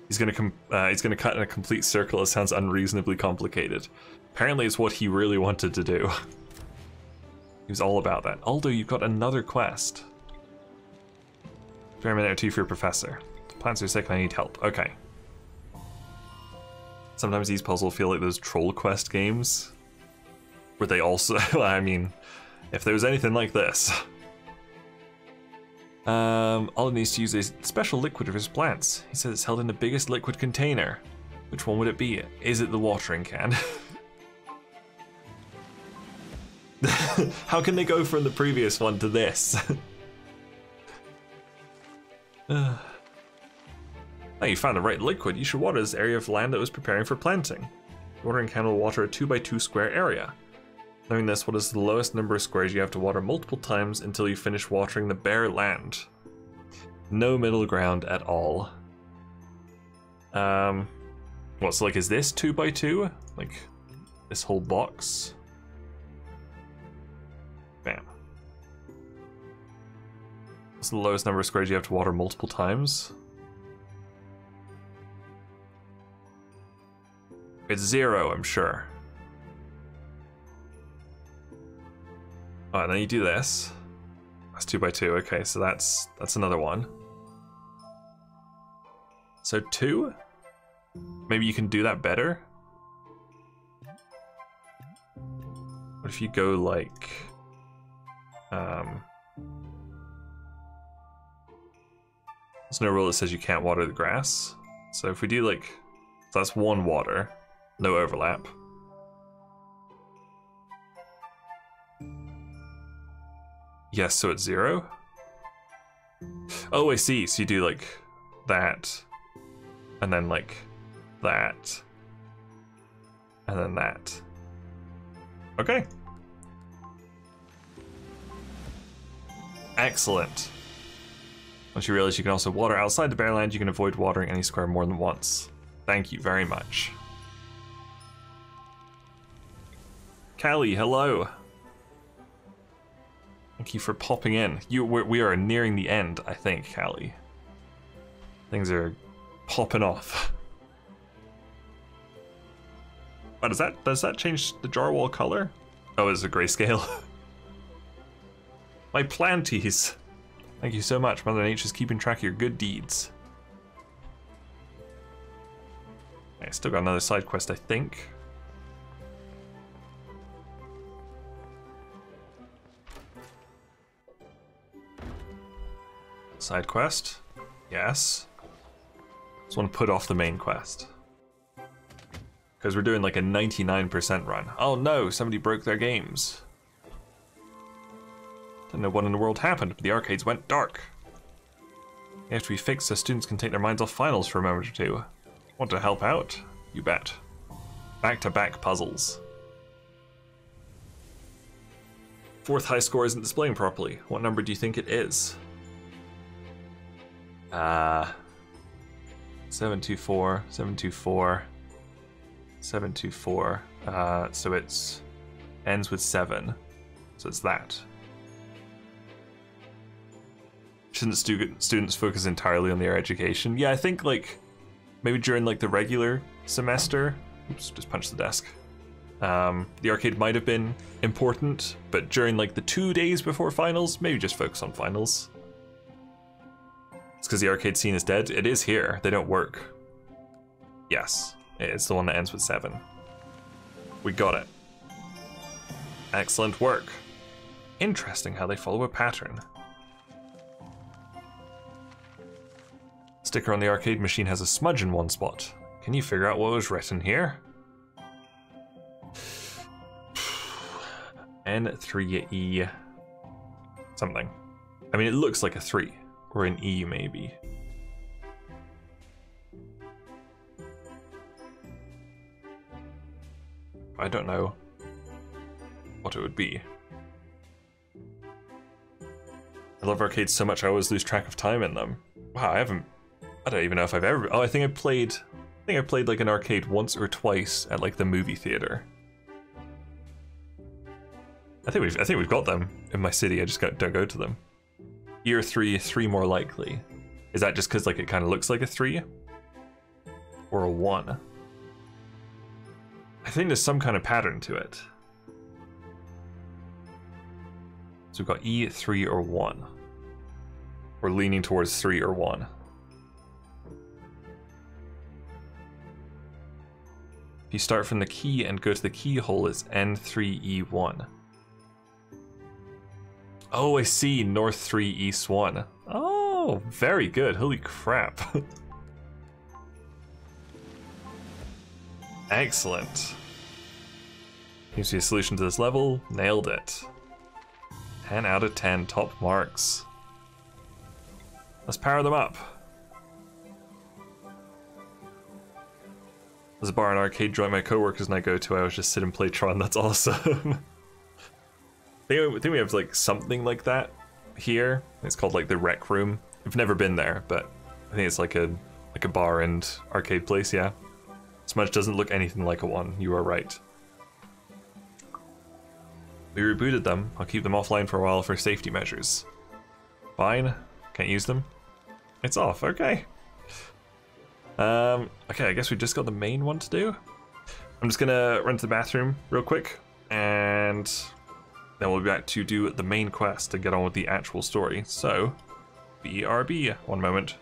He's gonna cut in a complete circle. It sounds unreasonably complicated. Apparently, it's what he really wanted to do. He was all about that. Aldo, you've got another quest. Spare a minute or 2 for your professor. Plants are sick and I need help. Okay. Sometimes these puzzles feel like those troll quest games. Where they also, I mean, if there was anything like this. Aldo needs to use a special liquid of his plants. He says it's held in the biggest liquid container. Which one would it be? Is it the watering can? How can they go from the previous one to this? Oh, you found the right liquid. You should water this area of land that was preparing for planting. The watering can will water a 2x2 square area. Knowing this, what is the lowest number of squares you have to water multiple times until you finish watering the bare land? No middle ground at all. What's like, is this 2x2? Like, this whole box? Bam. What's the lowest number of squares you have to water multiple times? It's 0, I'm sure. Oh, and then you do this. That's 2x2. Okay, so that's another one. So 2? Maybe you can do that better? What if you go like... there's no rule that says you can't water the grass. So if we do like... So that's 1 water. No overlap. Yes, so it's 0? Oh, I see. So you do like that. And then like that. And then that. Okay. Excellent. Once you realize you can also water outside the Bearland, you can avoid watering any square more than once. Thank you very much. Callie, hello. Thank you for popping in. We are nearing the end, I think, Callie. Things are popping off. Oh, does that change the jar wall color? Oh, it's a grayscale. My planties. Thank you so much. Mother Nature's keeping track of your good deeds. I still got another side quest, I think. Side quest? Yes. Just want to put off the main quest. Because we're doing like a 99% run. Oh no, somebody broke their games. Don't know what in the world happened, but the arcades went dark. They have to be fixed so students can take their minds off finals for a moment or two. Want to help out? You bet. Back-to-back puzzles. 4th high score isn't displaying properly. What number do you think it is? 724, 724, 724. So it's ends with 7. So it's that. Shouldn't students focus entirely on their education? Yeah, I think like maybe during like the regular semester. Oops, just punched the desk. The arcade might have been important, but during like the 2 days before finals, maybe just focus on finals. It's because the arcade scene is dead. It is here. They don't work. Yes, it's the one that ends with 7. We got it. Excellent work. Interesting how they follow a pattern. Sticker on the arcade machine has a smudge in one spot. Can you figure out what was written here? N3E something. I mean, it looks like a 3 or an E maybe. I don't know what it would be. I love arcades so much I always lose track of time in them. Wow, I don't even know if I've ever... Oh, I think I played like an arcade once or twice at like the movie theater. I think we've got them in my city. I just don't go to them. Year 3 more likely. Is that just because like it kind of looks like a 3 or a 1? I think there's some kind of pattern to it. So we've got E, 3, or 1. We're leaning towards 3 or 1. If you start from the key and go to the keyhole, it's N3E1. Oh, I see. North 3, East 1. Oh, very good. Holy crap. Excellent. Seems to be a solution to this level. Nailed it. 10 out of 10. Top marks. Let's power them up. There's a bar and arcade joint my coworkers and I go to. I always just sit and play Tron. That's awesome. I think we have like something like that here. It's called like the Rec Room. I've never been there, but I think it's like a bar and arcade place. Yeah, Smudge doesn't look anything like a 1. You are right. We rebooted them. I'll keep them offline for a while for safety measures. Fine. Can't use them. It's off. Okay. Okay. I guess we just got the main one to do. I'm just gonna run to the bathroom real quick and then we'll be back to do the main quest to get on with the actual story. So, BRB, one moment.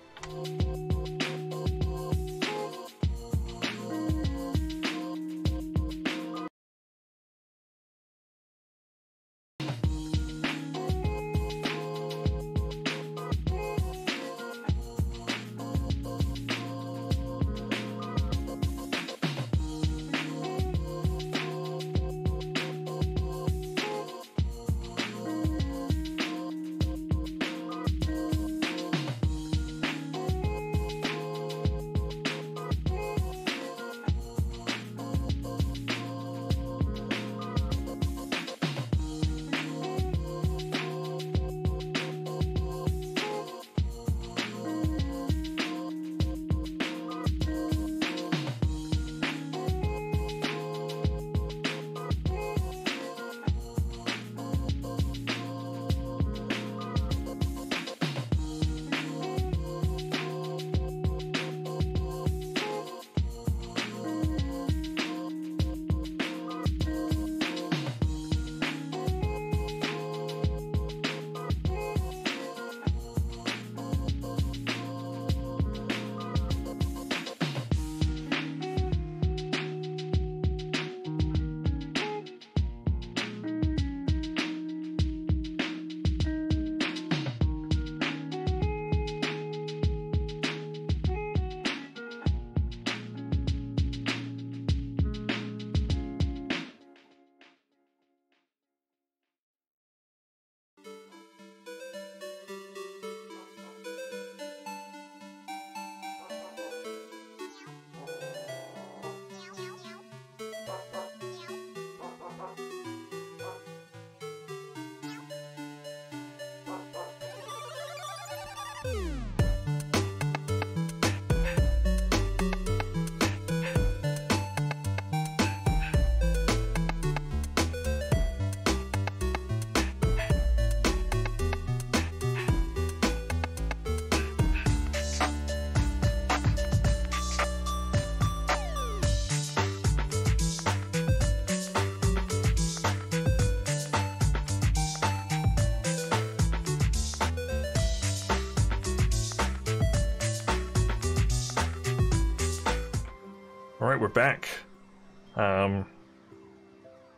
Alright, we're back.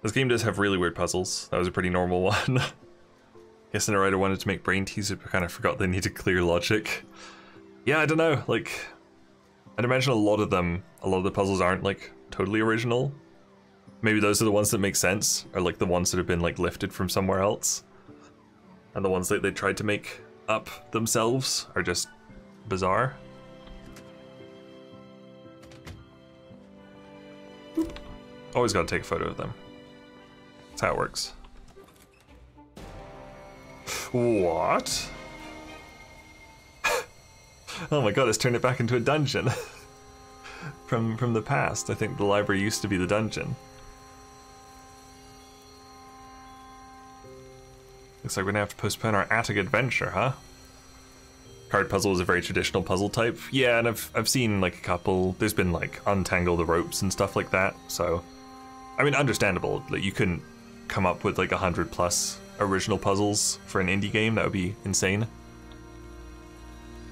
This game does have really weird puzzles. That was a pretty normal one. Guessing the writer wanted to make brain teaser, but kind of forgot they needed clear logic. Yeah, I don't know, like, I'd imagine a lot of the puzzles aren't, like, totally original. Maybe those are the ones that make sense, or like the ones that have been, like, lifted from somewhere else. And the ones that they tried to make up themselves are just bizarre. Oop. Always gotta take a photo of them. That's how it works. What? Oh my god, it's turned it back into a dungeon. from the past. I think the library used to be the dungeon. Looks like we're gonna have to postpone our attic adventure, huh? Card puzzle is a very traditional puzzle type. Yeah, and I've seen like a couple. There's been like untangle the ropes and stuff like that. So, I mean, understandable that you couldn't come up with like 100+ original puzzles for an indie game. That would be insane.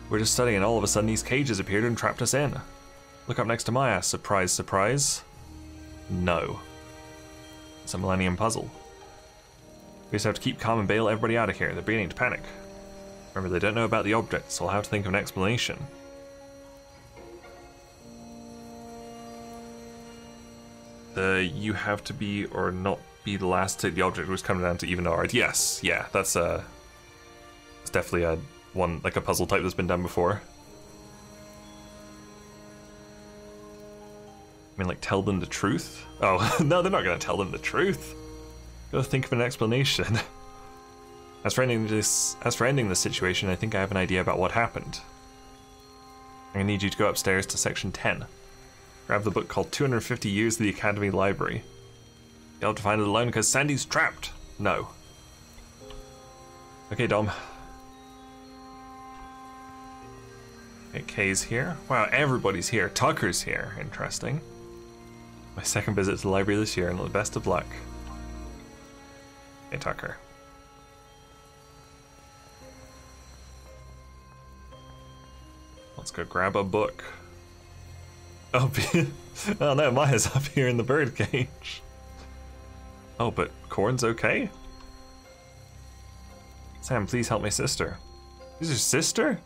We're just studying and all of a sudden these cages appeared and trapped us in. Look up next to my ass. Surprise, surprise. No. It's a Millennium puzzle. We just have to keep calm and bail everybody out of here. They're beginning to panic. Remember, they don't know about the object, so I'll have to think of an explanation. You have to be or not be the last to take the object, which comes down to even or odd. Yes, yeah, that's it's definitely a one, like a puzzle type that's been done before. I mean, like, tell them the truth? Oh, no, they're not gonna tell them the truth. Gotta think of an explanation. As for ending this situation, I think I have an idea about what happened. I'm gonna need you to go upstairs to section 10. Grab the book called 250 Years of the Academy Library. You'll have to find it alone because Sandy's trapped. No. Okay, Dom. Okay, Kay's here. Wow, everybody's here. Tucker's here. Interesting. My second visit to the library this year, and the best of luck. Hey, Tucker. Let's go grab a book. Oh, oh no, Maya's up here in the bird cage. Oh, but Corn's okay? Sam, please help my sister. Is your sister?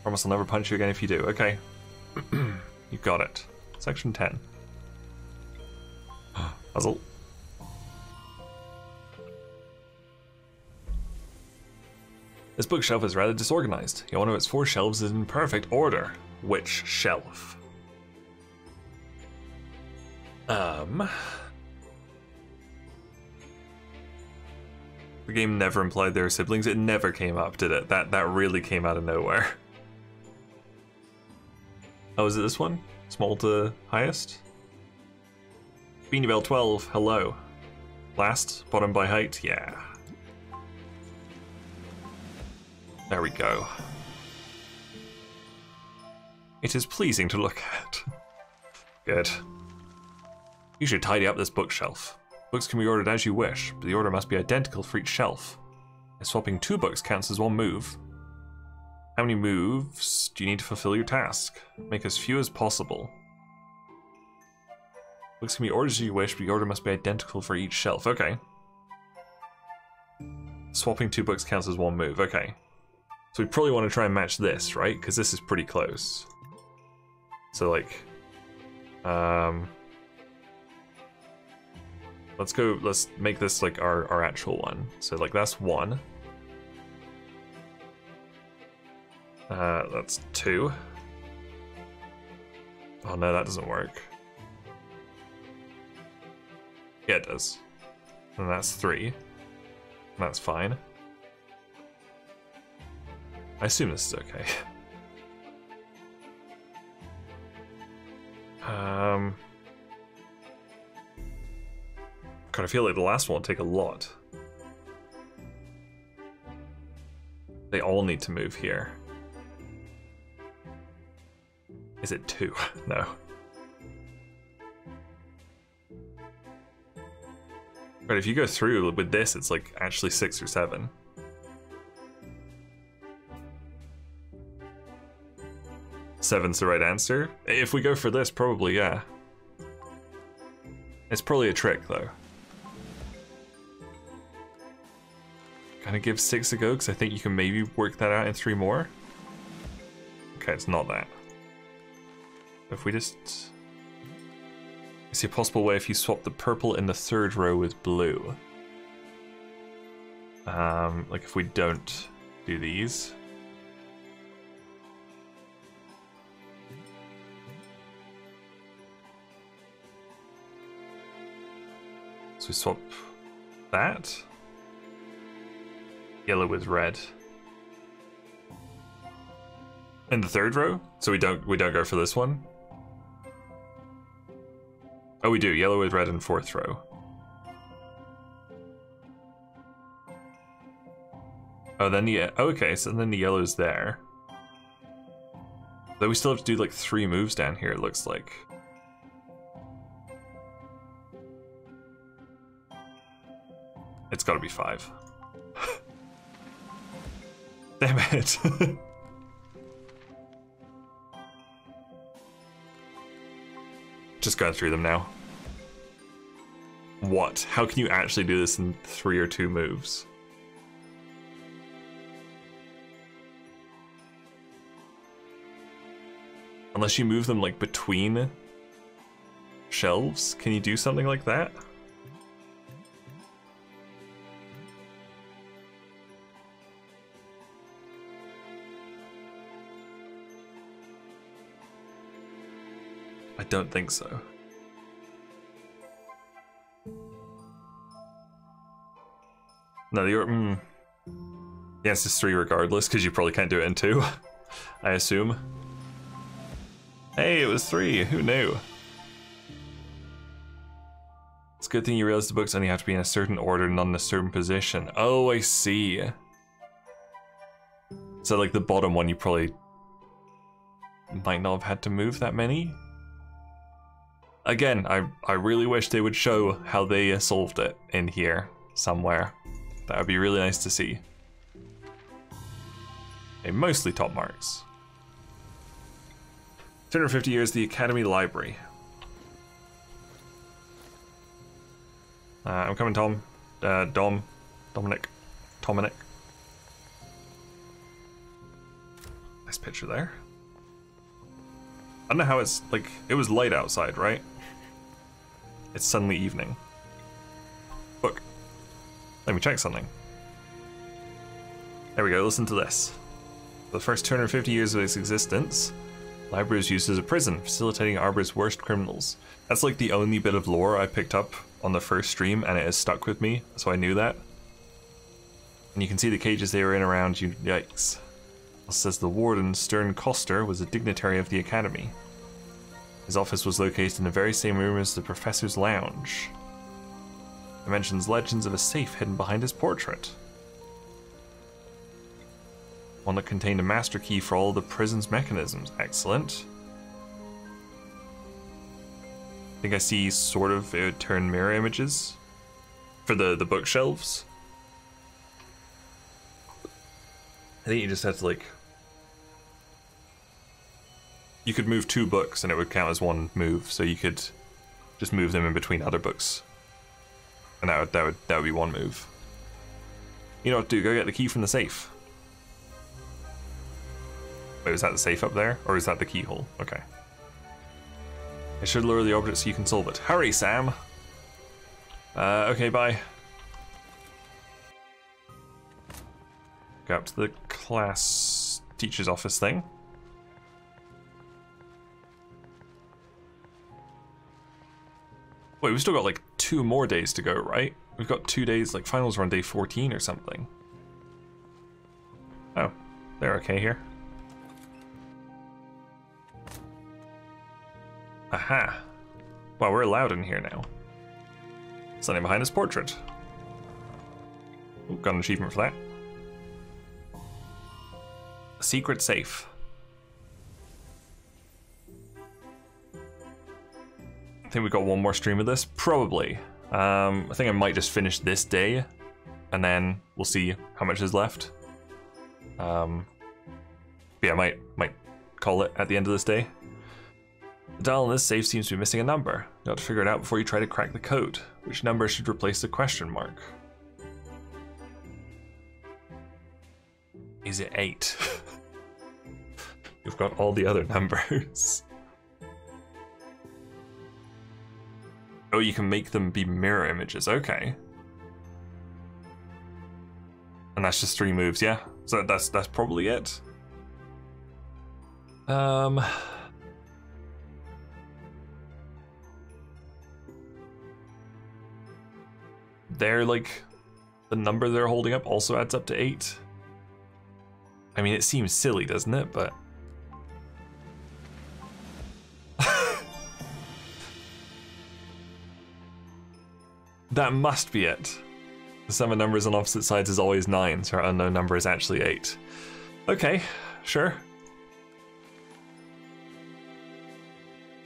Promise I'll never punch you again if you do. Okay. You got it. Section 10. Puzzle. This bookshelf is rather disorganized. Yet one of its 4 shelves is in perfect order. Which shelf? The game never implied they were siblings. It never came up, did it? That really came out of nowhere. Oh, is it this one? Small to highest? Beanie Bell 12, hello. Last, bottom by height, yeah. There we go. It is pleasing to look at. Good. You should tidy up this bookshelf. Books can be ordered as you wish, but the order must be identical for each shelf. As swapping 2 books counts as 1 move. How many moves do you need to fulfill your task? Make as few as possible. Books can be ordered as you wish, but the order must be identical for each shelf. Okay. Swapping 2 books counts as 1 move. Okay. So we probably want to try and match this, right? Because this is pretty close. So like, let's make this like our actual one. So like that's 1. That's 2. Oh no, that doesn't work. Yeah, it does. And that's 3. And that's fine. I assume this is okay. God, I feel like the last one will take a lot. They all need to move here. Is it 2? No. But if you go through with this, it's like actually 6 or 7. Seven's the right answer. If we go for this, probably, yeah. It's probably a trick, though. Gonna give 6 a go, because I think you can maybe work that out in 3 more. Okay, it's not that. If we just... I see a possible way if you swap the purple in the 3rd row with blue. Like if we don't do these. So we swap that. Yellow with red. In the 3rd row? So we don't go for this one? Oh, we do. Yellow with red in 4th row. Oh, then the... Okay, so then the yellow's there. Though we still have to do like 3 moves down here, it looks like. It's gotta be 5. Damn it. Just going through them now. What? How can you actually do this in 3 or 2 moves? Unless you move them like between shelves, can you do something like that? I don't think so. No, you're... Yeah, it's just 3 regardless, because you probably can't do it in 2, I assume. Hey, it was 3, who knew? It's a good thing you realize the books only have to be in a certain order, not in a certain position. Oh, I see. So like the bottom one, you probably might not have had to move that many? Again, I really wish they would show how they solved it in here somewhere. That would be really nice to see. Okay, mostly top marks. 250 years, the Academy Library. I'm coming, Tom. Dominic. Nice picture there. I don't know how it's, like, it was light outside, right? It's suddenly evening. Look. Let me check something. There we go, listen to this. For the first 250 years of its existence, the library was used as a prison, facilitating Arbor's worst criminals. That's like the only bit of lore I picked up on the first stream, and it has stuck with me, so I knew that. And you can see the cages they were in around you. Yikes. It says the warden, Stern Coster, was a dignitary of the Academy. His office was located in the very same room as the Professor's Lounge. It mentions legends of a safe hidden behind his portrait. One that contained a master key for all the prison's mechanisms. Excellent. I think I see sort of turn mirror images for the bookshelves. I think you just have to like... You could move 2 books and it would count as 1 move, so you could just move them in between other books. And that would be 1 move. You know what to do, go get the key from the safe. Wait, was that the safe up there? Or is that the keyhole? Okay. I should lower the object so you can solve it. Hurry, Sam! Okay, bye. Go up to the class teacher's office thing. Wait, we've still got like 2 more days to go, right? We've got 2 days, like finals are on day 14 or something. Oh, they're okay here. Aha. Well, we're allowed in here now. Standing behind his portrait. Ooh, got an achievement for that. A secret safe. I think we've got 1 more stream of this, probably. I think I might just finish this day, and then we'll see how much is left. But yeah, I might call it at the end of this day. The dial on this safe seems to be missing a number. You have to figure it out before you try to crack the code. Which number should replace the question mark? Is it 8? You've got all the other numbers. Oh, you can make them be mirror images, okay. And that's just 3 moves, yeah? So that's probably it. They're like, the number they're holding up also adds up to 8. I mean, it seems silly, doesn't it? But that must be it. The sum of numbers on opposite sides is always 9, so our unknown number is actually 8. Okay, sure.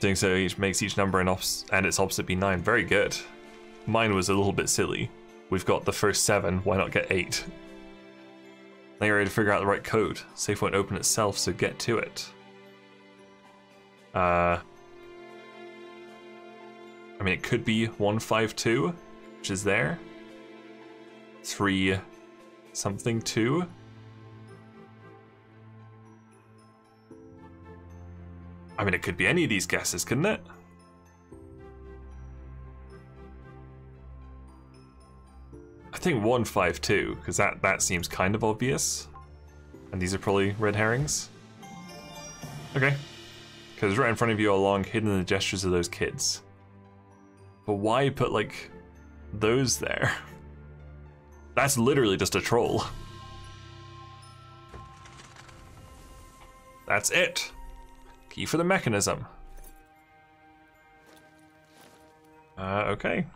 Doing so makes each number and its opposite be 9. Very good. Mine was a little bit silly. We've got the first 7, why not get 8? Now you're ready to figure out the right code. Safe won't open itself, so get to it. I mean, it could be 152, which is there. 3 something 2. I mean, it could be any of these guesses, couldn't it? I think 152, because that seems kind of obvious. And these are probably red herrings. Okay. Because right in front of you all along, hidden in the gestures of those kids. But why put, like, those there? That's literally just a troll. That's it. Key for the mechanism. Okay.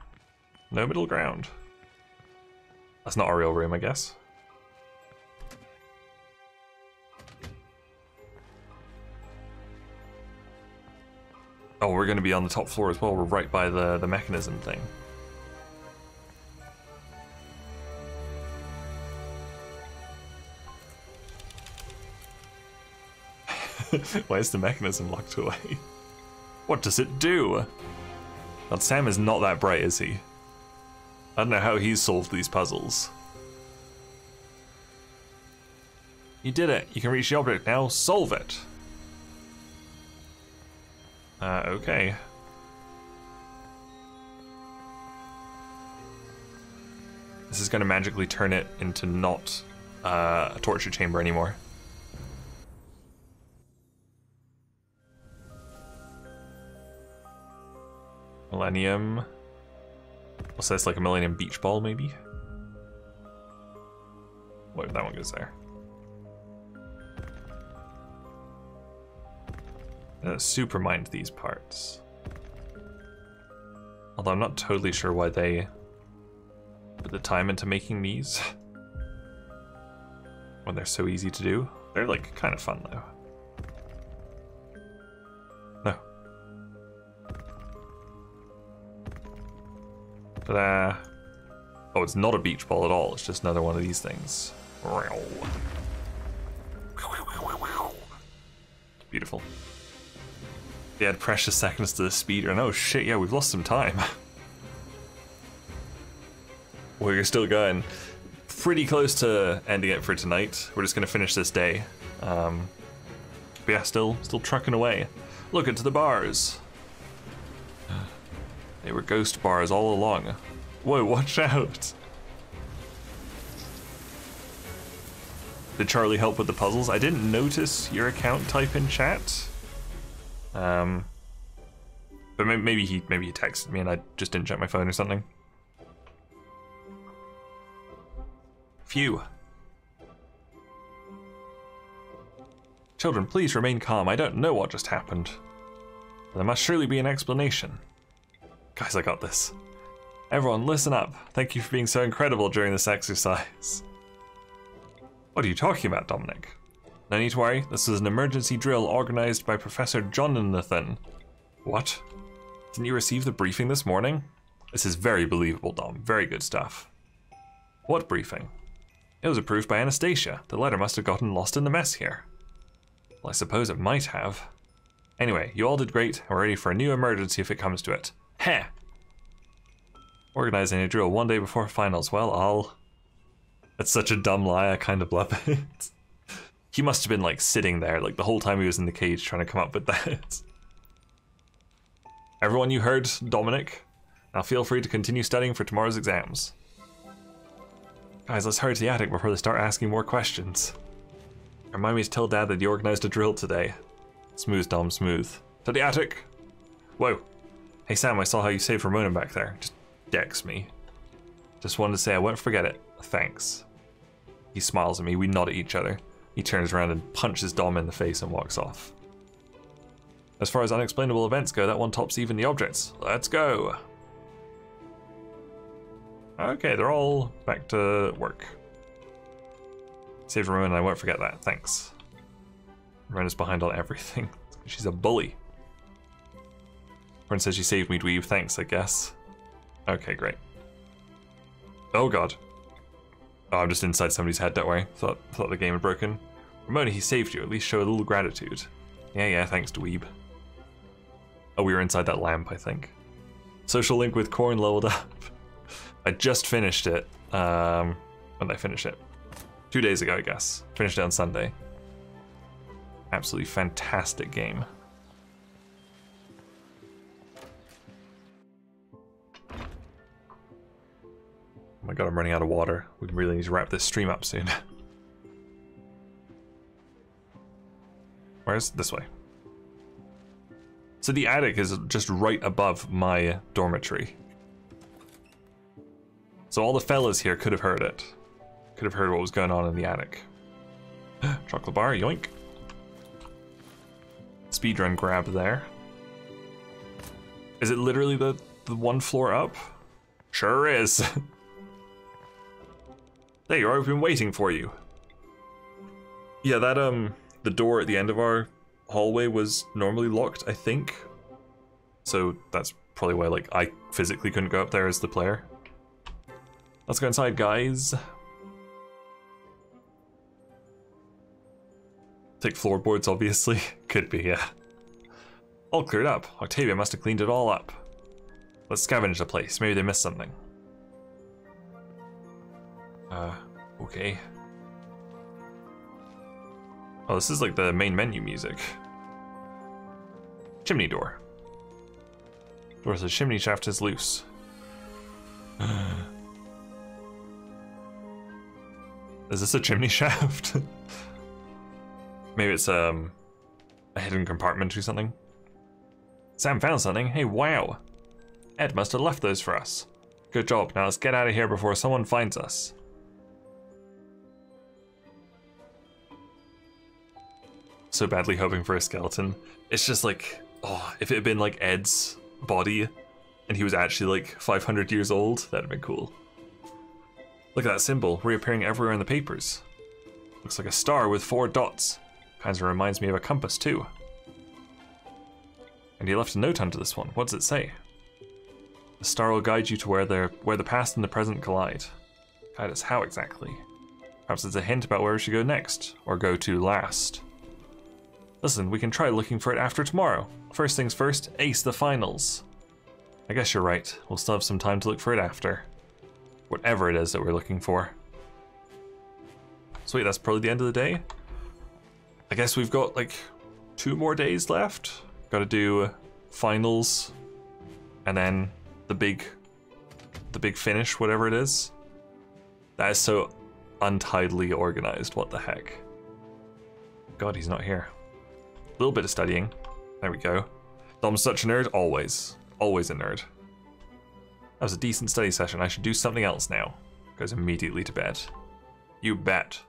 No middle ground. That's not a real room, I guess. Oh, we're going to be on the top floor as well. We're right by the mechanism thing. Why is the mechanism locked away? What does it do? God, Sam is not that bright, is he? I don't know how he's solved these puzzles. You did it. You can reach the object now. Solve it. Okay. This is going to magically turn it into not a torture chamber anymore. Millennium. What's this, like a Millennium Beach Ball, maybe? What, that one goes there. Super mind these parts. Although I'm not totally sure why they put the time into making these. When they're so easy to do. They're like kind of fun though. No. Ta-da. Oh, it's not a beach ball at all. It's just another one of these things. Beautiful. They add precious seconds to the speed, and oh shit, yeah, we've lost some time. We're still going. Pretty close to ending it for tonight. We're just gonna finish this day. But yeah, still trucking away. Look into the bars. They were ghost bars all along. Whoa, watch out! Did Charlie help with the puzzles? I didn't notice your account type in chat. But maybe he texted me and I just didn't check my phone or something. Phew. Children, please remain calm. I don't know what just happened. There must surely be an explanation. Guys, I got this. Everyone, listen up. Thank you for being so incredible during this exercise. What are you talking about, Dominic? No need to worry. This is an emergency drill organized by Professor Jonathan. What? Didn't you receive the briefing this morning? This is very believable, Dom. Very good stuff. What briefing? It was approved by Anastasia. The letter must have gotten lost in the mess here. Well, I suppose it might have. Anyway, you all did great. We're ready for a new emergency if it comes to it. Heh! Organizing a drill one day before finals. Well, I'll... That's such a dumb lie, I kind of love it. He must have been, like, sitting there, like, the whole time he was in the cage trying to come up with that. Everyone you heard, Dominic. Now feel free to continue studying for tomorrow's exams. Guys, let's hurry to the attic before they start asking more questions. Remind me to tell Dad that you organized a drill today. Smooth, Dom, smooth. To the attic! Whoa. Hey Sam, I saw how you saved Ramona back there. Just dex me. Just wanted to say I won't forget it. Thanks. He smiles at me, we nod at each other. He turns around and punches Dom in the face and walks off. As far as unexplainable events go, that one tops even the objects. Let's go! Okay, they're all back to work. Save Ramona, I won't forget that. Thanks. Ramona's behind on everything. She's a bully. Friend says she saved me, dweeb. Thanks, I guess. Okay, great. Oh god. Oh, I'm just inside somebody's head, don't worry. Thought the game had broken. Ramona, he saved you. At least show a little gratitude. Yeah, thanks, dweeb. Oh, we were inside that lamp, I think. Social link with Corn leveled up. I just finished it. When did I finish it? 2 days ago, I guess. Finished it on Sunday. Absolutely fantastic game. Oh my god, I'm running out of water. We really need to wrap this stream up soon. Where's this way? So the attic is just right above my dormitory. So all the fellas here could have heard it. Could have heard what was going on in the attic. Chocolate bar, yoink. Speedrun grab there. Is it literally the one floor up? Sure is. There you are, we've been waiting for you. Yeah, that the door at the end of our hallway was normally locked, I think. So that's probably why like I physically couldn't go up there as the player. Let's go inside, guys. Take floorboards, obviously. Could be, yeah. All cleared up. Octavia must have cleaned it all up. Let's scavenge the place. Maybe they missed something. Okay. Oh, this is like the main menu music. Chimney door. Door says chimney shaft is loose. Is this a chimney shaft? Maybe it's a hidden compartment or something. Sam found something. Hey, wow. Ed must have left those for us. Good job. Now let's get out of here before someone finds us. So badly hoping for a skeleton. It's just like, oh, if it had been like Ed's body and he was actually like 500 years old, that'd have been cool. Look at that symbol reappearing everywhere in the papers. Looks like a star with 4 dots. Kinda reminds me of a compass too. And he left a note under this one. What does it say? The star will guide you to where the past and the present collide. Guide us how exactly? Perhaps it's a hint about where we should go next, or go to last. Listen, we can try looking for it after tomorrow. First things first, ace the finals. I guess you're right. We'll still have some time to look for it after. Whatever it is that we're looking for. Sweet, that's probably the end of the day. I guess we've got like 2 more days left. Gotta do finals and then the big finish, whatever it is. That is so untidily organized, what the heck. God, he's not here. A little bit of studying. There we go. Dom's such a nerd, always. Always a nerd. That was a decent study session. I should do something else now. Goes immediately to bed. You bet.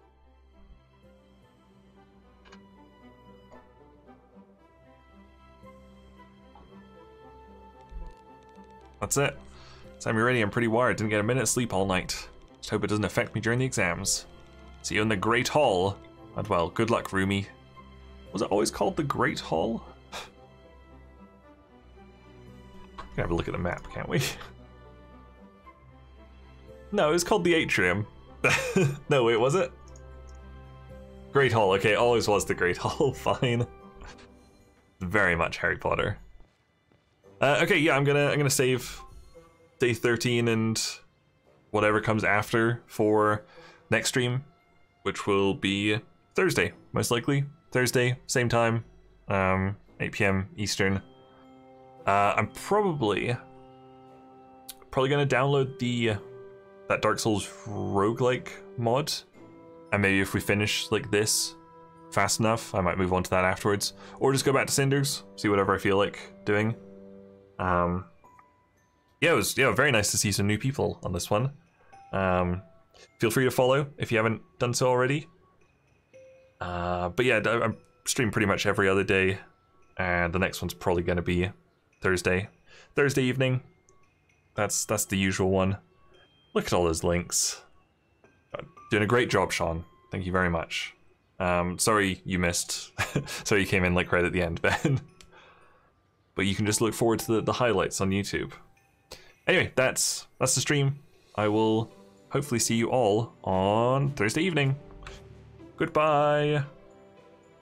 That's it. Sam, you're ready. I'm pretty wired. Didn't get a minute's sleep all night. Just hope it doesn't affect me during the exams. See you in the Great Hall. And well, good luck, Rumi. Was it always called the Great Hall? We can have a look at the map, can't we? No, it's called the Atrium. No, wait, was it? Great Hall, okay, always was the Great Hall, fine. very much Harry Potter. Okay, yeah, I'm gonna save day 13 and whatever comes after for next stream, which will be Thursday, most likely. Thursday, same time, 8 p.m. Eastern. I'm probably gonna download that Dark Souls roguelike mod, and maybe if we finish like this fast enough, I might move on to that afterwards, or just go back to Cinders, see whatever I feel like doing. Yeah, it was very nice to see some new people on this one. Feel free to follow if you haven't done so already. But yeah, I stream pretty much every other day, and the next one's probably going to be Thursday evening. That's the usual one. Look at all those links. Doing a great job, Sean. Thank you very much. Sorry you missed. Sorry you came in like right at the end, Ben. But you can just look forward to the highlights on YouTube. Anyway, that's the stream. I will hopefully see you all on Thursday evening. Goodbye.